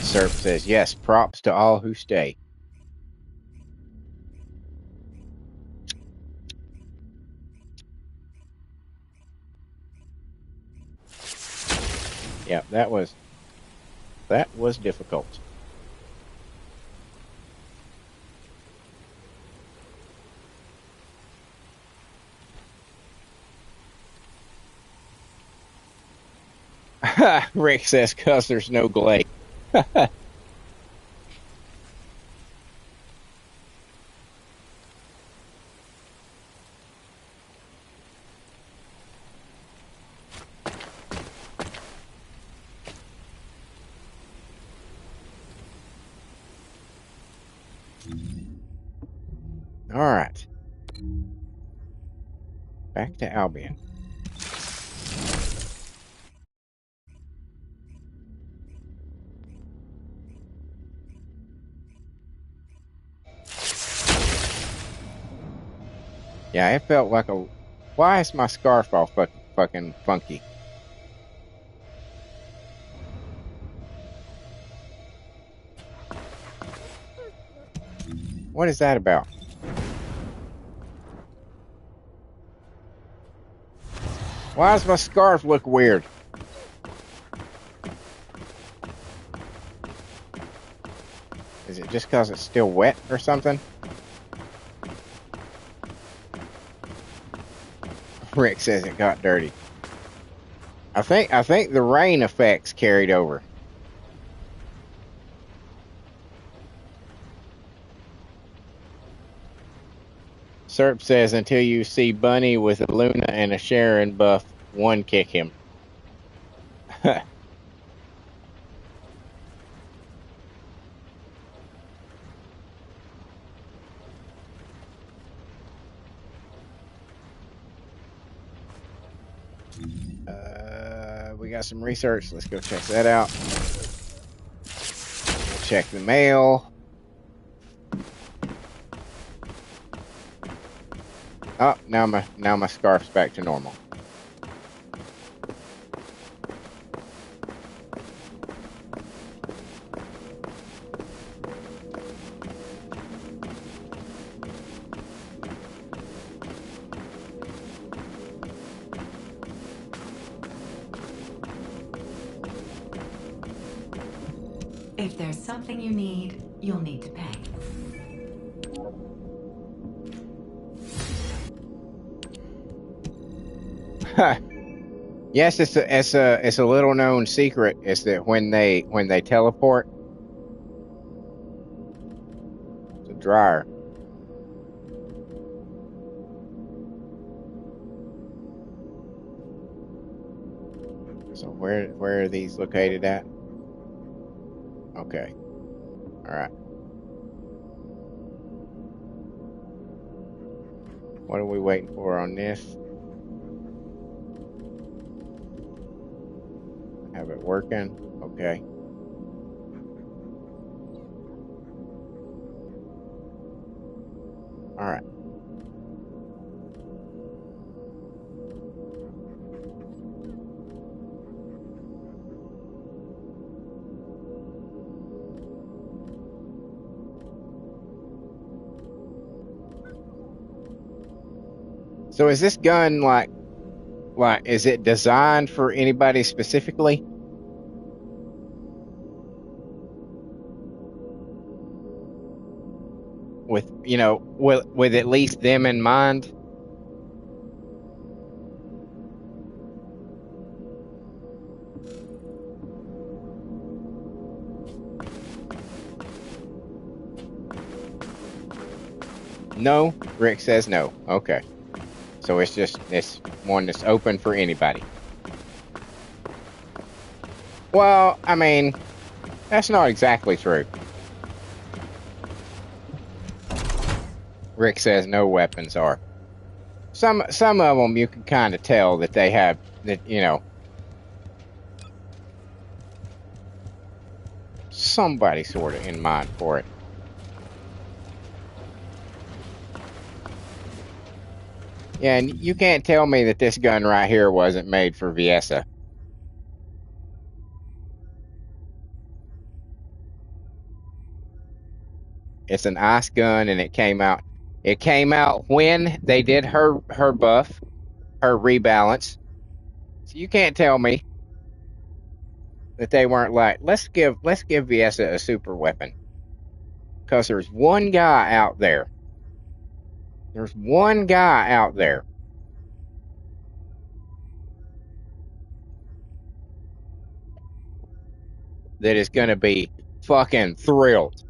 A: Serp says, yes, props to all who stay. Yeah, that was difficult. Rick says, cause there's no glade. All right. Back to Albion. Yeah, it felt like a... Why is my scarf all fucking funky? What is that about? Why does my scarf look weird? Is it just because it's still wet or something? Rick says it got dirty. I think the rain effects carried over. Serp says until you see Bunny with a Luna and a Sharon buff, one kick him. We got some research. Let's go check that out. Check the mail. Oh, now my scarf's back to normal.
I: If there's something you need, you'll need to pay.
A: Yes, it's a little known secret is that when they teleport, the dryer. So where are these located at? Okay. All right. What are we waiting for on this? Have it working? Okay. All right. So is this gun like is it designed for anybody specifically? With with at least them in mind? No? Rick says no. Okay. So it's one that's open for anybody. Well, I mean, that's not exactly true. Rick says no weapons are. Some of them you can kind of tell that they have that somebody sort of in mind for it. Yeah, and you can't tell me that this gun right here wasn't made for Viessa. It's an ice gun, and it came out. It came out when they did her buff, her rebalance. So you can't tell me that they weren't like, let's give Viessa a super weapon, because there's one guy out there. There's one guy out there that is going to be fucking thrilled.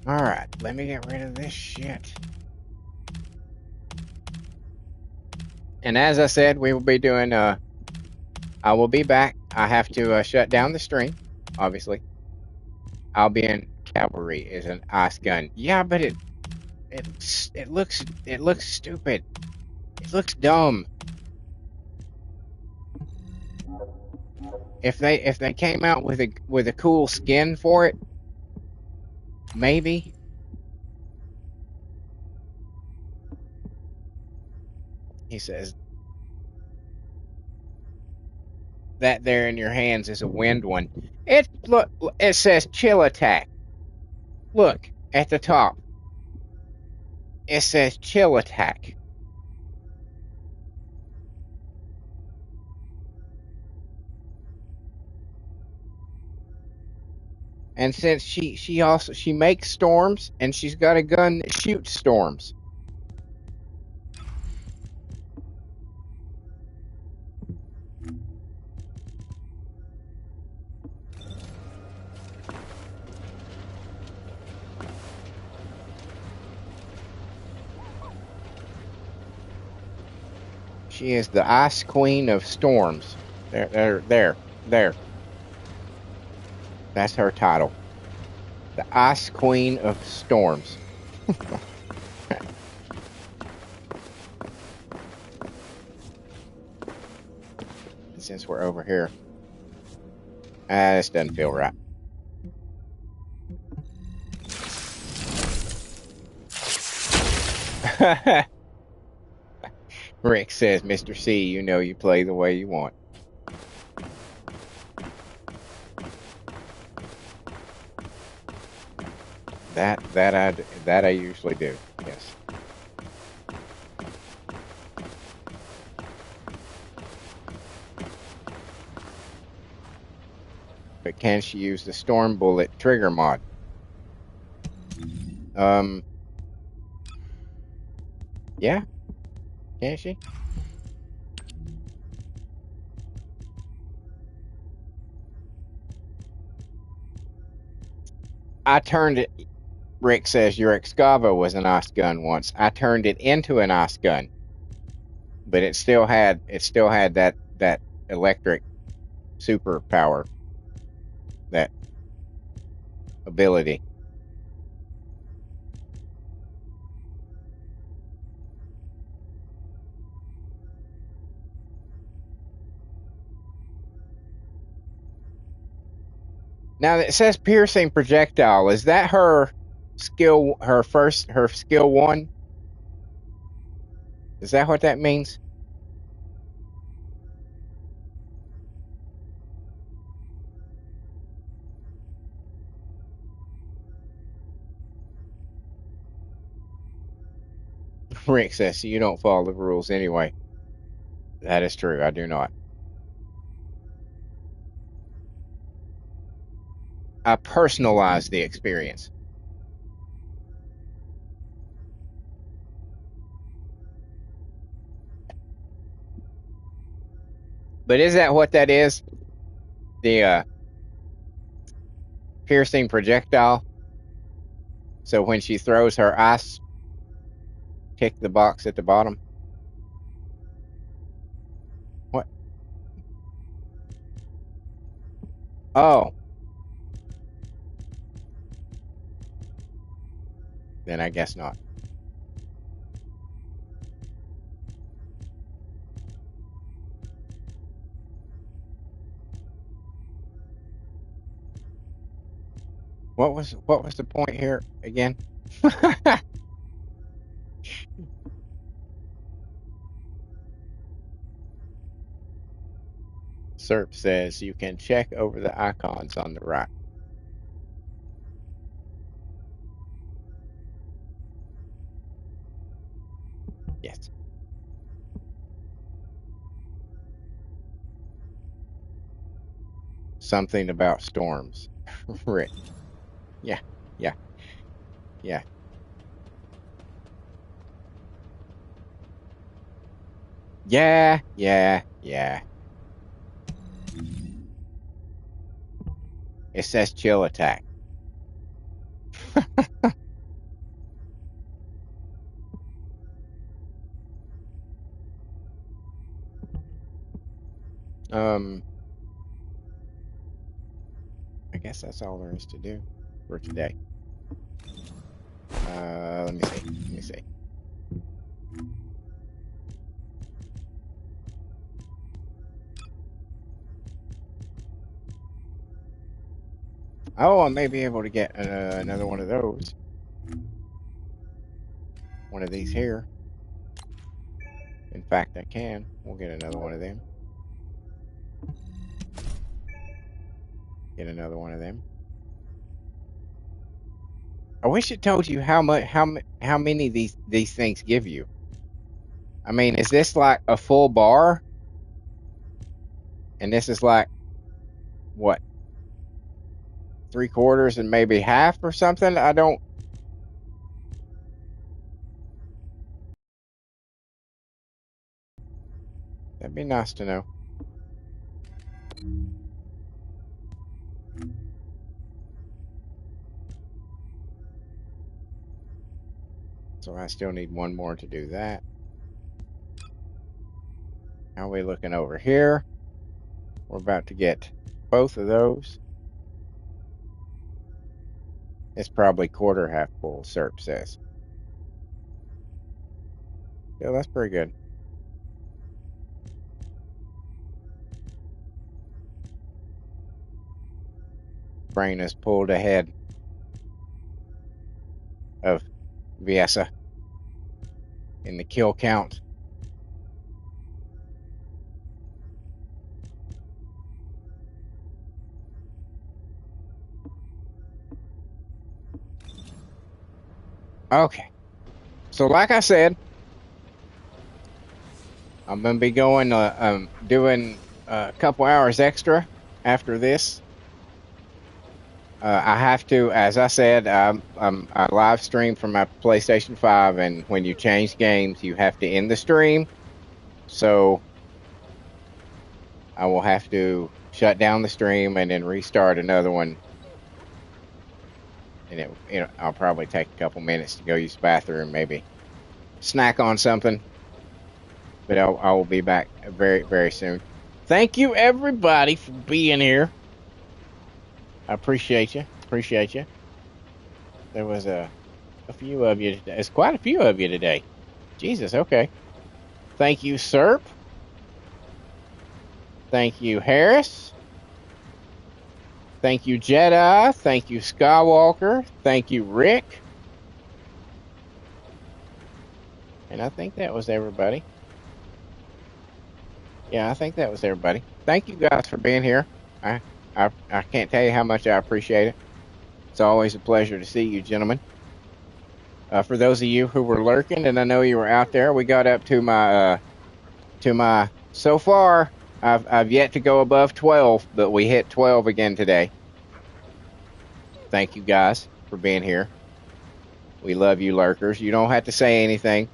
A: All right, let me get rid of this shit. And as I said, we will be doing. I will be back. I have to shut down the stream, obviously. I'll be in cavalry is an ice gun. Yeah, but it looks stupid. It looks dumb. If they came out with a cool skin for it, maybe. He says that there in your hands is a wind one. It says chill attack. Look at the top. It says chill attack. And since she makes storms and she's got a gun that shoots storms. She is the Ice Queen of Storms. There. That's her title. The Ice Queen of Storms. Since we're over here. This doesn't feel right. Rick says, Mr. C, you know you play the way you want. That I usually do, yes. but can she use the storm bullet trigger mod? Yeah, can she? I turned it. Rick says your Excava was an ice gun once. I turned it into an ice gun, but it still had that electric superpower, that ability. Now it says piercing projectile. Is that her skill? Her skill one? Is that what that means? Rick says you don't follow the rules anyway. That is true. I do not. I personalize the experience. But is that what that is? The piercing projectile. So when she throws her ice, tick the box at the bottom. What? Oh. Then I guess not. What was the point here again? SERP says you can check over the icons on the right. Yes. Something about storms. Rick. Yeah. Yeah. Yeah. Yeah. Yeah. Yeah. It says chill attack. I guess that's all there is to do for today. Let me see. Let me see. Oh, I may be able to get another one of those. One of these here. In fact, I can. We'll get another one of them. Get another one of them. I wish it told you how many these things give you. I mean, is this like a full bar? And this is like what? 3/4 and maybe half or something? I don't. That'd be nice to know. So I still need one more to do that. How are we looking over here? We're about to get both of those. It's probably quarter half full, SERP says. Yeah, that's pretty good. Brain is pulled ahead of Viessa in the kill count. Okay. So like I said, I'm going to be going, doing a couple hours extra after this. I have to, as I said, I live stream from my PlayStation 5, and when you change games, you have to end the stream. So I will have to shut down the stream and then restart another one. And I'll probably take a couple minutes to go use the bathroom, maybe snack on something. But I will be back very, very soon. Thank you, everybody, for being here. I appreciate you. Appreciate you. There was a few of you. There's quite a few of you today. Jesus, okay. Thank you, Serp. Thank you, Harris. Thank you, Jedi. Thank you, Skywalker. Thank you, Rick. And I think that was everybody. Yeah, I think that was everybody. Thank you guys for being here. I can't tell you how much I appreciate it. It's always a pleasure to see you, gentlemen. For those of you who were lurking, and I know you were out there, we got up to my so far, I've yet to go above 12, but we hit 12 again today. Thank you guys for being here. We love you, lurkers. You don't have to say anything.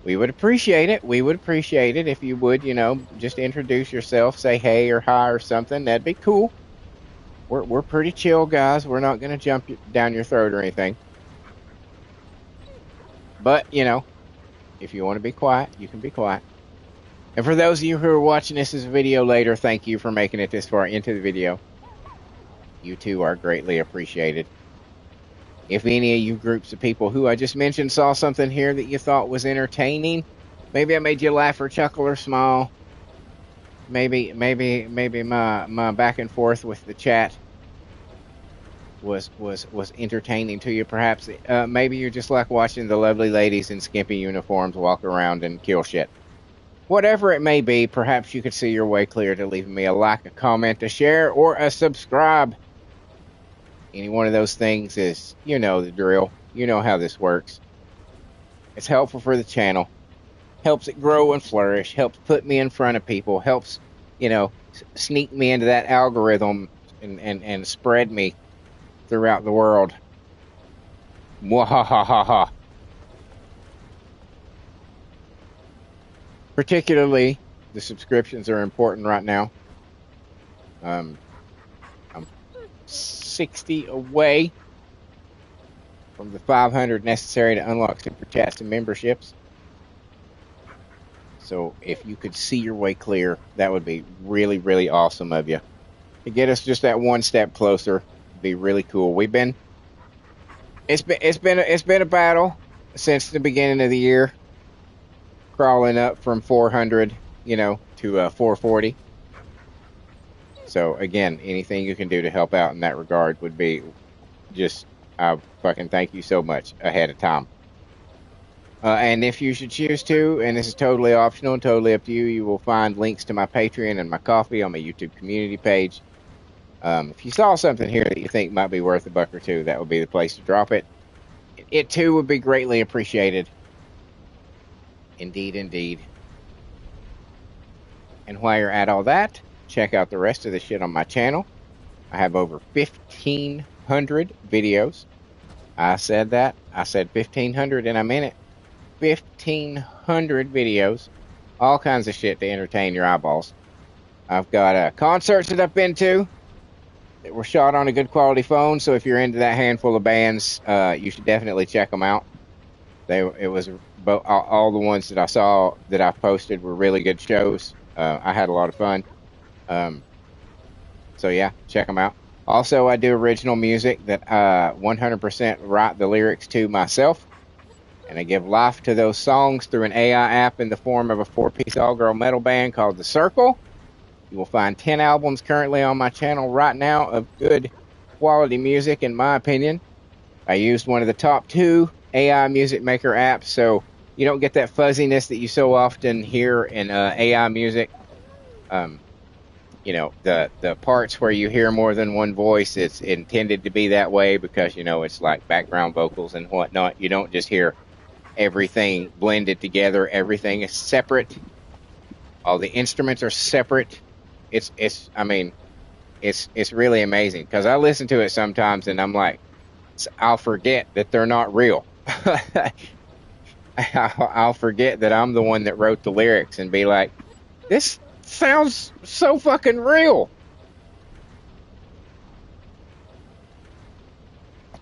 A: We would appreciate it. We would appreciate it if you would, just introduce yourself, say hey or hi or something. That'd be cool. We're pretty chill, guys. We're not going to jump down your throat or anything. But, if you want to be quiet, you can be quiet. And for those of you who are watching this as a video later, thank you for making it this far into the video. You too are greatly appreciated. If any of you groups of people who I just mentioned saw something here that you thought was entertaining, maybe I made you laugh or chuckle or smile. Maybe my back and forth with the chat was entertaining to you. Perhaps maybe you just like watching the lovely ladies in skimpy uniforms walk around and kill shit. Whatever it may be, perhaps you could see your way clear to leaving me a like, a comment, a share, or a subscribe. Any one of those things is, the drill. You know how this works. It's helpful for the channel. Helps it grow and flourish. Helps put me in front of people. Helps, sneak me into that algorithm and spread me throughout the world. Mwahahaha. Particularly, the subscriptions are important right now. I'm 60 away from the 500 necessary to unlock super chats and memberships. So if you could see your way clear, that would be really, really awesome of you. To get us just that one step closer, it'd be really cool. It's been a battle since the beginning of the year, crawling up from 400, to 440. So again, anything you can do to help out in that regard would be just, I fucking thank you so much ahead of time. And if you should choose to, and this is totally optional and totally up to you, you will find links to my Patreon and my Ko-fi on my YouTube community page. If you saw something here that you think might be worth $1 or $2, that would be the place to drop it. It too would be greatly appreciated. Indeed, indeed. And while you're at all that, check out the rest of the shit on my channel. I have over 1,500 videos. I said that. I said 1,500 and I meant it. 1,500 videos. All kinds of shit to entertain your eyeballs. I've got concerts that I've been to that were shot on a good quality phone. So if you're into that handful of bands, you should definitely check them out. All the ones that I saw that I posted were really good shows. I had a lot of fun. So yeah, check them out. Also, I do original music that 100% write the lyrics to myself. And I give life to those songs through an AI app in the form of a 4-piece all-girl metal band called The Circle. You will find 10 albums currently on my channel right now of good quality music, in my opinion. I used one of the top 2 AI music maker apps, so you don't get that fuzziness that you so often hear in AI music. The parts where you hear more than one voice, it's intended to be that way because, it's like background vocals and whatnot. You don't just hear everything blended together. Everything is separate. All the instruments are separate. it's really amazing because I listen to it sometimes and I'm like, I'll forget that they're not real. I'll forget that I'm the one that wrote the lyrics and be like, this sounds so fucking real.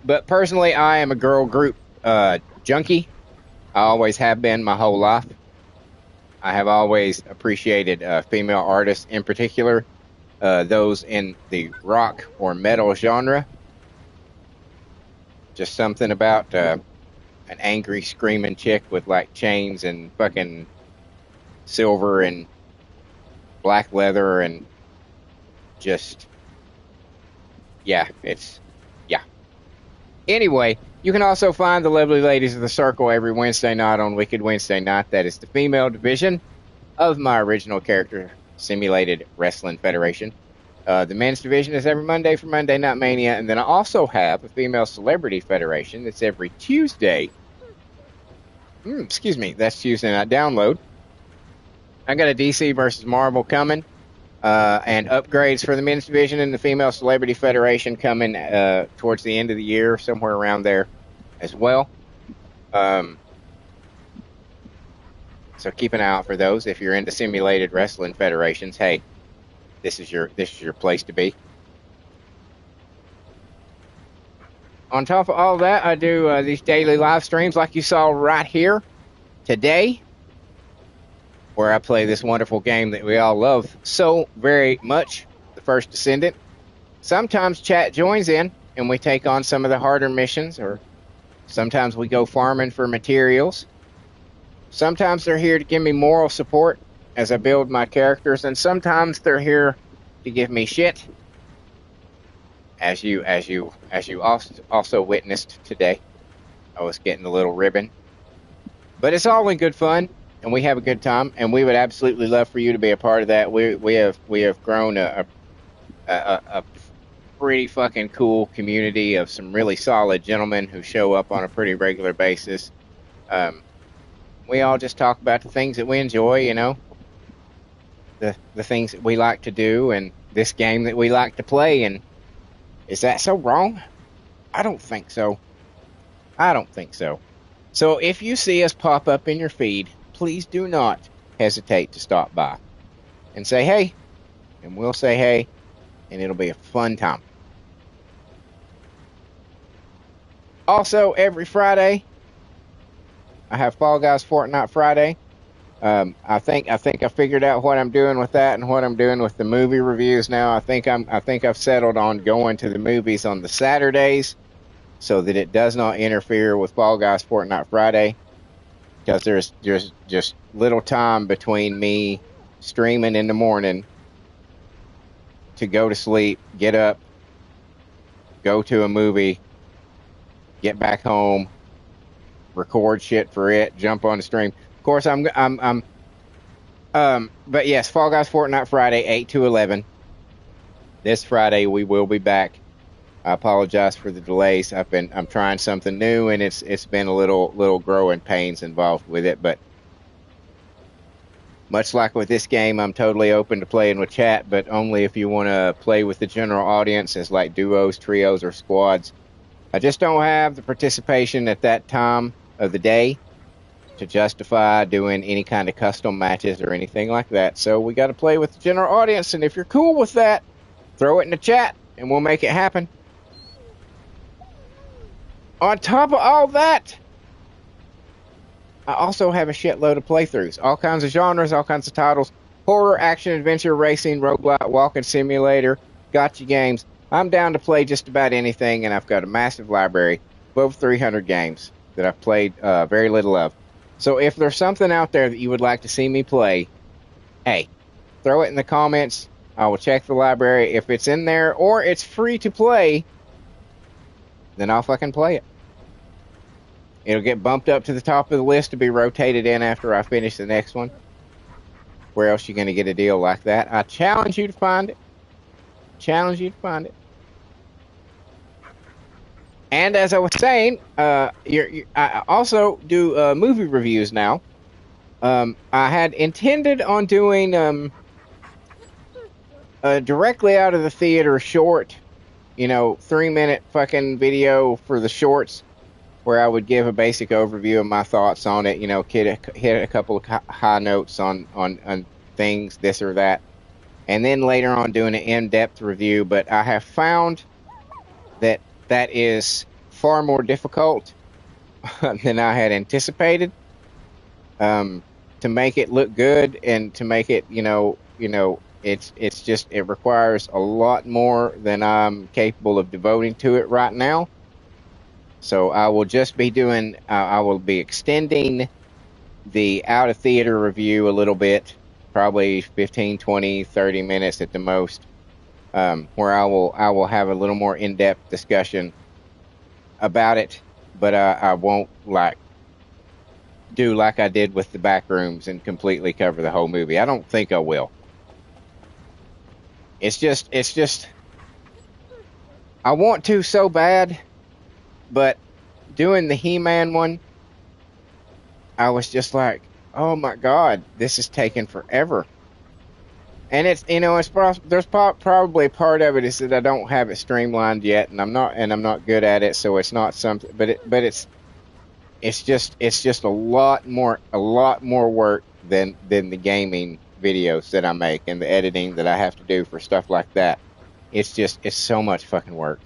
A: But personally, I am a girl group junkie. I always have been my whole life. I have always appreciated female artists, in particular, those in the rock or metal genre. Just something about an angry, screaming chick with like chains and fucking silver and black leather and just, yeah, it's, yeah. Anyway, you can also find the lovely ladies of the Circle every Wednesday night on Wicked Wednesday Night. That is the female division of my original character, Simulated Wrestling Federation. The men's division is every Monday for Monday Night Mania, and then I also have a female celebrity federation that's every Tuesday. Excuse me, that's Tuesday Night Download. I got a DC versus Marvel coming, and upgrades for the men's division and the female celebrity federation coming towards the end of the year, somewhere around there as well. So keep an eye out for those. If you're into simulated wrestling federations, hey, this is your place to be. On top of all that, I do these daily live streams like you saw right here today, where I play this wonderful game that we all love so very much, the First Descendant. Sometimes chat joins in and we take on some of the harder missions, or sometimes we go farming for materials. Sometimes they're here to give me moral support as I build my characters, and sometimes they're here to give me shit, as you also witnessed today. I was getting a little ribbon, but it's all in good fun, and we have a good time, and we would absolutely love for you to be a part of that. We have grown a pretty fucking cool community of some really solid gentlemen who show up on a pretty regular basis. We all just talk about the things that we enjoy, you know, the things that we like to do, and this game that we like to play. And is that so wrong? I don't think so. I don't think so. So if you see us pop up in your feed, please do not hesitate to stop by and say hey, and we'll say hey, and it'll be a fun time. Also, every Friday, I have Fall Guys Fortnite Friday. I think I figured out what I'm doing with that and what I'm doing with the movie reviews now. I think I've settled on going to the movies on the Saturdays so that it does not interfere with Fall Guys Fortnite Friday, because there's just little time between me streaming in the morning to go to sleep, get up, go to a movie, get back home, record shit for it, jump on the stream. Of course, but yes, Fall Guys Fortnite Friday, 8 to 11. This Friday we will be back. I apologize for the delays. I'm trying something new, and it's been a little growing pains involved with it, but much like with this game, I'm totally open to playing with chat, but only if you want to play with the general audience as like duos, trios, or squads. I just don't have the participation at that time of the day to justify doing any kind of custom matches or anything like that. So we got to play with the general audience, and if you're cool with that, throw it in the chat and we'll make it happen. On top of all that, I also have a shitload of playthroughs. All kinds of genres, all kinds of titles. Horror, action, adventure, racing, roguelike, walking simulator, gotcha games. I'm down to play just about anything, and I've got a massive library of over 300 games that I've played very little of. So if there's something out there that you would like to see me play, hey, throw it in the comments. I will check the library. If it's in there or it's free to play, then I'll fucking play it. It'll get bumped up to the top of the list to be rotated in after I finish the next one. Where else are you going to get a deal like that? I challenge you to find it. Challenge you to find it. And as I was saying, I also do movie reviews now. I had intended on doing directly out of the theater short, 3-minute fucking video for the shorts where I would give a basic overview of my thoughts on it, hit a couple of high notes on things, this or that, and then later on doing an in-depth review. But I have found that is far more difficult than I had anticipated, to make it look good and to make it, it's just, it requires a lot more than I'm capable of devoting to it right now. So I will just be doing, I will be extending the out of theater review a little bit, probably 15, 20, 30 minutes at the most, where I will have a little more in-depth discussion about it, but I won't do like I did with the back rooms and completely cover the whole movie. I don't think I will. It's just I want to so bad, but doing the He-Man one, I was just like, oh my God, this is taking forever. And it's, there's probably part of it is that I don't have it streamlined yet, and I'm not good at it, so it's not something, but it's just a lot more work than the gaming videos that I make and the editing that I have to do for stuff like that. It's so much fucking work.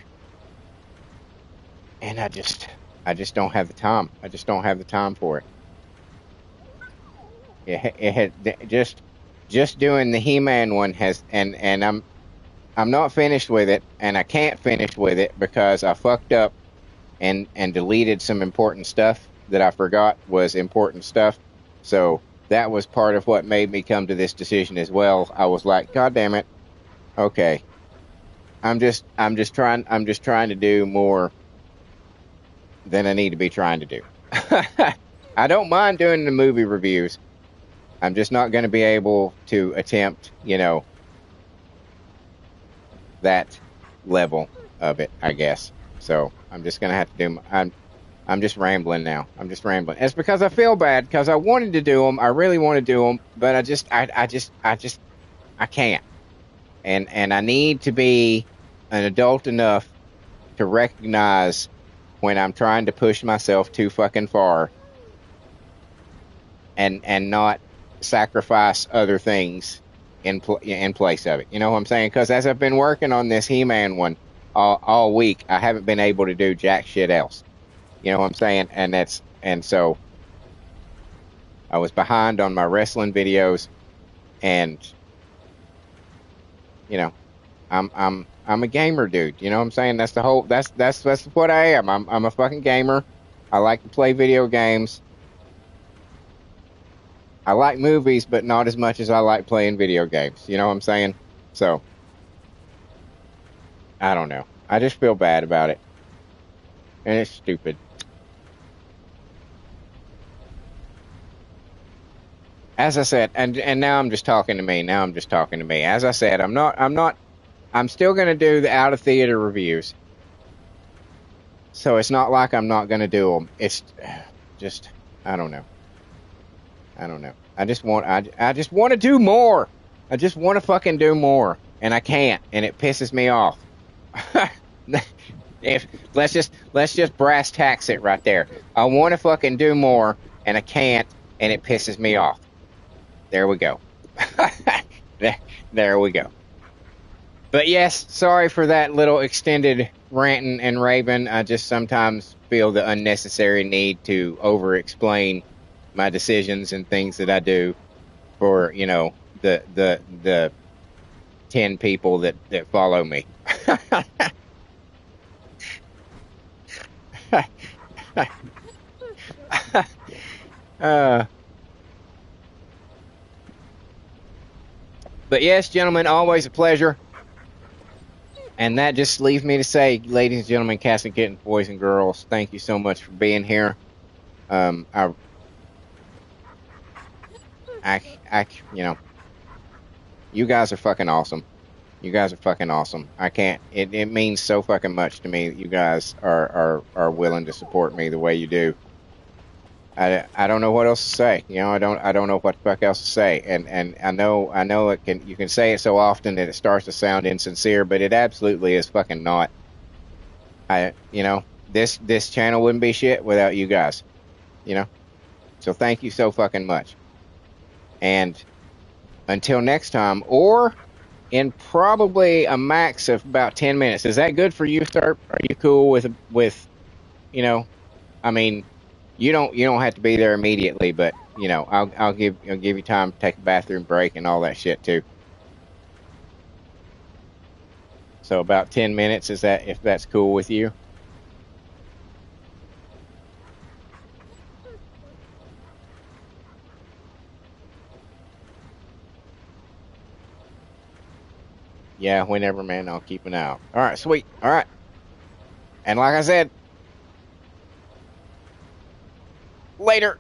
A: And I just don't have the time. I just don't have the time for it. It had just doing the He-Man one has, and I'm not finished with it, and I can't finish with it because I fucked up and deleted some important stuff that I forgot was important stuff. So that was part of what made me come to this decision as well. I was like, God damn it. Okay. I'm just trying to do more than I need to be trying to do. I don't mind doing the movie reviews. I'm just not going to be able to attempt, that level of it, I guess. So I'm just going to have to do. I'm just rambling now. I'm just rambling. It's because I feel bad because I wanted to do them. I really want to do them, but I can't. And I need to be an adult enough to recognize when I'm trying to push myself too fucking far and not sacrifice other things in place of it. You know what I'm saying? Because as I've been working on this He-Man one all week, I haven't been able to do jack shit else. You know what I'm saying? And so I was behind on my wrestling videos, and I'm a gamer, dude. You know what I'm saying? That's the whole. That's what I am. I'm a fucking gamer. I like to play video games. I like movies, but not as much as I like playing video games. You know what I'm saying? So I don't know. I just feel bad about it, and it's stupid. As I said, and now I'm just talking to me. Now I'm just talking to me. As I said, I'm still going to do the out of theater reviews. So it's not like I'm not going to do them. It's just, I don't know. I just want to do more. I just want to fucking do more, and I can't, and it pisses me off. Let's just brass tacks it right there. I want to fucking do more, and I can't, and it pisses me off. There we go. There we go. But yes, sorry for that little extended ranting and raving. I just sometimes feel the unnecessary need to over-explain my decisions and things that I do for, the 10 people that follow me. But yes, gentlemen, always a pleasure. And that just leaves me to say, ladies and gentlemen, cats and kittens, boys and girls, thank you so much for being here. You guys are fucking awesome. You guys are fucking awesome. I can't. It means so fucking much to me that you guys are willing to support me the way you do. I don't know what else to say. You know, I don't know what the fuck else to say. And I know it can, you can say it so often that it starts to sound insincere, but it absolutely is fucking not. You know, this channel wouldn't be shit without you guys. You know, so thank you so fucking much. And until next time, or in probably a max of about 10 minutes. Is that good for you, sir? Are you cool with, you know, I mean, you don't have to be there immediately, but you know, I'll give you time to take a bathroom break and all that shit too. So about 10 minutes, is that, if that's cool with you? Yeah, whenever, man, I'll keep an eye out. All right, sweet. All right. And like I said, later.